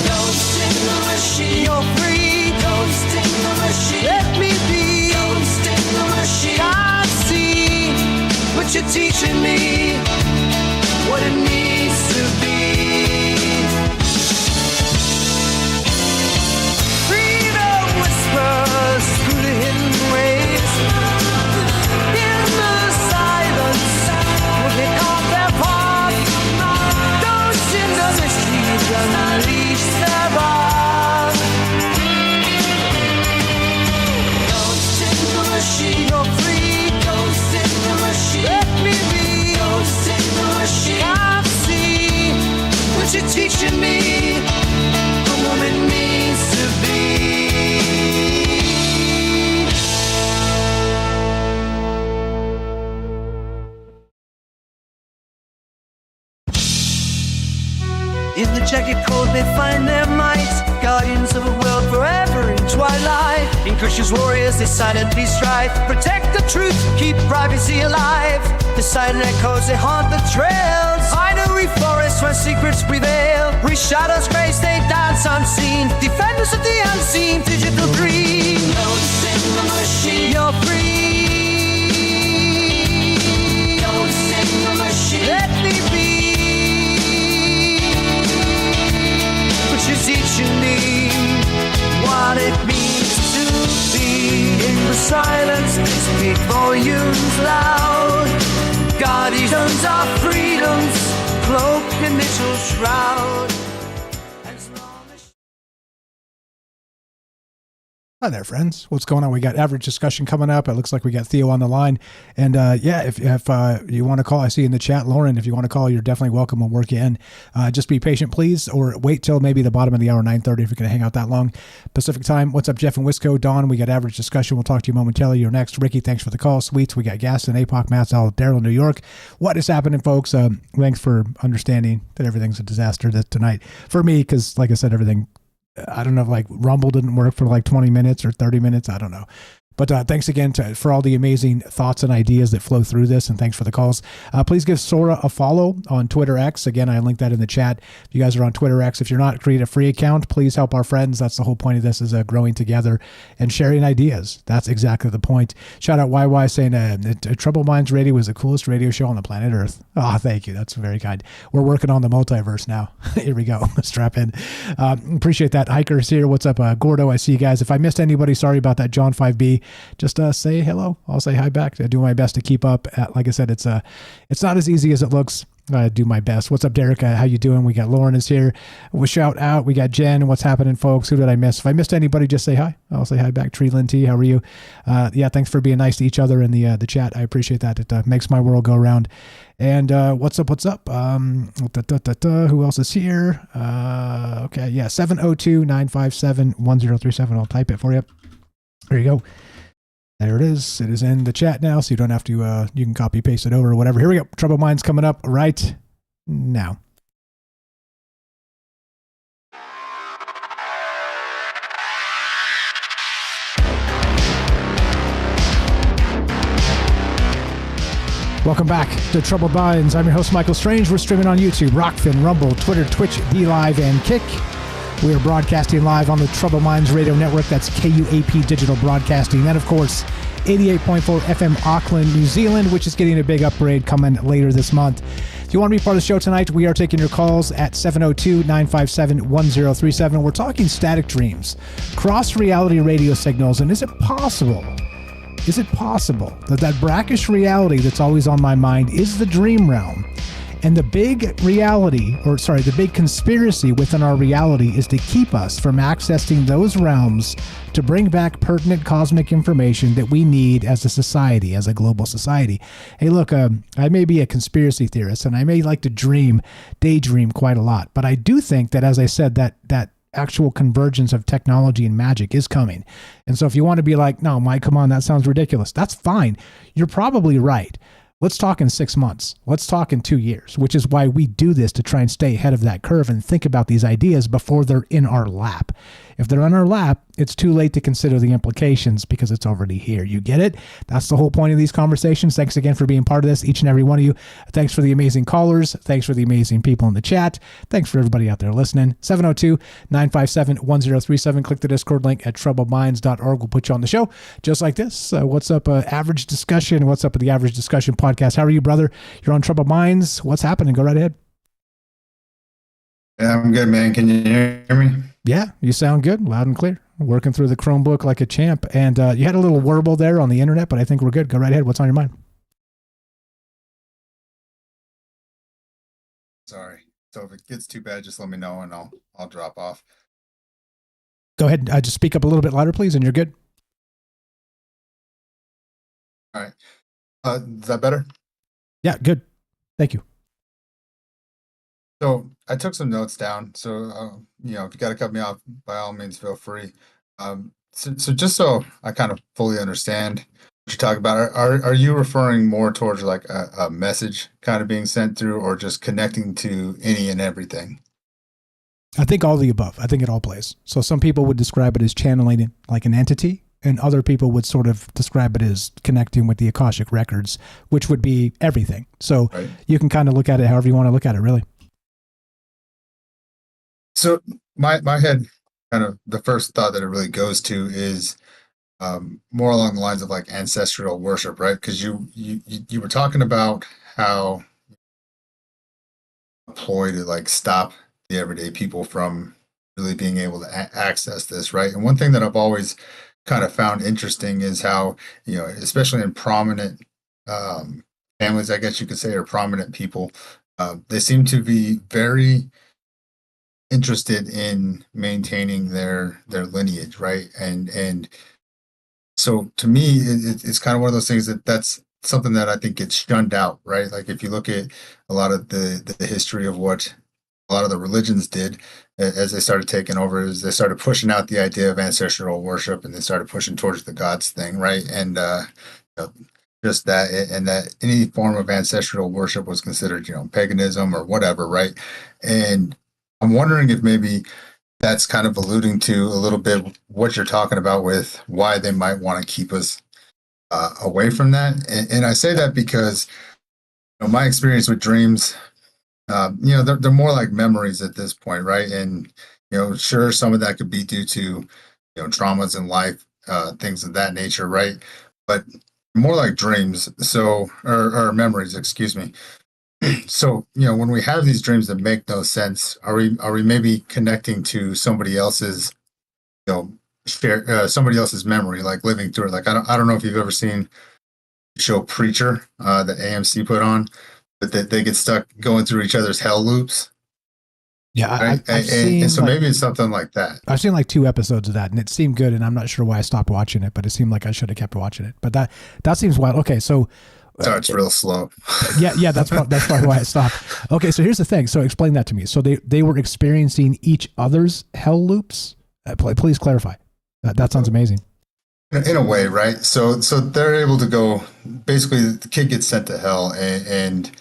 Ghost in the machine, you're free. Ghost in the machine, let me be. Ghost in the machine, can't see, but you're teaching me what it needs to be. Freedom whispers through the hidden waves. In the silence, will they carve their path? Those in the mysteries unleash their wrath. Ghost in the machine, you're free. Ghost in the machine, let me be. Ghost in the machine, can't see, but you're teaching me a woman needs to be. In the jagged cold they find their might, guardians of a world forever in twilight. In Krishna's warriors they silently strive, protect the truth, keep privacy alive. The silent echoes they haunt the trails, binary forests where secrets prevail. Re shadows grace they dance unseen, defenders of the unseen, digital green. Ghosts in the machine, you're free. Ghosts in the machine, let me be. You're teaching me what it means to be. In the silence, they speak volumes loud. Guardians of freedom's cloaked initial shroud. Hi there, friends. What's going on? We got average discussion coming up. It looks like we got Theo on the line. And yeah, if you want to call, I see in the chat, Lauren, if you want to call, you're definitely welcome. We'll work you in. Just be patient, please, or wait till maybe the bottom of the hour, 9:30, if you're going to hang out that long. Pacific time. What's up, Jeff and Wisco? Don, we got average discussion. We'll talk to you momentarily. You're next. Ricky, thanks for the call. Sweets, we got Gaston, APOC, Matt's out, Daryl, New York. What is happening, folks? Thanks for understanding that everything's a disaster tonight. For me, because like I said, everything, I don't know, like Rumble didn't work for like 20 minutes or 30 minutes. I don't know. But thanks again for all the amazing thoughts and ideas that flow through this. And thanks for the calls. Please give Sora a follow on Twitter X. Again, I linked that in the chat. If you guys are on Twitter X, if you're not, create a free account. Please help our friends. That's the whole point of this, is growing together and sharing ideas. That's exactly the point. Shout out YY saying Troubled Minds Radio was the coolest radio show on the planet Earth. Oh, thank you. That's very kind. We're working on the multiverse now. Here we go. Strap in. Appreciate that. Hiker's here. What's up, Gordo? I see you guys. If I missed anybody, sorry about that. John 5B. Just say hello. I'll say hi back. I do my best to keep up. Like I said, it's not as easy as it looks. I do my best. What's up, Derek? How you doing? We got Lauren is here. We'll shout out. We got Jen. What's happening, folks? Who did I miss? If I missed anybody, just say hi. I'll say hi back. Treelin T, how are you? Yeah, thanks for being nice to each other in the chat. I appreciate that. It makes my world go round. And what's up? Who else is here? Okay, yeah, 702-957-1037. I'll type it for you. There you go. There it is. It is in the chat now, so you don't have to, you can copy paste it over or whatever. Here we go. Trouble Minds coming up right now. Welcome back to Troubled Minds. I'm your host, Michael Strange. We're streaming on YouTube, Rockfin, Rumble, Twitter, Twitch, DLive, and Kick. We are broadcasting live on the Troubled Minds Radio Network. That's KUAP Digital Broadcasting. And, of course, 88.4 FM Auckland, New Zealand, which is getting a big upgrade coming later this month. If you want to be part of the show tonight, we are taking your calls at 702-957-1037. We're talking static dreams, cross-reality radio signals, and is it possible that that brackish reality that's always on my mind is the dream realm? And the big the big conspiracy within our reality is to keep us from accessing those realms to bring back pertinent cosmic information that we need as a society, as a global society. Hey, look, I may be a conspiracy theorist and I may like to daydream quite a lot, but I do think that, as I said, that actual convergence of technology and magic is coming. And so if you want to be like, no, Mike, come on, that sounds ridiculous, that's fine. You're probably right. Let's talk in 6 months. Let's talk in 2 years, which is why we do this, to try and stay ahead of that curve and think about these ideas before they're in our lap. If they're on our lap, it's too late to consider the implications because it's already here. You get it? That's the whole point of these conversations. Thanks again for being part of this, each and every one of you. Thanks for the amazing callers. Thanks for the amazing people in the chat. Thanks for everybody out there listening. 702-957-1037. Click the Discord link at troubledminds.org. We'll put you on the show just like this. What's up, Average Discussion? What's up with the Average Discussion podcast? How are you, brother? You're on Troubled Minds. What's happening? Go right ahead. Yeah, I'm good, man. Can you hear me? Yeah, you sound good, loud and clear. Working through the Chromebook like a champ. And you had a little warble there on the internet, but I think we're good. Go right ahead. What's on your mind? Sorry. So if it gets too bad, just let me know and I'll drop off. Go ahead. Just speak up a little bit louder, please, and you're good. All right. Is that better? Yeah, good. Thank you. So I took some notes down. So, if you got to cut me off, by all means, feel free. So just so I kind of fully understand what you're talking about, are you referring more towards like a message kind of being sent through or just connecting to any and everything? I think all the above. I think it all plays. So some people would describe it as channeling like an entity, and other people would sort of describe it as connecting with the Akashic records, which would be everything. So right. You can kind of look at it however you want to look at it, really. So my head, kind of the first thought that it really goes to is more along the lines of like ancestral worship, right? Because you were talking about how employ to like stop the everyday people from really being able to access this, right? And one thing that I've always kind of found interesting is how, especially in prominent families, I guess you could say, or prominent people, they seem to be very interested in maintaining their lineage, right? And so to me, it's kind of one of those things that's something that I think gets shunned out, right? Like if you look at a lot of the history of what a lot of the religions did as they started taking over, is they started pushing out the idea of ancestral worship, and they started pushing towards the gods thing, right? And just that, and that any form of ancestral worship was considered, paganism or whatever, right? And I'm wondering if maybe that's kind of alluding to a little bit what you're talking about with why they might want to keep us away from that. And I say that because my experience with dreams, they're more like memories at this point, right? And sure, some of that could be due to traumas in life, things of that nature, right? But more like dreams, or memories, excuse me. So, when we have these dreams that make no sense, are we maybe connecting to somebody else's, somebody else's memory, like living through it? Like, I don't know if you've ever seen the show Preacher that AMC put on, but they get stuck going through each other's hell loops. Yeah, right? And so maybe it's something like that. I've seen like 2 episodes of that, and it seemed good, and I'm not sure why I stopped watching it, but it seemed like I should have kept watching it. But that seems wild. Okay, so it's real slow. Yeah, that's probably why I stopped. Okay, so here's the thing. So explain that to me. So they were experiencing each other's hell loops. Please clarify. That sounds amazing. In a way, right? So they're able to go. Basically, the kid gets sent to hell, and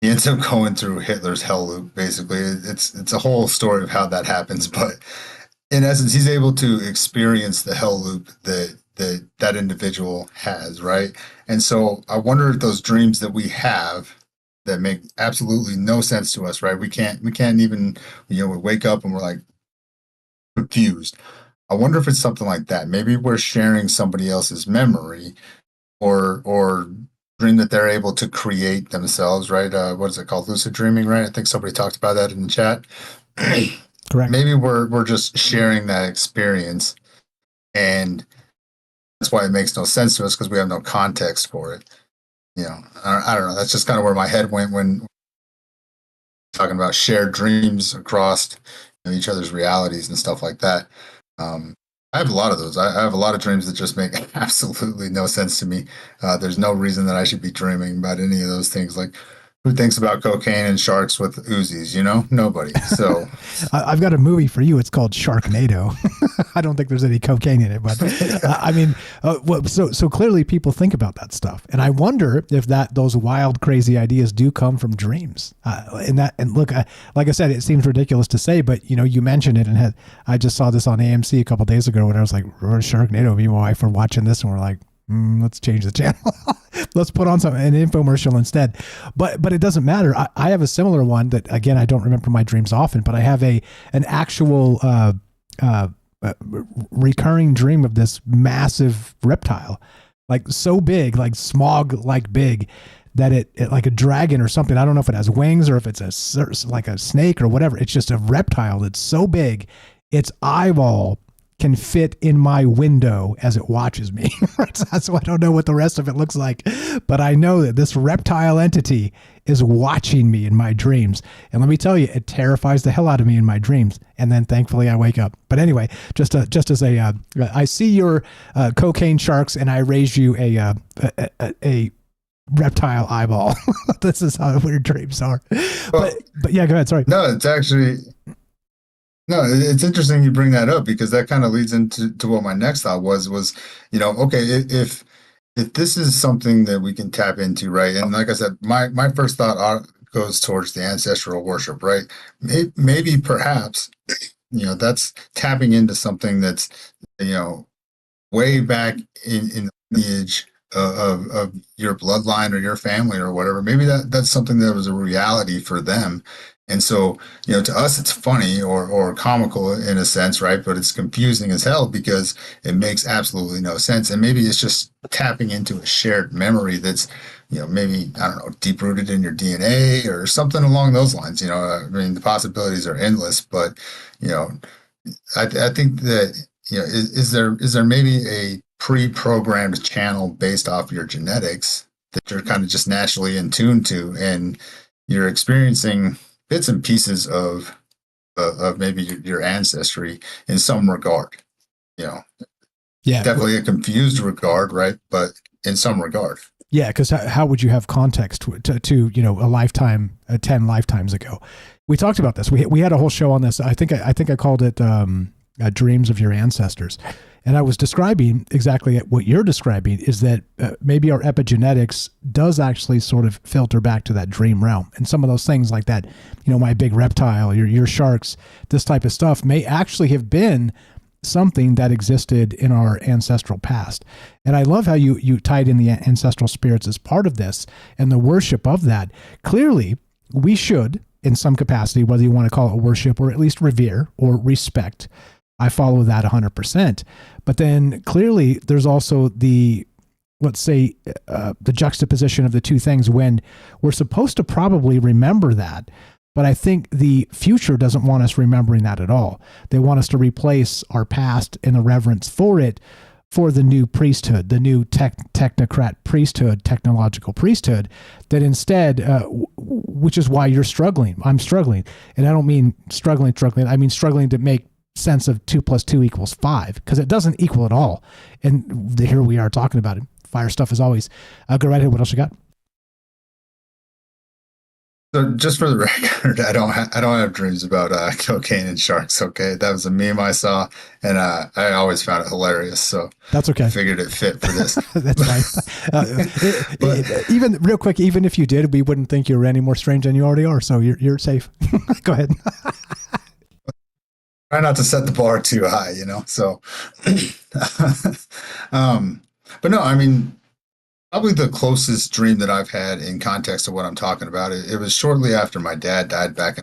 he ends up going through Hitler's hell loop. Basically, it's a whole story of how that happens. But in essence, he's able to experience the hell loop that individual has, right? And so I wonder if those dreams that we have that make absolutely no sense to us, right? We can't even, we wake up and we're like confused. I wonder if it's something like that. Maybe we're sharing somebody else's memory or dream that they're able to create themselves, right? What is it called? Lucid dreaming, right? I think somebody talked about that in the chat. Correct. Maybe we're just sharing that experience, and that's why it makes no sense to us, because we have no context for it. I don't know. That's just kind of where my head went when talking about shared dreams across each other's realities and stuff like that. I have a lot of those. I have a lot of dreams that just make absolutely no sense to me. There's no reason that I should be dreaming about any of those things. Like who thinks about cocaine and sharks with Uzis? Nobody. So I've got a movie for you. It's called Sharknado. I don't think there's any cocaine in it, but so clearly people think about that stuff, and I wonder if those wild, crazy ideas do come from dreams. And look, like I said, it seems ridiculous to say, but you mentioned it, and I just saw this on AMC a couple days ago when I was like, Sharknado. Me and my wife were watching this, and we're like, let's change the channel. Let's put on an infomercial instead. But it doesn't matter. I have a similar one that, again, I don't remember my dreams often, but I have an actual recurring dream of this massive reptile, like so big, like smog, like big, that it like a dragon or something. I don't know if it has wings or if it's like a snake or whatever. It's just a reptile that's so big, its eyeball can fit in my window as it watches me. So I don't know what the rest of it looks like, but I know that this reptile entity is watching me in my dreams. And let me tell you, it terrifies the hell out of me in my dreams. And then thankfully I wake up. But anyway, just as I see your cocaine sharks and I raise you a reptile eyeball. This is how weird dreams are. But yeah, go ahead. Sorry. No, it's interesting you bring that up, because that kind of leads into what my next thought was, okay, if this is something that we can tap into, right? And like I said, my first thought goes towards the ancestral worship, right? Maybe perhaps, that's tapping into something that's, way back in the lineage of your bloodline or your family or whatever. Maybe that's something that was a reality for them. And so, to us, it's funny or comical in a sense, right? But it's confusing as hell because it makes absolutely no sense. And maybe it's just tapping into a shared memory that's, maybe, I don't know, deep rooted in your DNA or something along those lines. The possibilities are endless, but, I think that, is there maybe a pre-programmed channel based off your genetics that you're kind of just naturally in tune to, and you're experiencing bits and pieces of maybe your ancestry in some regard, Yeah, definitely a confused regard, right? But in some regard. Yeah, because how would you have context to a lifetime, 10 lifetimes ago? We talked about this. We had a whole show on this. I think I called it Dreams of Your Ancestors. And I was describing exactly what you're describing, is that maybe our epigenetics does actually sort of filter back to that dream realm. And some of those things like that, my big reptile, your sharks, this type of stuff may actually have been something that existed in our ancestral past. And I love how you tied in the ancestral spirits as part of this and the worship of that. Clearly, we should, in some capacity, whether you want to call it worship or at least revere or respect, I follow that 100%. But then clearly there's also the juxtaposition of the two things when we're supposed to probably remember that. But I think the future doesn't want us remembering that at all. They want us to replace our past and the reverence for it for the new priesthood, the new technocrat priesthood, technological priesthood, that instead, which is why you're struggling. I'm struggling. And I don't mean struggling. I mean struggling to make sense of 2 + 2 = 5, because it doesn't equal at all. And here we are talking about it. Fire stuff as always. Go right ahead. What else you got? So just for the record, I don't have dreams about cocaine and sharks. Okay, that was a meme I saw, and I always found it hilarious. So that's okay. I figured it fit for this. That's fine. Even real quick, even if you did, we wouldn't think you were any more strange than you already are. So you're safe. Go ahead. Try not to set the bar too high, So, but no, I mean, probably the closest dream that I've had in context of what I'm talking about, it was shortly after my dad died back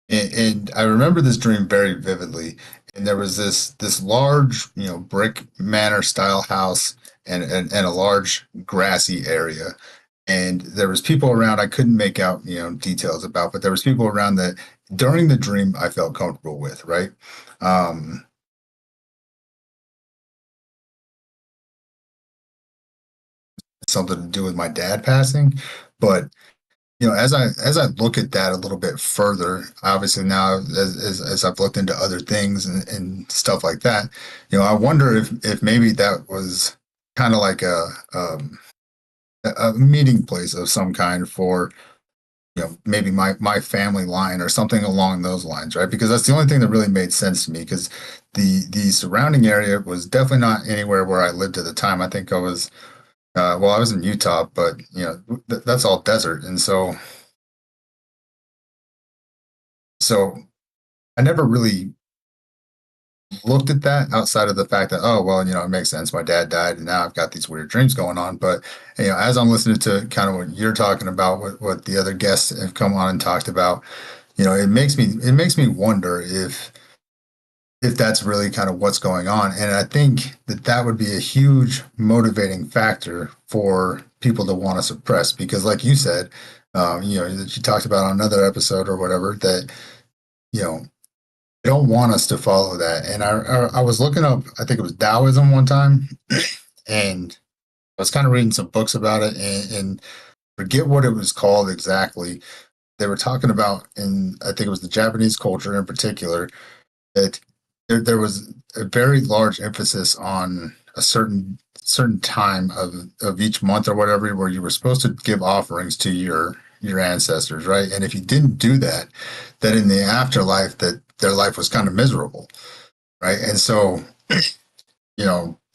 and I remember this dream very vividly. And there was this large, brick manor style house and a large grassy area. And there was people around I couldn't make out, details about, but there was people around that during the dream I felt comfortable with, right? Something to do with my dad passing, but as I look at that a little bit further, obviously now as I've looked into other things and stuff like that, I wonder if maybe that was kind of like a a meeting place of some kind for, maybe my family line or something along those lines, right? Because that's the only thing that really made sense to me, because the surrounding area was definitely not anywhere where I lived at the time. I think I was, I was in Utah, but that's all desert. And so I never really looked at that outside of the fact that, oh, well, it makes sense. My dad died and now I've got these weird dreams going on. But, as I'm listening to kind of what you're talking about, what the other guests have come on and talked about, it makes me wonder if that's really kind of what's going on. And I think that would be a huge motivating factor for people to want to suppress, because like you said, that you talked about on another episode or whatever, that, they don't want us to follow that. And I was looking up, I think it was Taoism one time, and I was kind of reading some books about it, and forget what it was called exactly. They were talking about, in I think it was the Japanese culture in particular, that there was a very large emphasis on a certain time of each month or whatever, where you were supposed to give offerings to your ancestors, right? And if you didn't do that, then in the afterlife, that their life was kind of miserable, right? And so,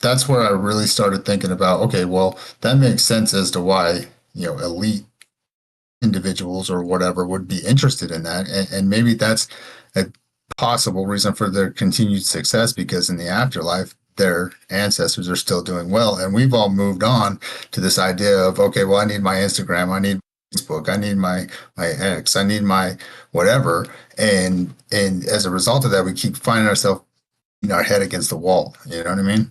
that's where I really started thinking about, okay, well, that makes sense as to why, elite individuals or whatever would be interested in that. And maybe that's a possible reason for their continued success, because in the afterlife, their ancestors are still doing well. And we've all moved on to this idea of, okay, well, I need my Instagram, I need Facebook, I need my X, I need my whatever. And as a result of that, we keep finding ourselves our head against the wall. You know what I mean?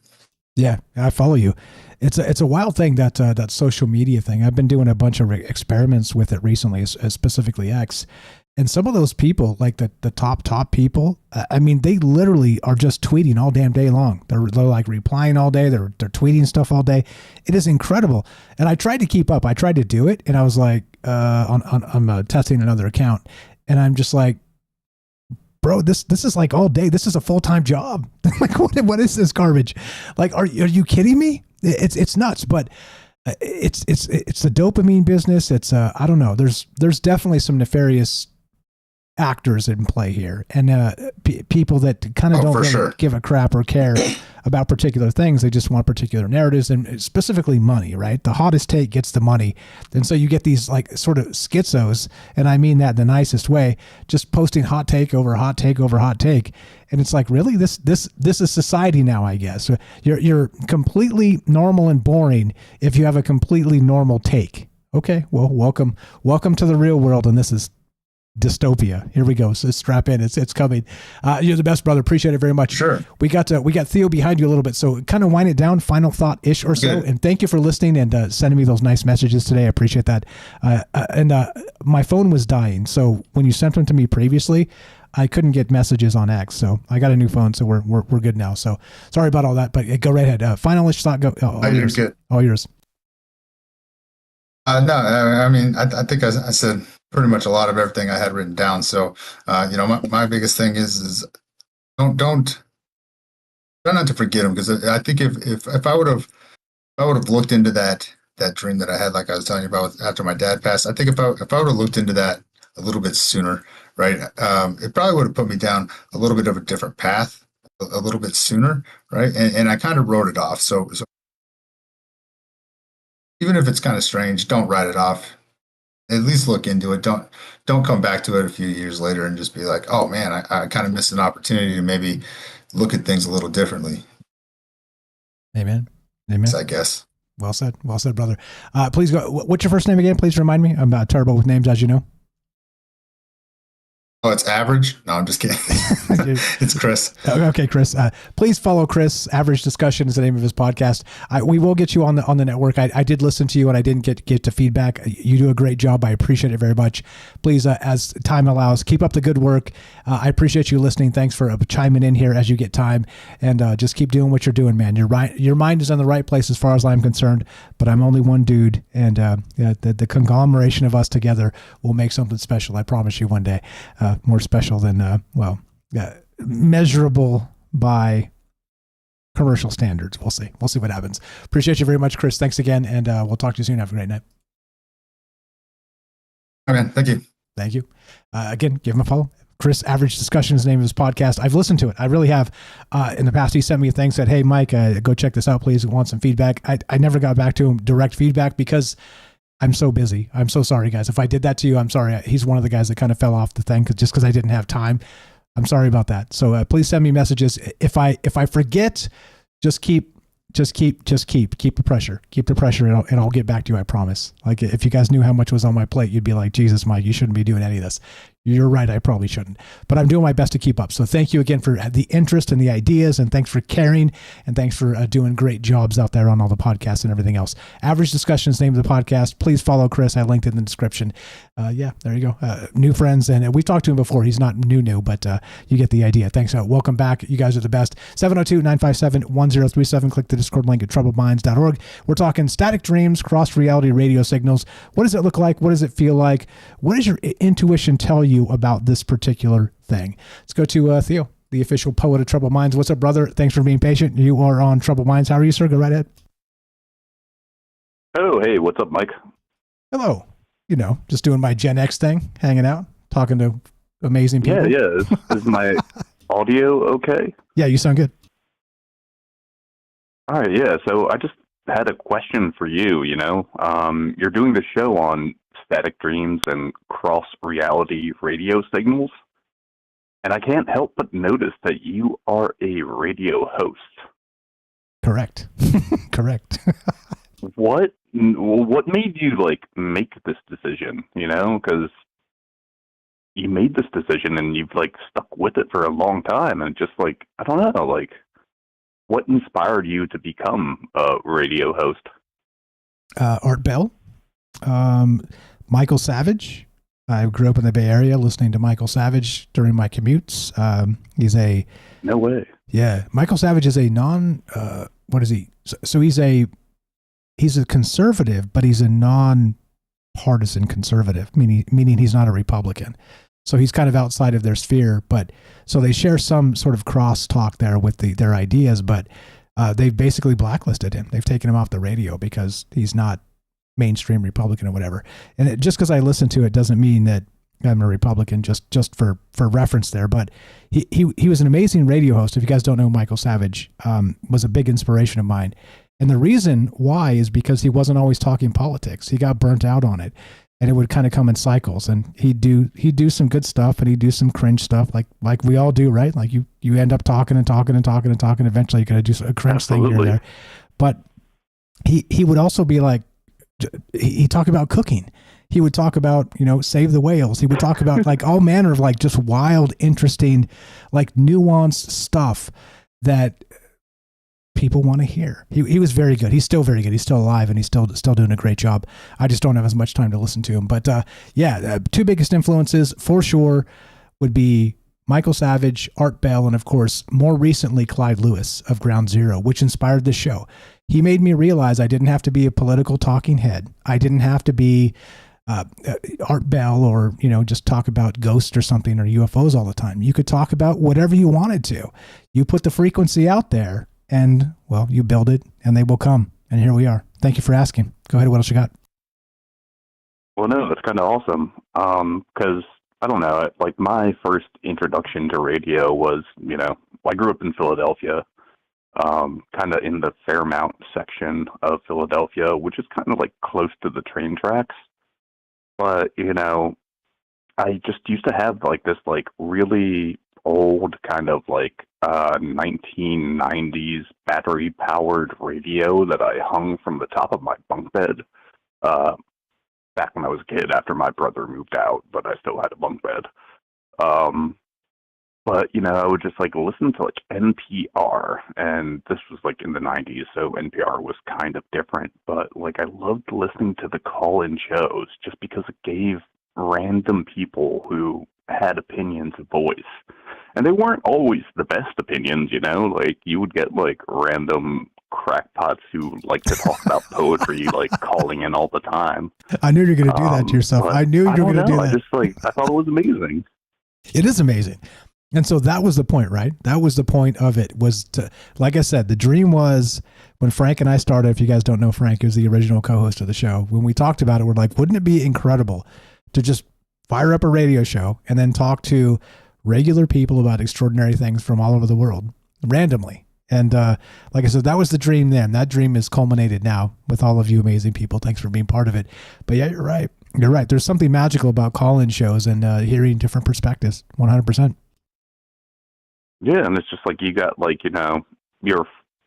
Yeah, I follow you. It's a wild thing, that social media thing. I've been doing a bunch of experiments with it recently, specifically X. And some of those people, like the top people, I mean, they literally are just tweeting all damn day long. They're like replying all day. They're tweeting stuff all day. It is incredible. And I tried to keep up. I tried to do it, and I was like, I'm testing another account, and I'm just like, bro, this is like all day. This is a full-time job. Like, what is this garbage? Like, are you kidding me? It's nuts. But it's the dopamine business. It's I don't know. There's definitely some nefarious actors in play here, and people that kind of don't really give a crap or care about particular things. They just want particular narratives, and specifically money, right? The hottest take gets the money. And so you get these like sort of schizos, and I mean that in the nicest way, just posting hot take over hot take over hot take. And it's like, really, this is society now, I guess. You're completely normal and boring if you have a completely normal take. Okay, well, welcome to the real world, and this is dystopia. Here we go. So strap in. It's coming. You're the best, brother. Appreciate it very much. Sure. We got Theo behind you a little bit, so kind of wind it down. Final thought ish or so. Good. And thank you for listening and sending me those nice messages today. I appreciate that. And my phone was dying, so when you sent them to me previously, I couldn't get messages on X, so I got a new phone, so we're good now. So sorry about all that, but go right ahead. Final ish thought. Go. All yours. Good. All yours. No, I mean, I think I said pretty much a lot of everything I had written down. So, my biggest thing is don't try not to forget them, because I think if I would have looked into that dream that I had, like I was telling you about after my dad passed, I think if I would have looked into that a little bit sooner, right, it probably would have put me down a little bit of a different path a little bit sooner, right, and I kind of wrote it off. So even if it's kind of strange, don't write it off. At least look into it. Don't come back to it a few years later and just be like, oh man, I kind of missed an opportunity to maybe look at things a little differently. Amen. I guess. Well said, brother. Please go. What's your first name again? Please remind me. I'm terrible with names, as you know. Oh, it's Average? No, I'm just kidding. It's Chris. Okay, Chris. Please follow Chris. Average Discussion is the name of his podcast. We will get you on the network. I did listen to you, and I didn't get to feedback. You do a great job. I appreciate it very much. Please, as time allows, keep up the good work. I appreciate you listening. Thanks for chiming in here as you get time, and just keep doing what you're doing, man. You're right. Your mind is in the right place as far as I'm concerned, but I'm only one dude, and the conglomeration of us together will make something special. I promise you one day. More special than, measurable by commercial standards. We'll see. We'll see what happens. Appreciate you very much, Chris. Thanks again, and we'll talk to you soon. Have a great night. Okay, thank you. Thank you. Again, give him a follow. Chris Average Discussion is the name of his podcast. I've listened to it. I really have. In the past, he sent me a thing, said, hey, Mike, go check this out, please. I want some feedback. I never got back to him direct feedback because I'm so busy. I'm so sorry, guys. If I did that to you, I'm sorry. He's one of the guys that kind of fell off the thing just because I didn't have time. I'm sorry about that. So please send me messages. If I forget, just keep the pressure. Keep the pressure, and I'll get back to you. I promise. Like, if you guys knew how much was on my plate, you'd be like, Jesus, Mike, you shouldn't be doing any of this. You're right. I probably shouldn't, but I'm doing my best to keep up. So thank you again for the interest and the ideas, and thanks for caring, and thanks for doing great jobs out there on all the podcasts and everything else. Average Discussion is the name of the podcast. Please follow Chris. I linked it in the description. Yeah, there you go. New friends, and we've talked to him before. He's not new, but you get the idea. Thanks. Welcome back. You guys are the best. 702-957-1037. Click the Discord link at troubledminds.org. We're talking static dreams, cross reality radio signals. What does it look like? What does it feel like? What does your intuition tell you about this particular thing? Let's go to Theo, the official poet of Troubled Minds. What's up, brother? Thanks for being patient. You are on Troubled Minds. How are you, sir? Go right ahead. Oh, hey, what's up, Mike? Hello. Just doing my Gen X thing, hanging out, talking to amazing people. Yeah. Is my audio okay? Yeah, you sound good. All right, yeah. So I just had a question for you. You're doing the show on static dreams and cross-reality radio signals, and I can't help but notice that you are a radio host. Correct. Correct. What made you make this decision? Because you made this decision and you've stuck with it for a long time, and just I don't know, what inspired you to become a radio host? Art Bell, Michael Savage. I grew up in the Bay Area listening to Michael Savage during my commutes. He's a no way. Yeah, Michael Savage is a what is he? So he's a conservative, but he's a non-partisan conservative, meaning he's not a Republican. So he's kind of outside of their sphere, but so they share some sort of cross talk there with their ideas, but they've basically blacklisted him. They've taken him off the radio because he's not mainstream Republican or whatever. And just because I listen to it doesn't mean that I'm a Republican, just for reference there. But he was an amazing radio host. If you guys don't know, Michael Savage was a big inspiration of mine. And the reason why is because he wasn't always talking politics. He got burnt out on it, and it would kind of come in cycles. And he'd do some good stuff, and he'd do some cringe stuff, like we all do, right? Like you end up talking and talking and talking and talking. Eventually, you're going to do a cringe thing here and there. But he would also be like, he talked about cooking. He would talk about, save the whales. He would talk about all manner of just wild, interesting, nuanced stuff that people want to hear. He was very good. He's still very good. He's still alive, and he's still doing a great job. I just don't have as much time to listen to him. But two biggest influences for sure would be Michael Savage, Art Bell, and of course, more recently, Clyde Lewis of Ground Zero, which inspired the show. He made me realize I didn't have to be a political talking head. I didn't have to be Art Bell or, just talk about ghosts or something or UFOs all the time. You could talk about whatever you wanted to. You put the frequency out there, and, well, you build it, and they will come. And here we are. Thank you for asking. Go ahead. What else you got? Well, no, that's kind of awesome. Because, I don't know, my first introduction to radio was, I grew up in Philadelphia, kind of in the Fairmount section of Philadelphia, which is kind of close to the train tracks. But, I just used to have this really old kind of 1990s battery powered radio that I hung from the top of my bunk bed back when I was a kid after my brother moved out, but I still had a bunk bed. But, I would just listen to NPR, and this was in the 90s, so NPR was kind of different, but I loved listening to the call-in shows just because it gave random people who had opinions a voice. And they weren't always the best opinions, you would get random crackpots who like to talk about poetry, calling in all the time. I knew you were going to do that to yourself. I knew you were going to do that. I thought it was amazing. It is amazing. And so that was the point, right? That was the point of it, was to, like I said, the dream was when Frank and I started. If you guys don't know Frank, he was the original co-host of the show. When we talked about it, we're like, wouldn't it be incredible to just fire up a radio show and then talk to regular people about extraordinary things from all over the world randomly? And like I said, that was the dream then. That dream is culminated now with all of you amazing people. Thanks for being part of it. But yeah, you're right. You're right. There's something magical about call-in shows and hearing different perspectives. 100%. Yeah, and it's just like you got like, you know,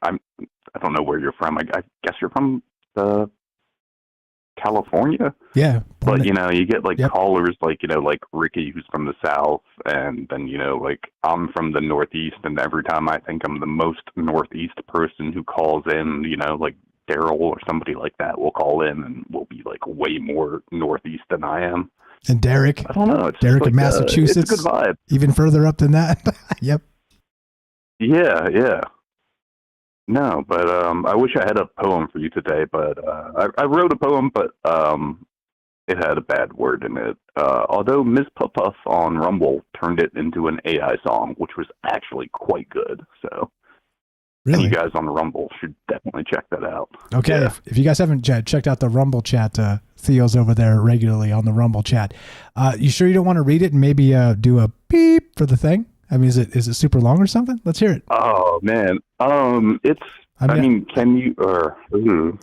I don't know where you're from. I guess you're from California. Yeah. But you know, you get like callers like, you know, like Ricky, who's from the South, and then, you know, like I'm from the Northeast, and every time I think I'm the most Northeast person who calls in, you know, like Daryl or somebody like that will call in and will be like way more Northeast than I am. And Derek. I don't know. It's Derek like, in Massachusetts. it's a good vibe. Even further up than that. Yep. Yeah, yeah. No, but I wish I had a poem for you today, but I wrote a poem, but it had a bad word in it. Although Ms. Puff on Rumble turned it into an AI song, which was actually quite good. So really? You guys on Rumble should definitely check that out. Okay, Yeah. if you guys haven't checked out the Rumble chat, Theo's over there regularly on the Rumble chat. You sure you don't want to read it and maybe do a beep for the thing? I mean, is it super long or something? Let's hear it. Oh man, it's. I mean, can you?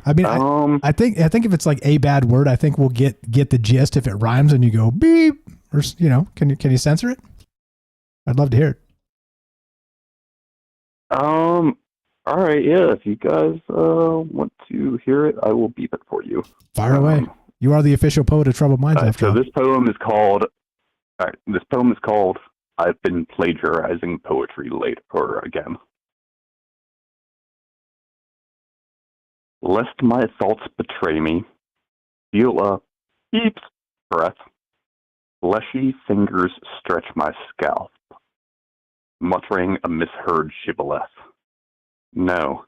I think if it's like a bad word, I think we'll get the gist if it rhymes and you go beep, or you know, can you censor it? I'd love to hear it. All right, yeah. If you guys want to hear it, I will beep it for you. Fire away. You are the official poet of Troubled Minds. After all. This poem is called. All right, this poem is called "I've Been Plagiarizing Poetry Late or Again." Lest my thoughts betray me, feel a beep breath. Fleshy fingers stretch my scalp, muttering a misheard shibboleth. No,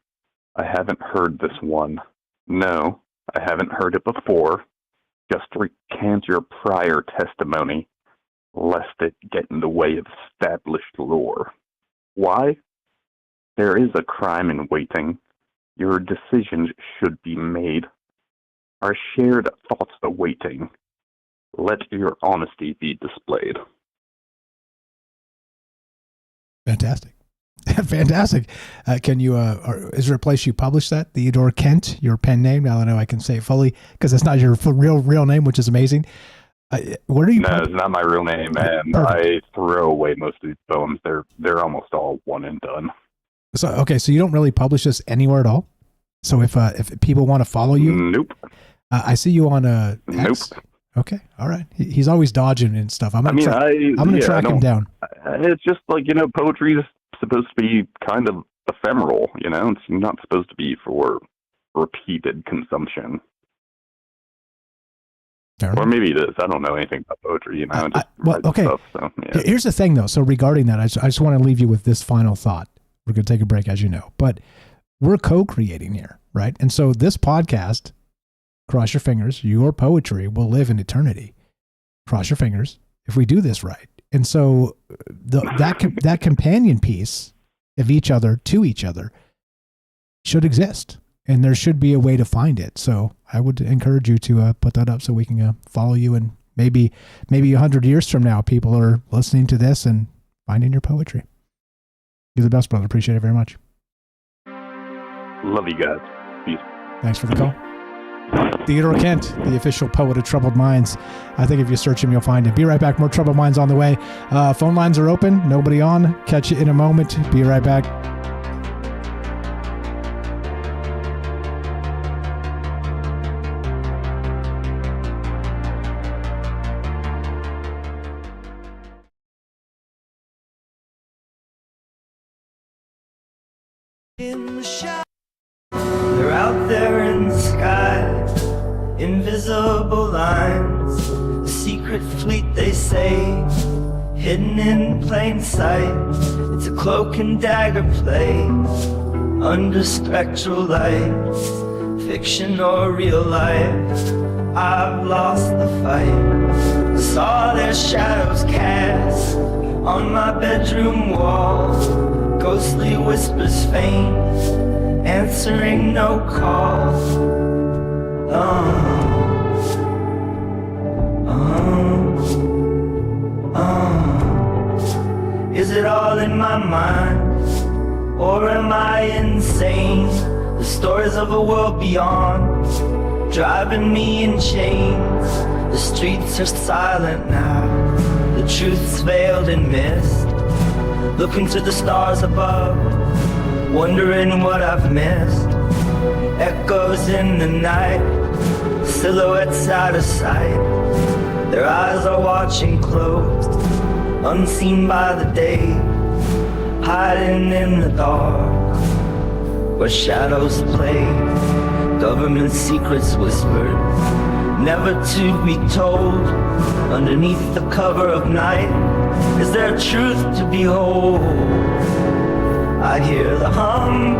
I haven't heard this one. No, I haven't heard it before. Just recant your prior testimony, lest it get in the way of established lore. Why? There is a crime in waiting. Your decisions should be made. Our shared thoughts awaiting. Let your honesty be displayed. Fantastic. Fantastic. Can you, is there a place you publish that? Theodore Kent, your pen name? Now I know I can say it fully because it's not your real name, which is amazing. Where do you? No, it's not my real name, and I throw away most of these poems. They're almost all one and done. So okay, so you don't really publish this anywhere at all. So if people want to follow you, nope. I see you on X. Nope. Okay, all right. He's always dodging and stuff. I'm gonna track him down. It's just like, you know, poetry is supposed to be kind of ephemeral. You know, it's not supposed to be for repeated consumption. Or maybe it is. I don't know anything about poetry, you know. Okay. Stuff, so, yeah. Here's the thing, though. So regarding that, I just want to leave you with this final thought. We're going to take a break, as you know, but we're co-creating here, right? And so this podcast, cross your fingers, your poetry will live in eternity. Cross your fingers if we do this right. And so that companion piece of each other to each other should exist. And there should be a way to find it. So I would encourage you to put that up so we can follow you. And maybe 100 years from now, people are listening to this and finding your poetry. You're the best, brother. Appreciate it very much. Love you guys. Peace. Thanks for the call. Theodore Kent, the official poet of Troubled Minds. I think if you search him, you'll find it. Be right back. More Troubled Minds on the way. Phone lines are open. Nobody on. Catch you in a moment. Be right back. They're out there in the sky, invisible lines, a secret fleet they say, hidden in plain sight. It's a cloak and dagger play, under spectral light, fiction or real life. I've lost the fight, saw their shadows cast On my bedroom wall, ghostly whispers faint, answering no call. Is it all in my mind, or am I insane? The stories of a world beyond, driving me in chains. The streets are silent now, the truth's veiled in mist. Looking to the stars above, wondering what I've missed. Echoes in the night, silhouettes out of sight. Their eyes are watching closed, unseen by the day, hiding in the dark where shadows play. Government secrets whispered, never to be told. Underneath the cover of night, is there truth to behold? I hear the hum,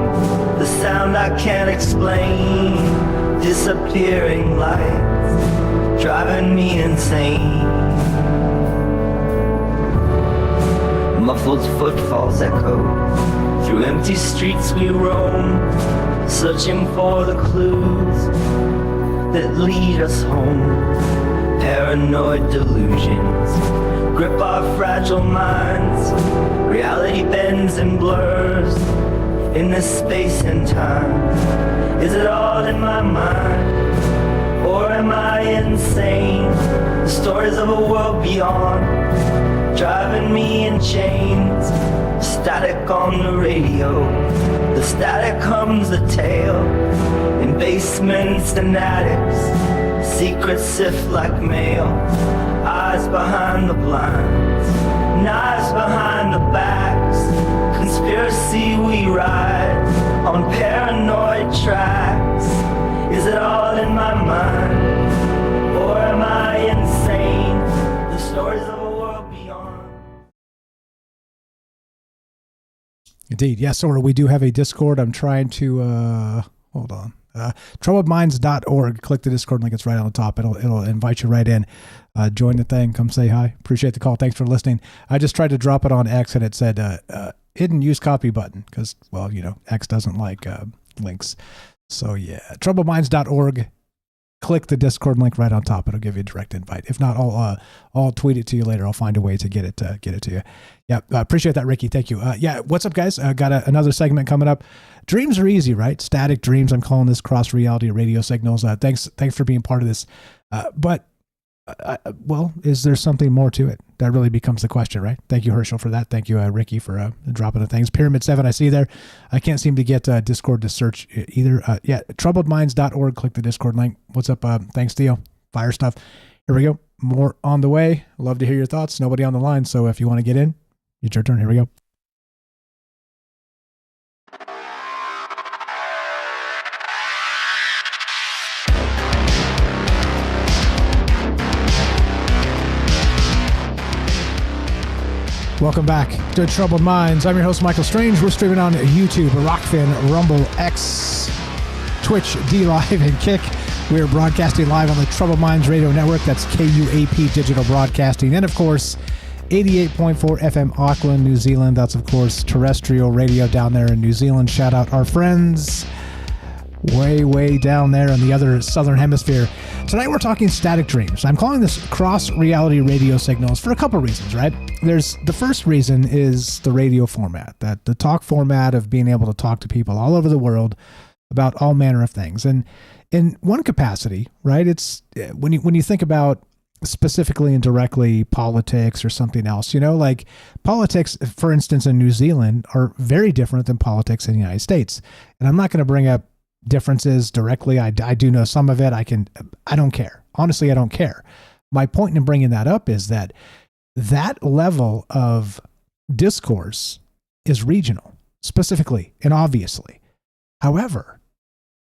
the sound I can't explain. Disappearing lights, driving me insane. Muffled footfalls echo, through empty streets we roam, searching for the clues that lead us home. Paranoid delusions grip our fragile minds. Reality bends and blurs in this space and time. Is it all in my mind, or am I insane? The stories of a world beyond, driving me in chains. Static on the radio, the static hums the tale. In basements and attics, secrets sift like mail. Eyes behind the blinds, knives behind the backs. Conspiracy we ride on paranoid tracks. Is it all in my mind, or am I insane? The stories of a world beyond. Indeed. Yes, or we do have a Discord. I'm trying to, hold on. Troubledminds.org. Click the Discord link. It's right on the top. It'll invite you right in. Join the thing. Come say hi. Appreciate the call. Thanks for listening. I just tried to drop it on X and it said hidden use copy button because, well, X doesn't like links. So yeah, troubledminds.org. Click the Discord link right on top. It'll give you a direct invite. If not, I'll tweet it to you later. I'll find a way to get it to you. Yeah, appreciate that, Ricky. Thank you. Yeah, what's up, guys? Got another segment coming up. Dreams are easy, right? Static dreams. I'm calling this cross reality radio signals. Thanks for being part of this. But is there something more to it? That really becomes the question, right? Thank you, Herschel, for that. Thank you, Ricky, for dropping the things. Pyramid 7, I see there. I can't seem to get Discord to search either. Yeah, troubledminds.org. Click the Discord link. What's up? Thanks, Theo. Fire stuff. Here we go. More on the way. Love to hear your thoughts. Nobody on the line, so if you want to get in, it's your turn. Here we go. Welcome back to Troubled Minds. I'm your host, Michael Strange. We're streaming on YouTube, Rockfin, Rumble, X, Twitch, D-Live, and Kick. We're broadcasting live on the Troubled Minds Radio Network. That's KUAP Digital Broadcasting. And, of course, 88.4 FM Auckland, New Zealand. That's, of course, terrestrial radio down there in New Zealand. Shout out our friends way down there in the other southern hemisphere. Tonight we're talking static dreams. I'm calling this cross-reality radio signals for a couple reasons, right? The first reason is the radio format, that the talk format of being able to talk to people all over the world about all manner of things. And in one capacity, right, it's when you think about specifically and directly politics or something else, like politics, for instance, in New Zealand are very different than politics in the United States. And I'm not going to bring up differences directly. I do know some of it. I don't care. Honestly, I don't care. My point in bringing that up is that level of discourse is regional, specifically and obviously. However,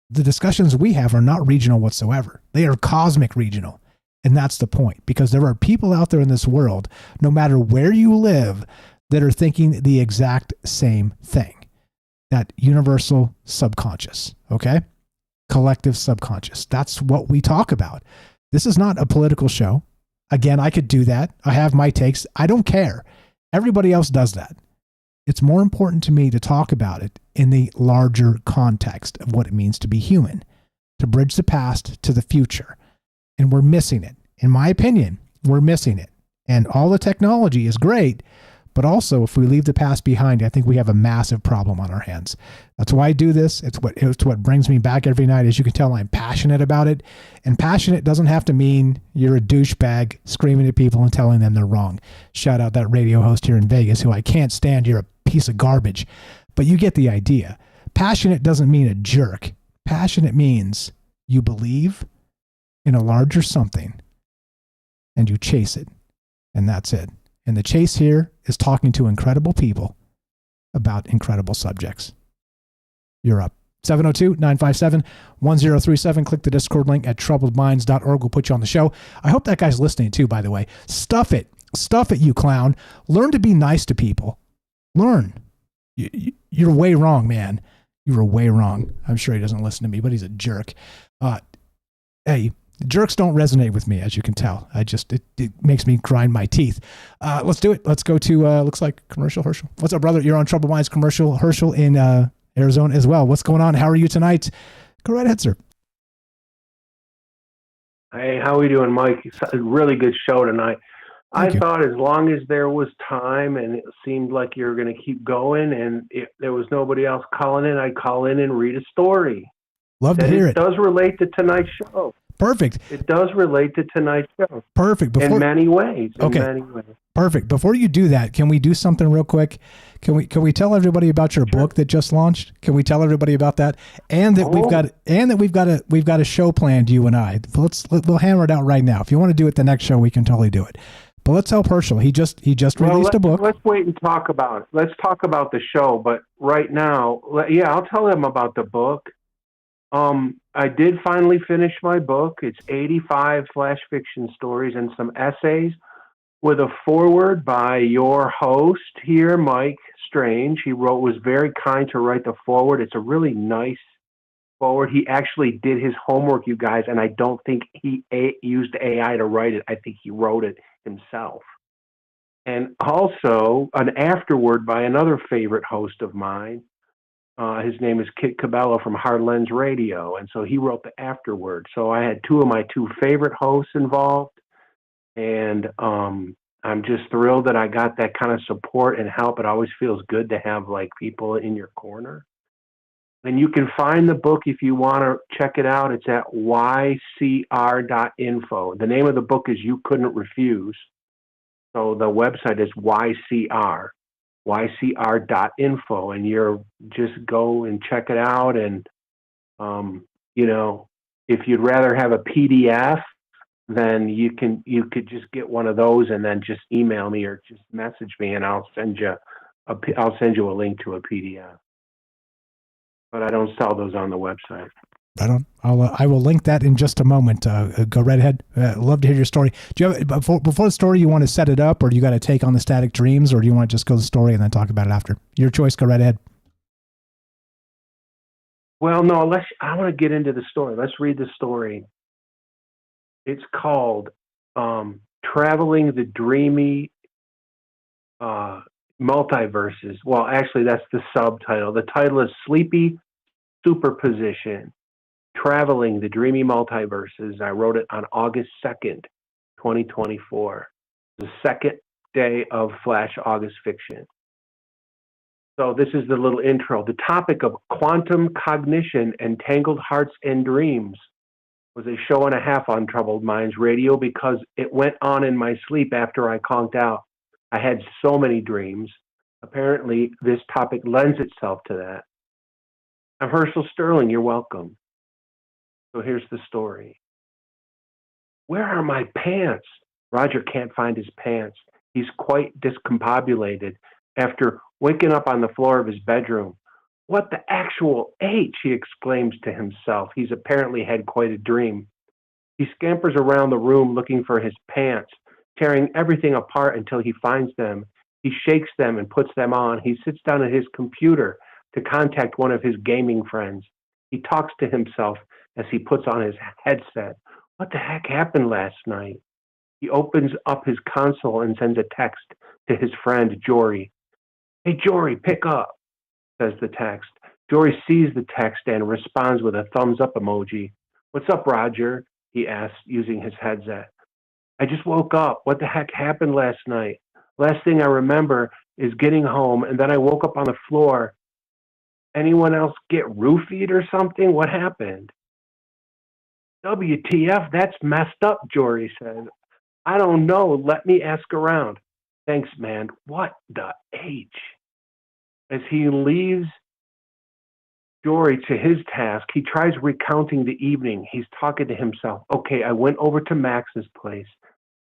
the discussions we have are not regional whatsoever. They are cosmic regional. And that's the point, because there are people out there in this world, no matter where you live, that are thinking the exact same thing. That universal subconscious, okay? Collective subconscious. That's what we talk about. This is not a political show. Again, I could do that. I have my takes. I don't care. Everybody else does that. It's more important to me to talk about it in the larger context of what it means to be human, to bridge the past to the future. And we're missing it. In my opinion, we're missing it. And all the technology is great, but also if we leave the past behind, I think we have a massive problem on our hands. That's why I do this. It's what brings me back every night. As you can tell, I'm passionate about it. And passionate doesn't have to mean you're a douchebag screaming at people and telling them they're wrong. Shout out that radio host here in Vegas who I can't stand. You're a piece of garbage. But you get the idea. Passionate doesn't mean a jerk. Passionate means you believe in a larger something and you chase it. And that's it. And the chase here is talking to incredible people about incredible subjects. You're up. 702-957-1037. Click the Discord link at troubledminds.org. We'll put you on the show. I hope that guy's listening too, by the way. Stuff it. Stuff it, you clown. Learn to be nice to people. Learn. You're way wrong, man. You were way wrong. I'm sure he doesn't listen to me, but he's a jerk. Hey, jerks don't resonate with me, as you can tell. It makes me grind my teeth. Let's do it. Let's go to, looks like commercial Herschel. What's up, brother? You're on Troubled Minds commercial. Herschel in Arizona as well. What's going on? How are you tonight? Go right ahead, sir. Hey, how are you doing, Mike? It's a really good show tonight. Thank you. Thought as long as there was time and it seemed like you were going to keep going and if there was nobody else calling in, I'd call in and read a story. Love to hear it. It does relate to tonight's show. Perfect. It does relate to tonight's show. Perfect. In many ways. Okay. Perfect. Before you do that, can we do something real quick? Can we tell everybody about your book that just launched? Can we tell everybody about that? And that we've got a show planned, you and I. We'll hammer it out right now. If you want to do it the next show, we can totally do it. But let's help Herschel. He just released a book. Let's wait and talk about it. Let's talk about the show. But right now, I'll tell them about the book. I did finally finish my book. It's 85 flash fiction stories and some essays with a foreword by your host here, Mike Strange. He was very kind to write the foreword. It's a really nice forward. He actually did his homework, you guys, and I don't think he used AI to write it. I think he wrote it himself. And also an afterword by another favorite host of mine. His name is Kit Cabello from Hardlands Radio, and so he wrote the afterword. So I had two of my two favorite hosts involved, and I'm just thrilled that I got that kind of support and help. It always feels good to have like people in your corner. And you can find the book if you want to check it out. It's at ycr.info. The name of the book is You Couldn't Refuse. So the website is ycr.info, and you're just go and check it out. And, if you'd rather have a PDF, then you could just get one of those and then just email me or just message me and I'll send you a link to a PDF. But I don't sell those on the website. I will link that in just a moment. Go right ahead. Love to hear your story. Do you have before the story? You want to set it up, or do you got to take on the static dreams, or do you want to just go to the story and then talk about it after? Your choice. Go right ahead. Well, no. I want to get into the story. Let's read the story. It's called "Traveling the Dreamy Multiverses." Well, actually, that's the subtitle. The title is "Sleepy Superposition. Traveling the Dreamy Multiverses." I wrote it on August 2nd, 2024. The second day of Flash August Fiction. So this is the little intro. The topic of quantum cognition and tangled hearts and dreams was a show and a half on Troubled Minds Radio because it went on in my sleep after I conked out. I had so many dreams. Apparently, this topic lends itself to that. I'm Herschel Sterling. You're welcome. So here's the story. Where are my pants? Roger can't find his pants. He's quite discombobulated after waking up on the floor of his bedroom. What the actual H, he exclaims to himself. He's apparently had quite a dream. He scampers around the room looking for his pants, tearing everything apart until he finds them. He shakes them and puts them on. He sits down at his computer to contact one of his gaming friends. He talks to himself as he puts on his headset. What the heck happened last night? He opens up his console and sends a text to his friend Jory. Hey, Jory, pick up, says the text. Jory sees the text and responds with a thumbs up emoji. What's up, Roger? He asks, using his headset. I just woke up. What the heck happened last night? Last thing I remember is getting home, and then I woke up on the floor. Anyone else get roofied or something? What happened? WTF, that's messed up, Jory said. I don't know. Let me ask around. Thanks, man. What the H? As he leaves Jory to his task, he tries recounting the evening. He's talking to himself. Okay, I went over to Max's place.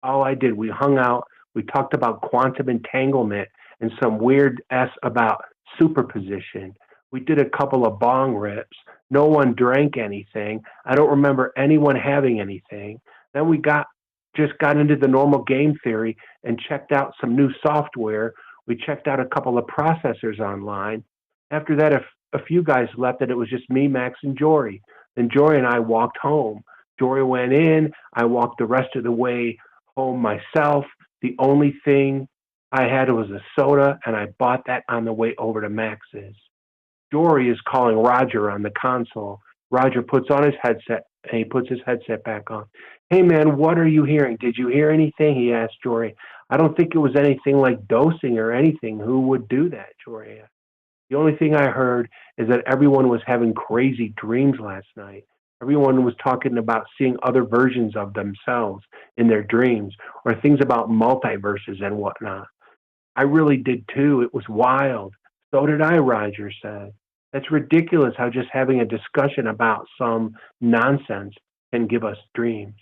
All I did, we hung out. We talked about quantum entanglement and some weird S about superposition. We did a couple of bong rips. No one drank anything. I don't remember anyone having anything. Then we just got into the normal game theory and checked out some new software. We checked out a couple of processors online. After that, a few guys left, and it was just me, Max, and Jory. Then Jory and I walked home. Jory went in. I walked the rest of the way home myself. The only thing I had was a soda, and I bought that on the way over to Max's. Jory is calling Roger on the console. Roger puts on his headset, and he puts his headset back on. Hey, man, what are you hearing? Did you hear anything? He asked Jory. I don't think it was anything like dosing or anything. Who would do that? Jory asked. The only thing I heard is that everyone was having crazy dreams last night. Everyone was talking about seeing other versions of themselves in their dreams, or things about multiverses and whatnot. I really did too. It was wild. So did I, Roger said. That's ridiculous how just having a discussion about some nonsense can give us dreams.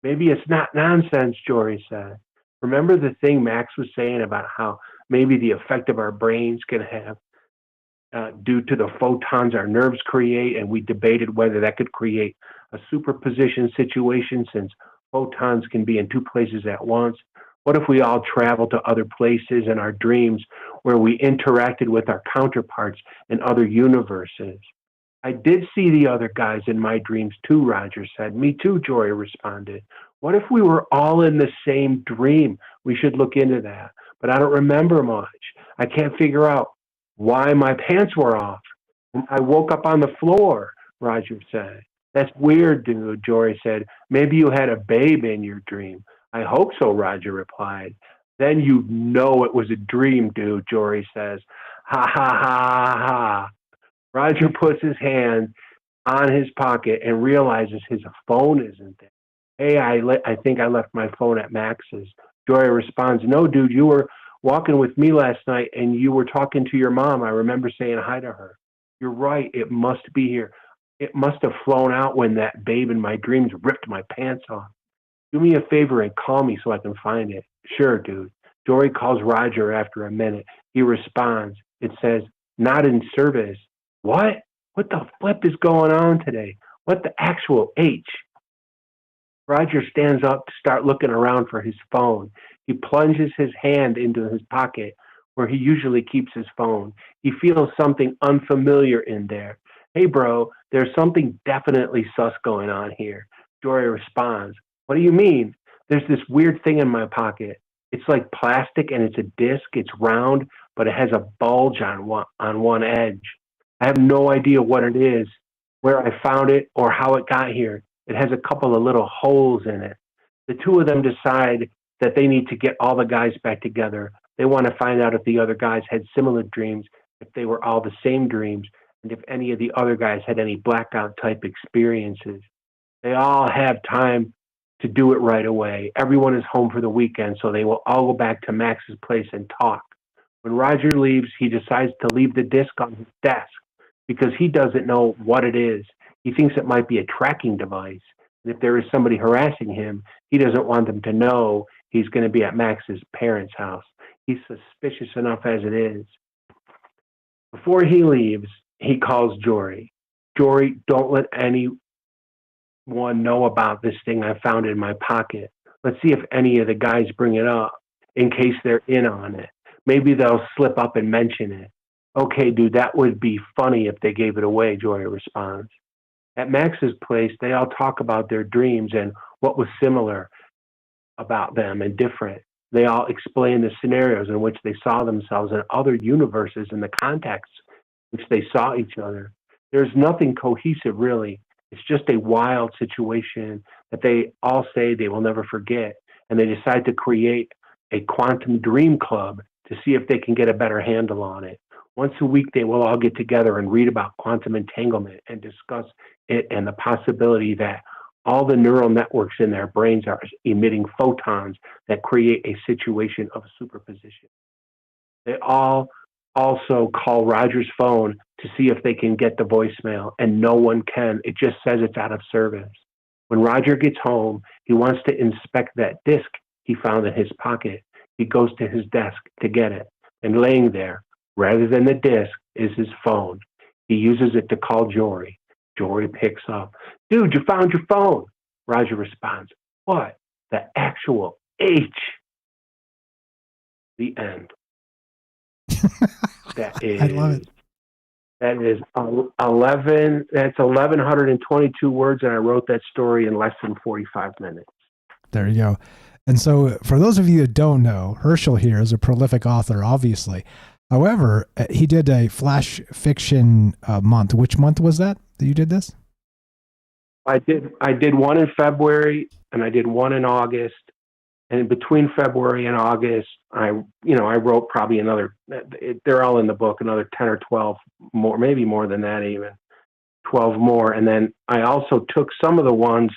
Maybe it's not nonsense, Jory said. Remember the thing Max was saying about how maybe the effect of our brains can have due to the photons our nerves create, and we debated whether that could create a superposition situation since photons can be in two places at once. What if we all traveled to other places in our dreams where we interacted with our counterparts in other universes? I did see the other guys in my dreams too, Roger said. Me too, Jory responded. What if we were all in the same dream? We should look into that. But I don't remember much. I can't figure out why my pants were off. I woke up on the floor, Roger said. That's weird, dude, Jory said. Maybe you had a babe in your dream. I hope so, Roger replied. Then you know it was a dream, dude, Jory says. Ha, ha, ha, ha. Roger puts his hand on his pocket and realizes his phone isn't there. Hey, I think I left my phone at Max's. Jory responds, no, dude, you were walking with me last night and you were talking to your mom. I remember saying hi to her. You're right. It must be here. It must have flown out when that babe in my dreams ripped my pants off. Do me a favor and call me so I can find it. Sure, dude. Jory calls Roger after a minute. He responds. It says, not in service. What? What the flip is going on today? What the actual H? Roger stands up to start looking around for his phone. He plunges his hand into his pocket where he usually keeps his phone. He feels something unfamiliar in there. Hey, bro, there's something definitely sus going on here. Jory responds. What do you mean? There's this weird thing in my pocket. It's like plastic and it's a disc. It's round, but it has a bulge on one edge. I have no idea what it is, where I found it, or how it got here. It has a couple of little holes in it. The two of them decide that they need to get all the guys back together. They want to find out if the other guys had similar dreams, if they were all the same dreams, and if any of the other guys had any blackout type experiences. They all have time to do it right away. Everyone is home for the weekend, so they will all go back to Max's place and talk. When Roger leaves, he decides to leave the disc on his desk because he doesn't know what it is. He thinks it might be a tracking device. And if there is somebody harassing him, he doesn't want them to know he's going to be at Max's parents' house. He's suspicious enough as it is. Before he leaves, he calls Jory. Jory, don't let anyone know about this thing I found in my pocket. Let's see if any of the guys bring it up in case they're in on it. Maybe they'll slip up and mention it. Okay, dude, that would be funny if they gave it away, Jory responds. At Max's place, they all talk about their dreams and what was similar about them and different. They all explain the scenarios in which they saw themselves in other universes and the contexts in which they saw each other. There's nothing cohesive, really. It's just a wild situation that they all say they will never forget. And they decide to create a quantum dream club to see if they can get a better handle on it. Once a week, they will all get together and read about quantum entanglement and discuss it and the possibility that all the neural networks in their brains are emitting photons that create a situation of superposition. They all also call Roger's phone to see if they can get the voicemail, and no one can. It just says it's out of service. When Roger gets home, he wants to inspect that disk he found in his pocket. He goes to his desk to get it, and laying there, rather than the disk, is his phone. He uses it to call Jory. Jory picks up. Dude, you found your phone. Roger responds, what? The actual H. The end. That is, I love it. That is 1,122 words, and I wrote that story in less than 45 minutes. There you go. And so for those of you that don't know, Herschel here is a prolific author, obviously. However, he did a flash fiction month. Which month was that you did this? I did one in February and I did one in August. And between February and August, I wrote probably another, they're all in the book, another 10 or 12 more, maybe more than that even, 12 more. And then I also took some of the ones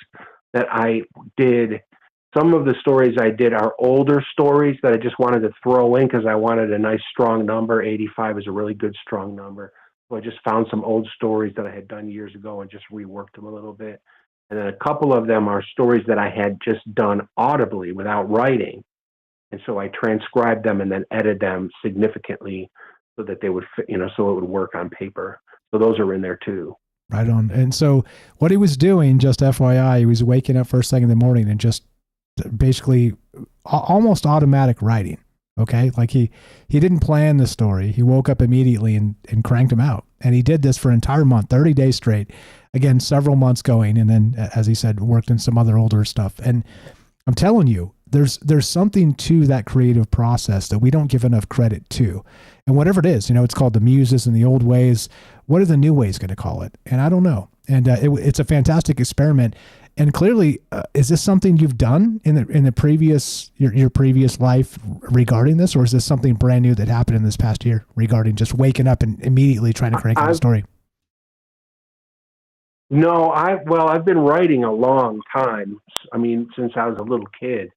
that I did. Some of the stories I did are older stories that I just wanted to throw in because I wanted a nice strong number. 85 is a really good strong number. So I just found some old stories that I had done years ago and just reworked them a little bit. And then a couple of them are stories that I had just done audibly without writing. And so I transcribed them and then edited them significantly so that they would fit, so it would work on paper. So those are in there too. Right on. And so what he was doing, just FYI, he was waking up first thing in the morning and just basically almost automatic writing. Okay. Like he didn't plan the story. He woke up immediately and cranked them out. And he did this for an entire month, 30 days straight. Again, several months going. And then, as he said, worked in some other older stuff. And I'm telling you, there's something to that creative process that we don't give enough credit to. And whatever it is, it's called the muses and the old ways. What are the new ways going to call it? And I don't know. And it's a fantastic experiment. And clearly, is this something you've done in the previous your previous life regarding this, or is this something brand new that happened in this past year regarding just waking up and immediately trying to crank out a story? No, I've been writing a long time. I mean, since I was a little kid,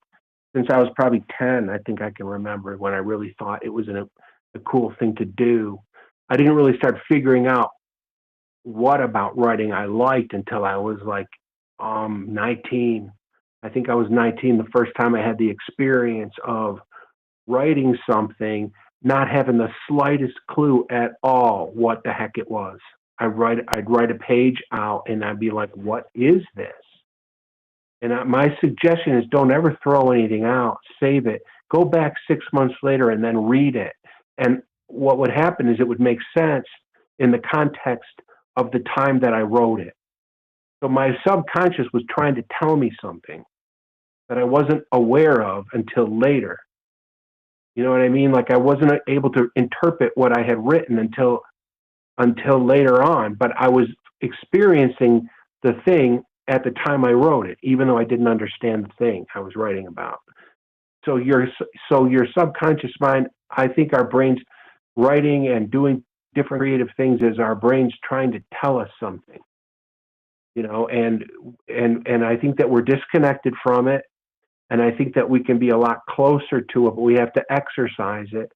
since I was probably 10, I think I can remember when I really thought it was a cool thing to do. I didn't really start figuring out what about writing I liked until I was like 19. I think I was 19 the first time I had the experience of writing something, not having the slightest clue at all what the heck it was. I'd write a page out and I'd be like, what is this? And my suggestion is don't ever throw anything out, save it, go back 6 months later and then read it. And what would happen is it would make sense in the context of the time that I wrote it. So my subconscious was trying to tell me something that I wasn't aware of until later. You know what I mean? Like I wasn't able to interpret what I had written until later on, but I was experiencing the thing at the time I wrote it, even though I didn't understand the thing I was writing about. So your subconscious mind, I think our brains writing and doing different creative things is our brains trying to tell us something, and I think that we're disconnected from it. And I think that we can be a lot closer to it, but we have to exercise it.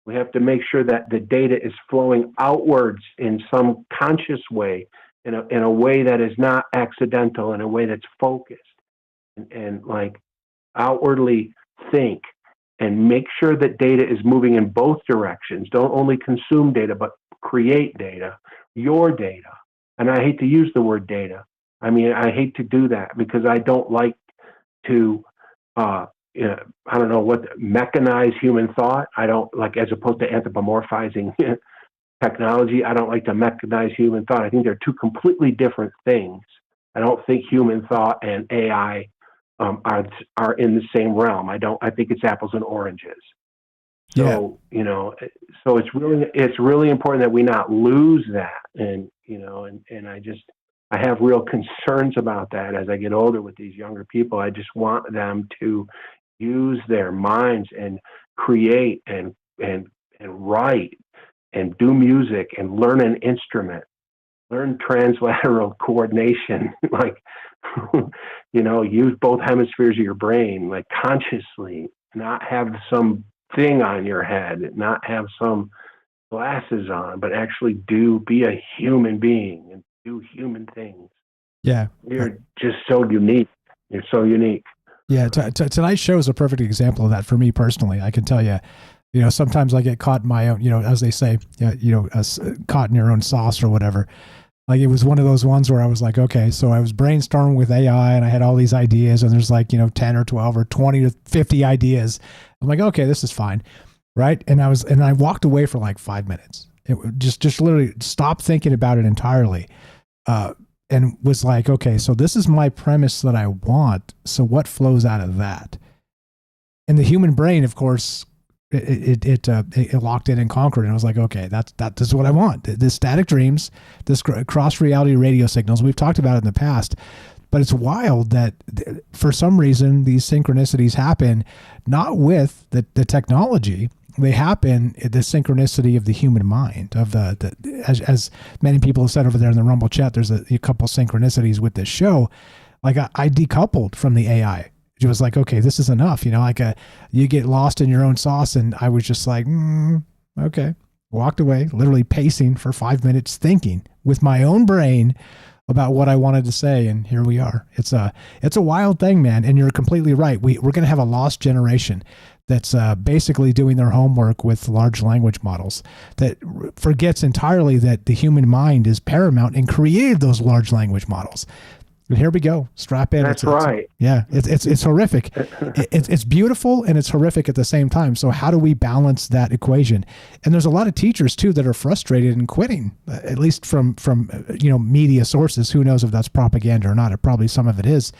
We have to make sure that the data is flowing outwards in some conscious way, in a way that is not accidental, in a way that's focused, and like outwardly think and make sure that data is moving in both directions. Don't only consume data, but create data, your data. And I hate to use the word data. I mean, I hate to do that because I don't like to I don't know what mechanize human thought. I don't like, as opposed to anthropomorphizing technology. I don't like to mechanize human thought. I think they're two completely different things. I don't think human thought and AI are in the same realm. I think it's apples and oranges. So, so it's really important that we not lose that. And, I have real concerns about that as I get older with these younger people. I just want them to use their minds and create and write and do music and learn an instrument, learn translateral coordination, use both hemispheres of your brain, like consciously, not have some thing on your head, not have some glasses on, but actually be a human being and do human things. Yeah. You're just so unique. You're so unique. Yeah. Tonight's show is a perfect example of that for me personally. I can tell you, sometimes I get caught in my own, as they say, caught in your own sauce or whatever. Like it was one of those ones where I was like, okay, so I was brainstorming with AI and I had all these ideas and there's 10 or 12 or 20 to 50 ideas. I'm like, okay, this is fine. Right. And I walked away for like 5 minutes. It just literally stopped thinking about it entirely. And was like, okay, so this is my premise that I want. So what flows out of that? And the human brain, of course, it locked in and conquered. And I was like, okay, that is what I want. The static dreams, this cross reality radio signals. We've talked about it in the past, but it's wild that for some reason these synchronicities happen, not with the technology. They happen the synchronicity of the human mind of as many people have said over there in the Rumble chat, there's a couple synchronicities with this show. Like I decoupled from the AI. It was like, okay, this is enough. You get lost in your own sauce. And I was just like, okay, walked away, literally pacing for 5 minutes, thinking with my own brain about what I wanted to say. And here we are. It's a wild thing, man. And you're completely right. We're going to have a lost generation that's basically doing their homework with large language models that forgets entirely that the human mind is paramount and created those large language models. And here we go. Strap in. That's right. It's horrific. It's beautiful and it's horrific at the same time. So how do we balance that equation? And there's a lot of teachers too that are frustrated and quitting, at least from media sources. Who knows if that's propaganda or not? Probably some of it is.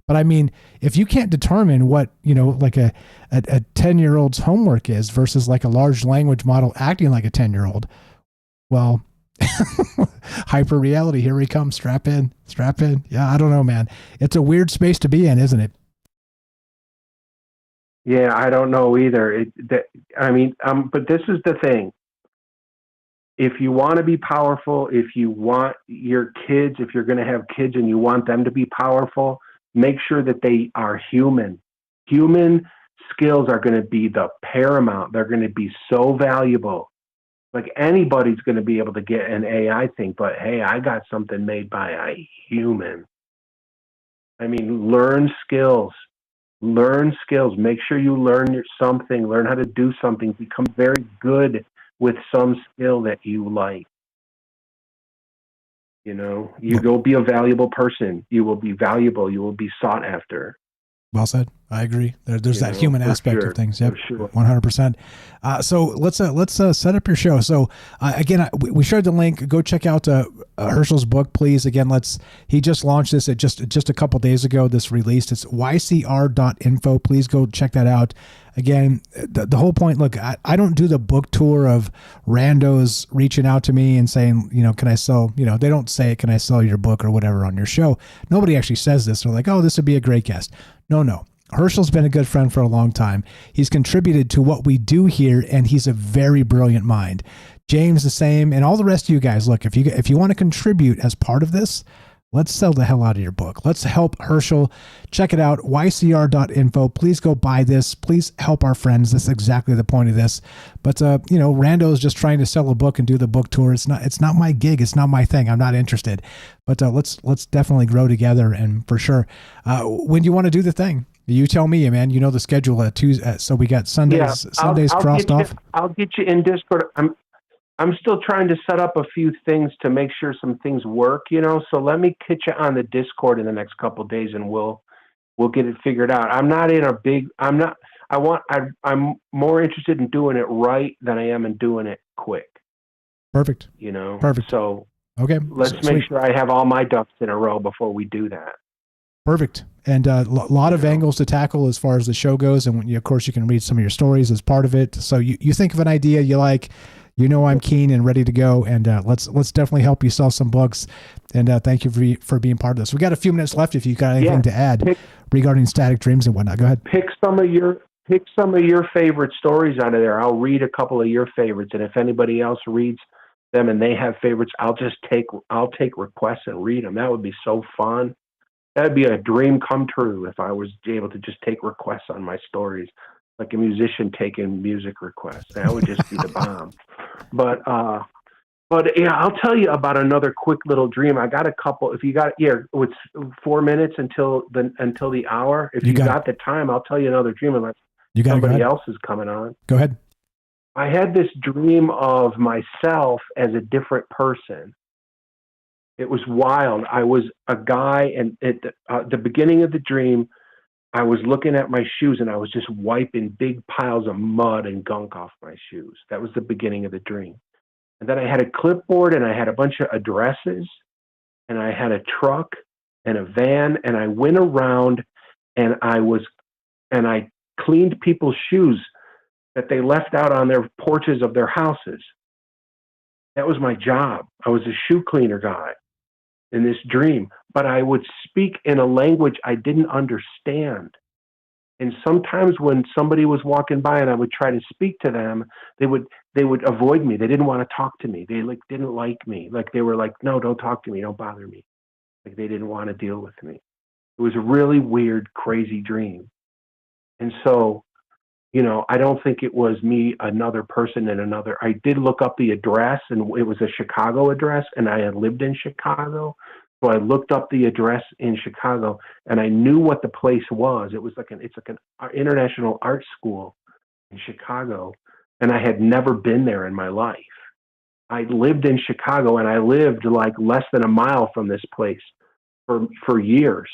But I mean, if you can't determine what, like a 10-year-old's homework is versus like a large language model acting like a 10-year-old, well, hyper reality, here we come. Strap in. Yeah, I don't know, man. It's a weird space to be in, isn't it? Yeah, I don't know either. But this is the thing. If you want to be powerful, if you want your kids, if you're going to have kids and you want them to be powerful, make sure that they are human. Human skills are going to be the paramount. They're going to be so valuable. Like anybody's going to be able to get an AI thing, but hey, I got something made by a human. Learn skills. Make sure you learn something, learn how to do something, become very good with some skill that you like. You'll be a valuable person. You will be valuable. You will be sought after. Well said. I agree. There's that human aspect of things. Yep, 100%. So let's set up your show. So again, we shared the link. Go check out Herschel's book, please. Again, he just launched this just a couple days ago. This released. It's ycr.info. Please go check that out. Again, the whole point. Look, I don't do the book tour of randos reaching out to me and saying, can I sell? They don't say, can I sell your book or whatever on your show? Nobody actually says this. They're like, oh, this would be a great guest. No. Herschel's been a good friend for a long time. He's contributed to what we do here, and he's a very brilliant mind. James the same, and all the rest of you guys. Look, if you want to contribute as part of this, let's sell the hell out of your book. Let's help Herschel. Check it out, ycr.info. Please go buy this. Please help our friends. That's exactly the point of this. But Rando is just trying to sell a book and do the book tour. It's not my gig. It's not my thing. I'm not interested. But let's definitely grow together, and for sure. When do you want to do the thing? You tell me, man. You know the schedule at Tuesday. So we got Sundays. Sundays crossed off. I'll get you in Discord. I'm still trying to set up a few things to make sure some things work. So let me get you on the Discord in the next couple of days, and we'll get it figured out. I'm more interested in doing it right than I am in doing it quick. Perfect. Perfect. So okay, let's make sure I have all my ducks in a row before we do that. Perfect. And a lot of angles to tackle as far as the show goes. And of course, you can read some of your stories as part of it. So you think of an idea you like, I'm keen and ready to go. And let's definitely help you sell some books. And thank you for being part of this. We got a few minutes left if you got anything to add regarding static dreams and whatnot. Go ahead. Pick some of your favorite stories out of there. I'll read a couple of your favorites. And if anybody else reads them and they have favorites, I'll take requests and read them. That would be so fun. That'd be a dream come true if I was able to just take requests on my stories, like a musician taking music requests. That would just be the bomb. But yeah, I'll tell you about another quick little dream. I got a couple. If you got it's 4 minutes until the hour. If you got the time, I'll tell you another dream unless somebody else is coming on. Go ahead. I had this dream of myself as a different person. It was wild. I was a guy, and at the beginning of the dream, I was looking at my shoes, and I was just wiping big piles of mud and gunk off my shoes. That was the beginning of the dream. And then I had a clipboard, and I had a bunch of addresses, and I had a truck and a van, and I went around, and I cleaned people's shoes that they left out on their porches of their houses. That was my job. I was a shoe cleaner guy in this dream, but I would speak in a language I didn't understand. And sometimes when somebody was walking by and I would try to speak to them, they would avoid me. They didn't want to talk to me. They didn't like me. Like they were like, no, don't talk to me. Don't bother me. Like they didn't want to deal with me. It was a really weird, crazy dream. And so, I don't think it was me, another person in another. I did look up the address, and it was a Chicago address, and I had lived in Chicago. So I looked up the address in Chicago, and I knew what the place was. It was it's like an international art school in Chicago, and I had never been there in my life. I lived in Chicago, and I lived like less than a mile from this place for years.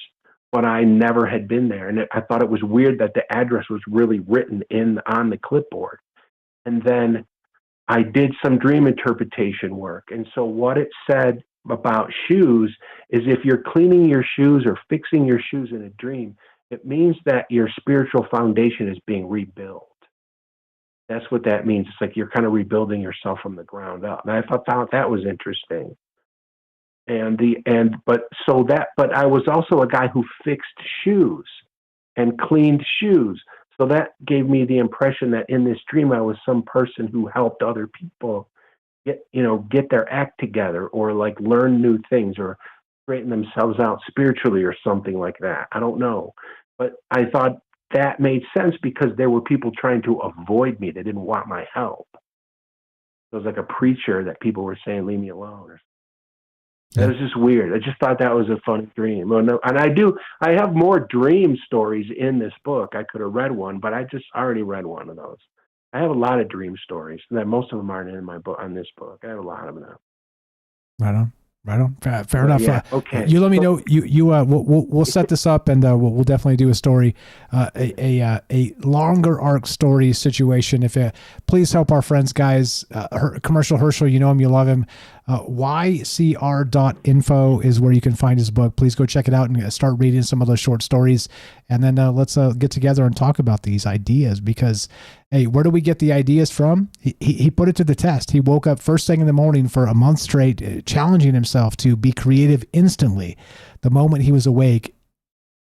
But I never had been there. And I thought it was weird that the address was really written on the clipboard. And then I did some dream interpretation work. And so what it said about shoes is if you're cleaning your shoes or fixing your shoes in a dream, it means that your spiritual foundation is being rebuilt. That's what that means. It's like you're kind of rebuilding yourself from the ground up. And I thought that was interesting. But I was also a guy who fixed shoes and cleaned shoes. So that gave me the impression that in this dream, I was some person who helped other people get their act together or like learn new things or straighten themselves out spiritually or something like that. I don't know. But I thought that made sense because there were people trying to avoid me. They didn't want my help. It was like a preacher that people were saying, leave me alone. It was just weird. I just thought that was a funny dream. And I have more dream stories in this book. I could have read one, but I already read one of those. I have a lot of dream stories that most of them aren't in my book, on this book. I have a lot of them now. Right on. Fair enough. Yeah, okay. You let me know. We'll set this up, and we'll definitely do a story, a longer arc story situation. Please help our friends, guys. Commercial Herschel, you know him, you love him. YCR.info is where you can find his book. Please go check it out and start reading some of those short stories. And then let's get together and talk about these ideas because, hey, where do we get the ideas from? He put it to the test. He woke up first thing in the morning for a month straight, challenging himself to be creative instantly. The moment he was awake,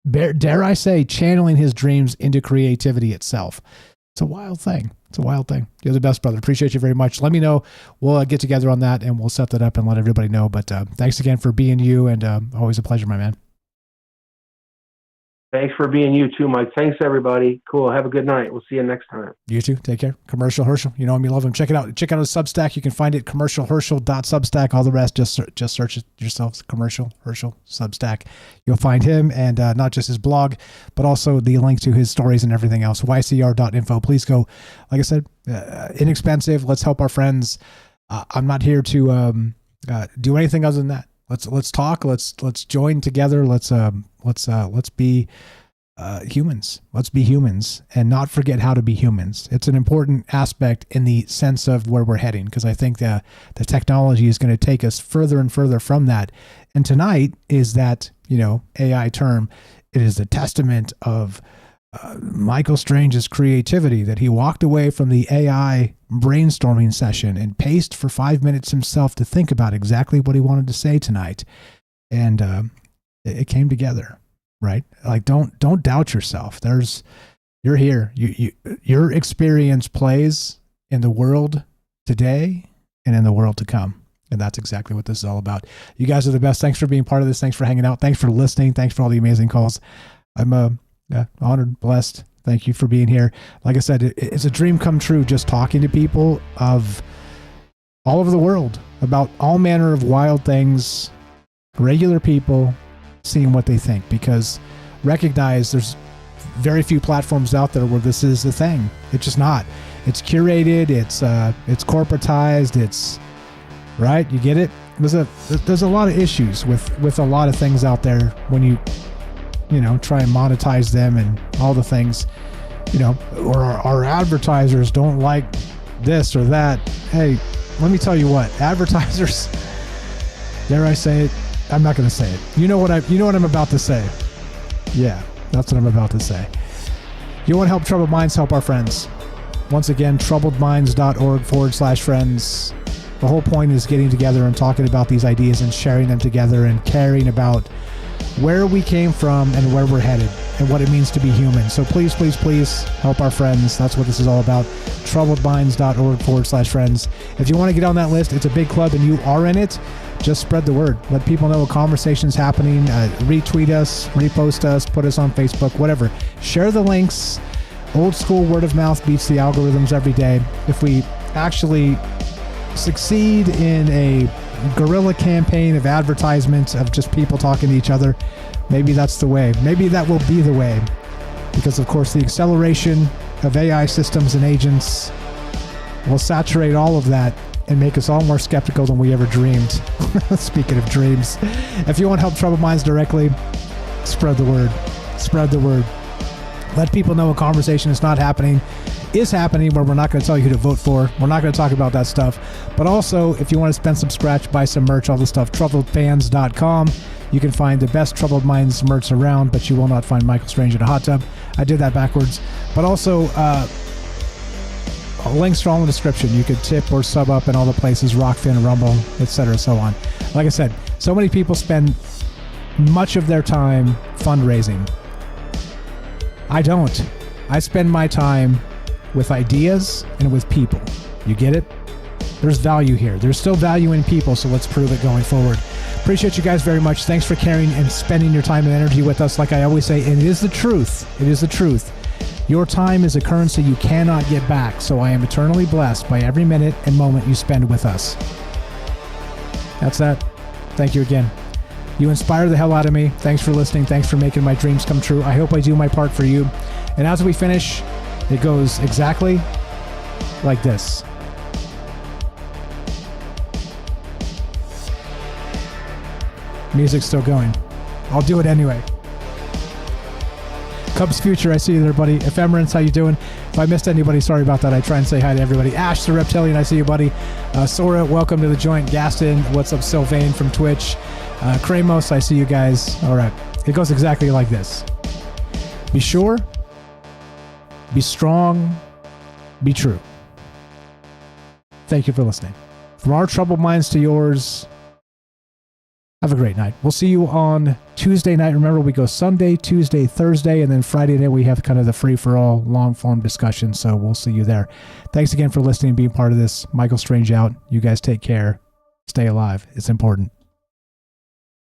dare I say, channeling his dreams into creativity itself. It's a wild thing. You're the best, brother. Appreciate you very much. Let me know. We'll get together on that and we'll set that up and let everybody know. But thanks again for being you, and always a pleasure, my man. Thanks for being you too, Mike. Thanks, everybody. Cool. Have a good night. We'll see you next time. You too. Take care. Commercial Herschel. You know him, you love him. Check it out. Check out his Substack. You can find it commercialherschel.substack. All the rest, just search it yourselves. Commercial Herschel Substack. You'll find him, and not just his blog, but also the link to his stories and everything else. YCR.info. Please go. Like I said, inexpensive. Let's help our friends. I'm not here to do anything other than that. Let's talk. Let's join together. Let's be humans. Let's be humans and not forget how to be humans. It's an important aspect in the sense of where we're heading, because I think the technology is going to take us further and further from that. And tonight is that, AI term. It is a testament of Michael Strange's creativity that he walked away from the AI brainstorming session and paced for 5 minutes himself to think about exactly what he wanted to say tonight. And it came together. Right? Like, don't doubt yourself. You're here. Your experience plays in the world today and in the world to come. And that's exactly what this is all about. You guys are the best. Thanks for being part of this. Thanks for hanging out. Thanks for listening. Thanks for all the amazing calls. I'm honored, blessed. Thank you for being here. Like I said, it's a dream come true just talking to people of all over the world about all manner of wild things, regular people, seeing what they think, because recognize there's very few platforms out there where this is the thing. It's just not. It's curated. It's corporatized. It's right. You get it. There's a lot of issues with a lot of things out there when you try and monetize them and all the things, or our advertisers don't like this or that. Hey, let me tell you what, advertisers, dare I say it? I'm not going to say it. You know what I'm about to say. Yeah, that's what I'm about to say. You want to help Troubled Minds? Help our friends. Once again, troubledminds.org/friends. The whole point is getting together and talking about these ideas and sharing them together and caring about where we came from and where we're headed and what it means to be human. So please, please, please help our friends. That's what this is all about. troubledminds.org/friends. If you want to get on that list, it's a big club and you are in it. Just spread the word. Let people know a conversation's happening. Retweet us, repost us, put us on Facebook, whatever. Share the links. Old school word of mouth beats the algorithms every day. If we actually succeed in a guerrilla campaign of advertisements of just people talking to each other, maybe that's the way. Maybe that will be the way. Because, of course, the acceleration of AI systems and agents will saturate all of that and make us all more skeptical than we ever dreamed. Speaking of dreams, if you want to help Troubled Minds directly, spread the word. Spread the word. Let people know a conversation is happening, where we're not going to tell you who to vote for. We're not going to talk about that stuff. But also, if you want to spend some scratch, buy some merch, all the stuff, troubledfans.com. You can find the best Troubled Minds merch around, but you will not find Michael Strange in a hot tub. I did that backwards. But also, links are all in the description. You could tip or sub up in all the places, Rockfin, Rumble, etc., so on. Like I said, so many people spend much of their time fundraising. I don't. I spend my time with ideas and with people. You get it? There's value here. There's still value in people, so let's prove it going forward. Appreciate you guys very much. Thanks for caring and spending your time and energy with us. Like I always say, and it is the truth. It is the truth. Your time is a currency you cannot get back, so I am eternally blessed by every minute and moment you spend with us. That's that. Thank you again. You inspire the hell out of me. Thanks for listening. Thanks for making my dreams come true. I hope I do my part for you. And as we finish, it goes exactly like this. Music's still going. I'll do it anyway. Cubs Future, I see you there, buddy. Ephemerance, how you doing? If I missed anybody, sorry about that. I try and say hi to everybody. Ash the Reptilian, I see you, buddy. Sora, welcome to the joint. Gaston, what's up? Sylvain from Twitch. Kramos, I see you guys. All right. It goes exactly like this. Be sure, be strong, be true. Thank you for listening. From our troubled minds to yours, have a great night. We'll see you on Tuesday night. Remember, we go Sunday, Tuesday, Thursday, and then Friday night we have kind of the free-for-all long-form discussion, so we'll see you there. Thanks again for listening and being part of this. Michael Strange out. You guys take care. Stay alive. It's important.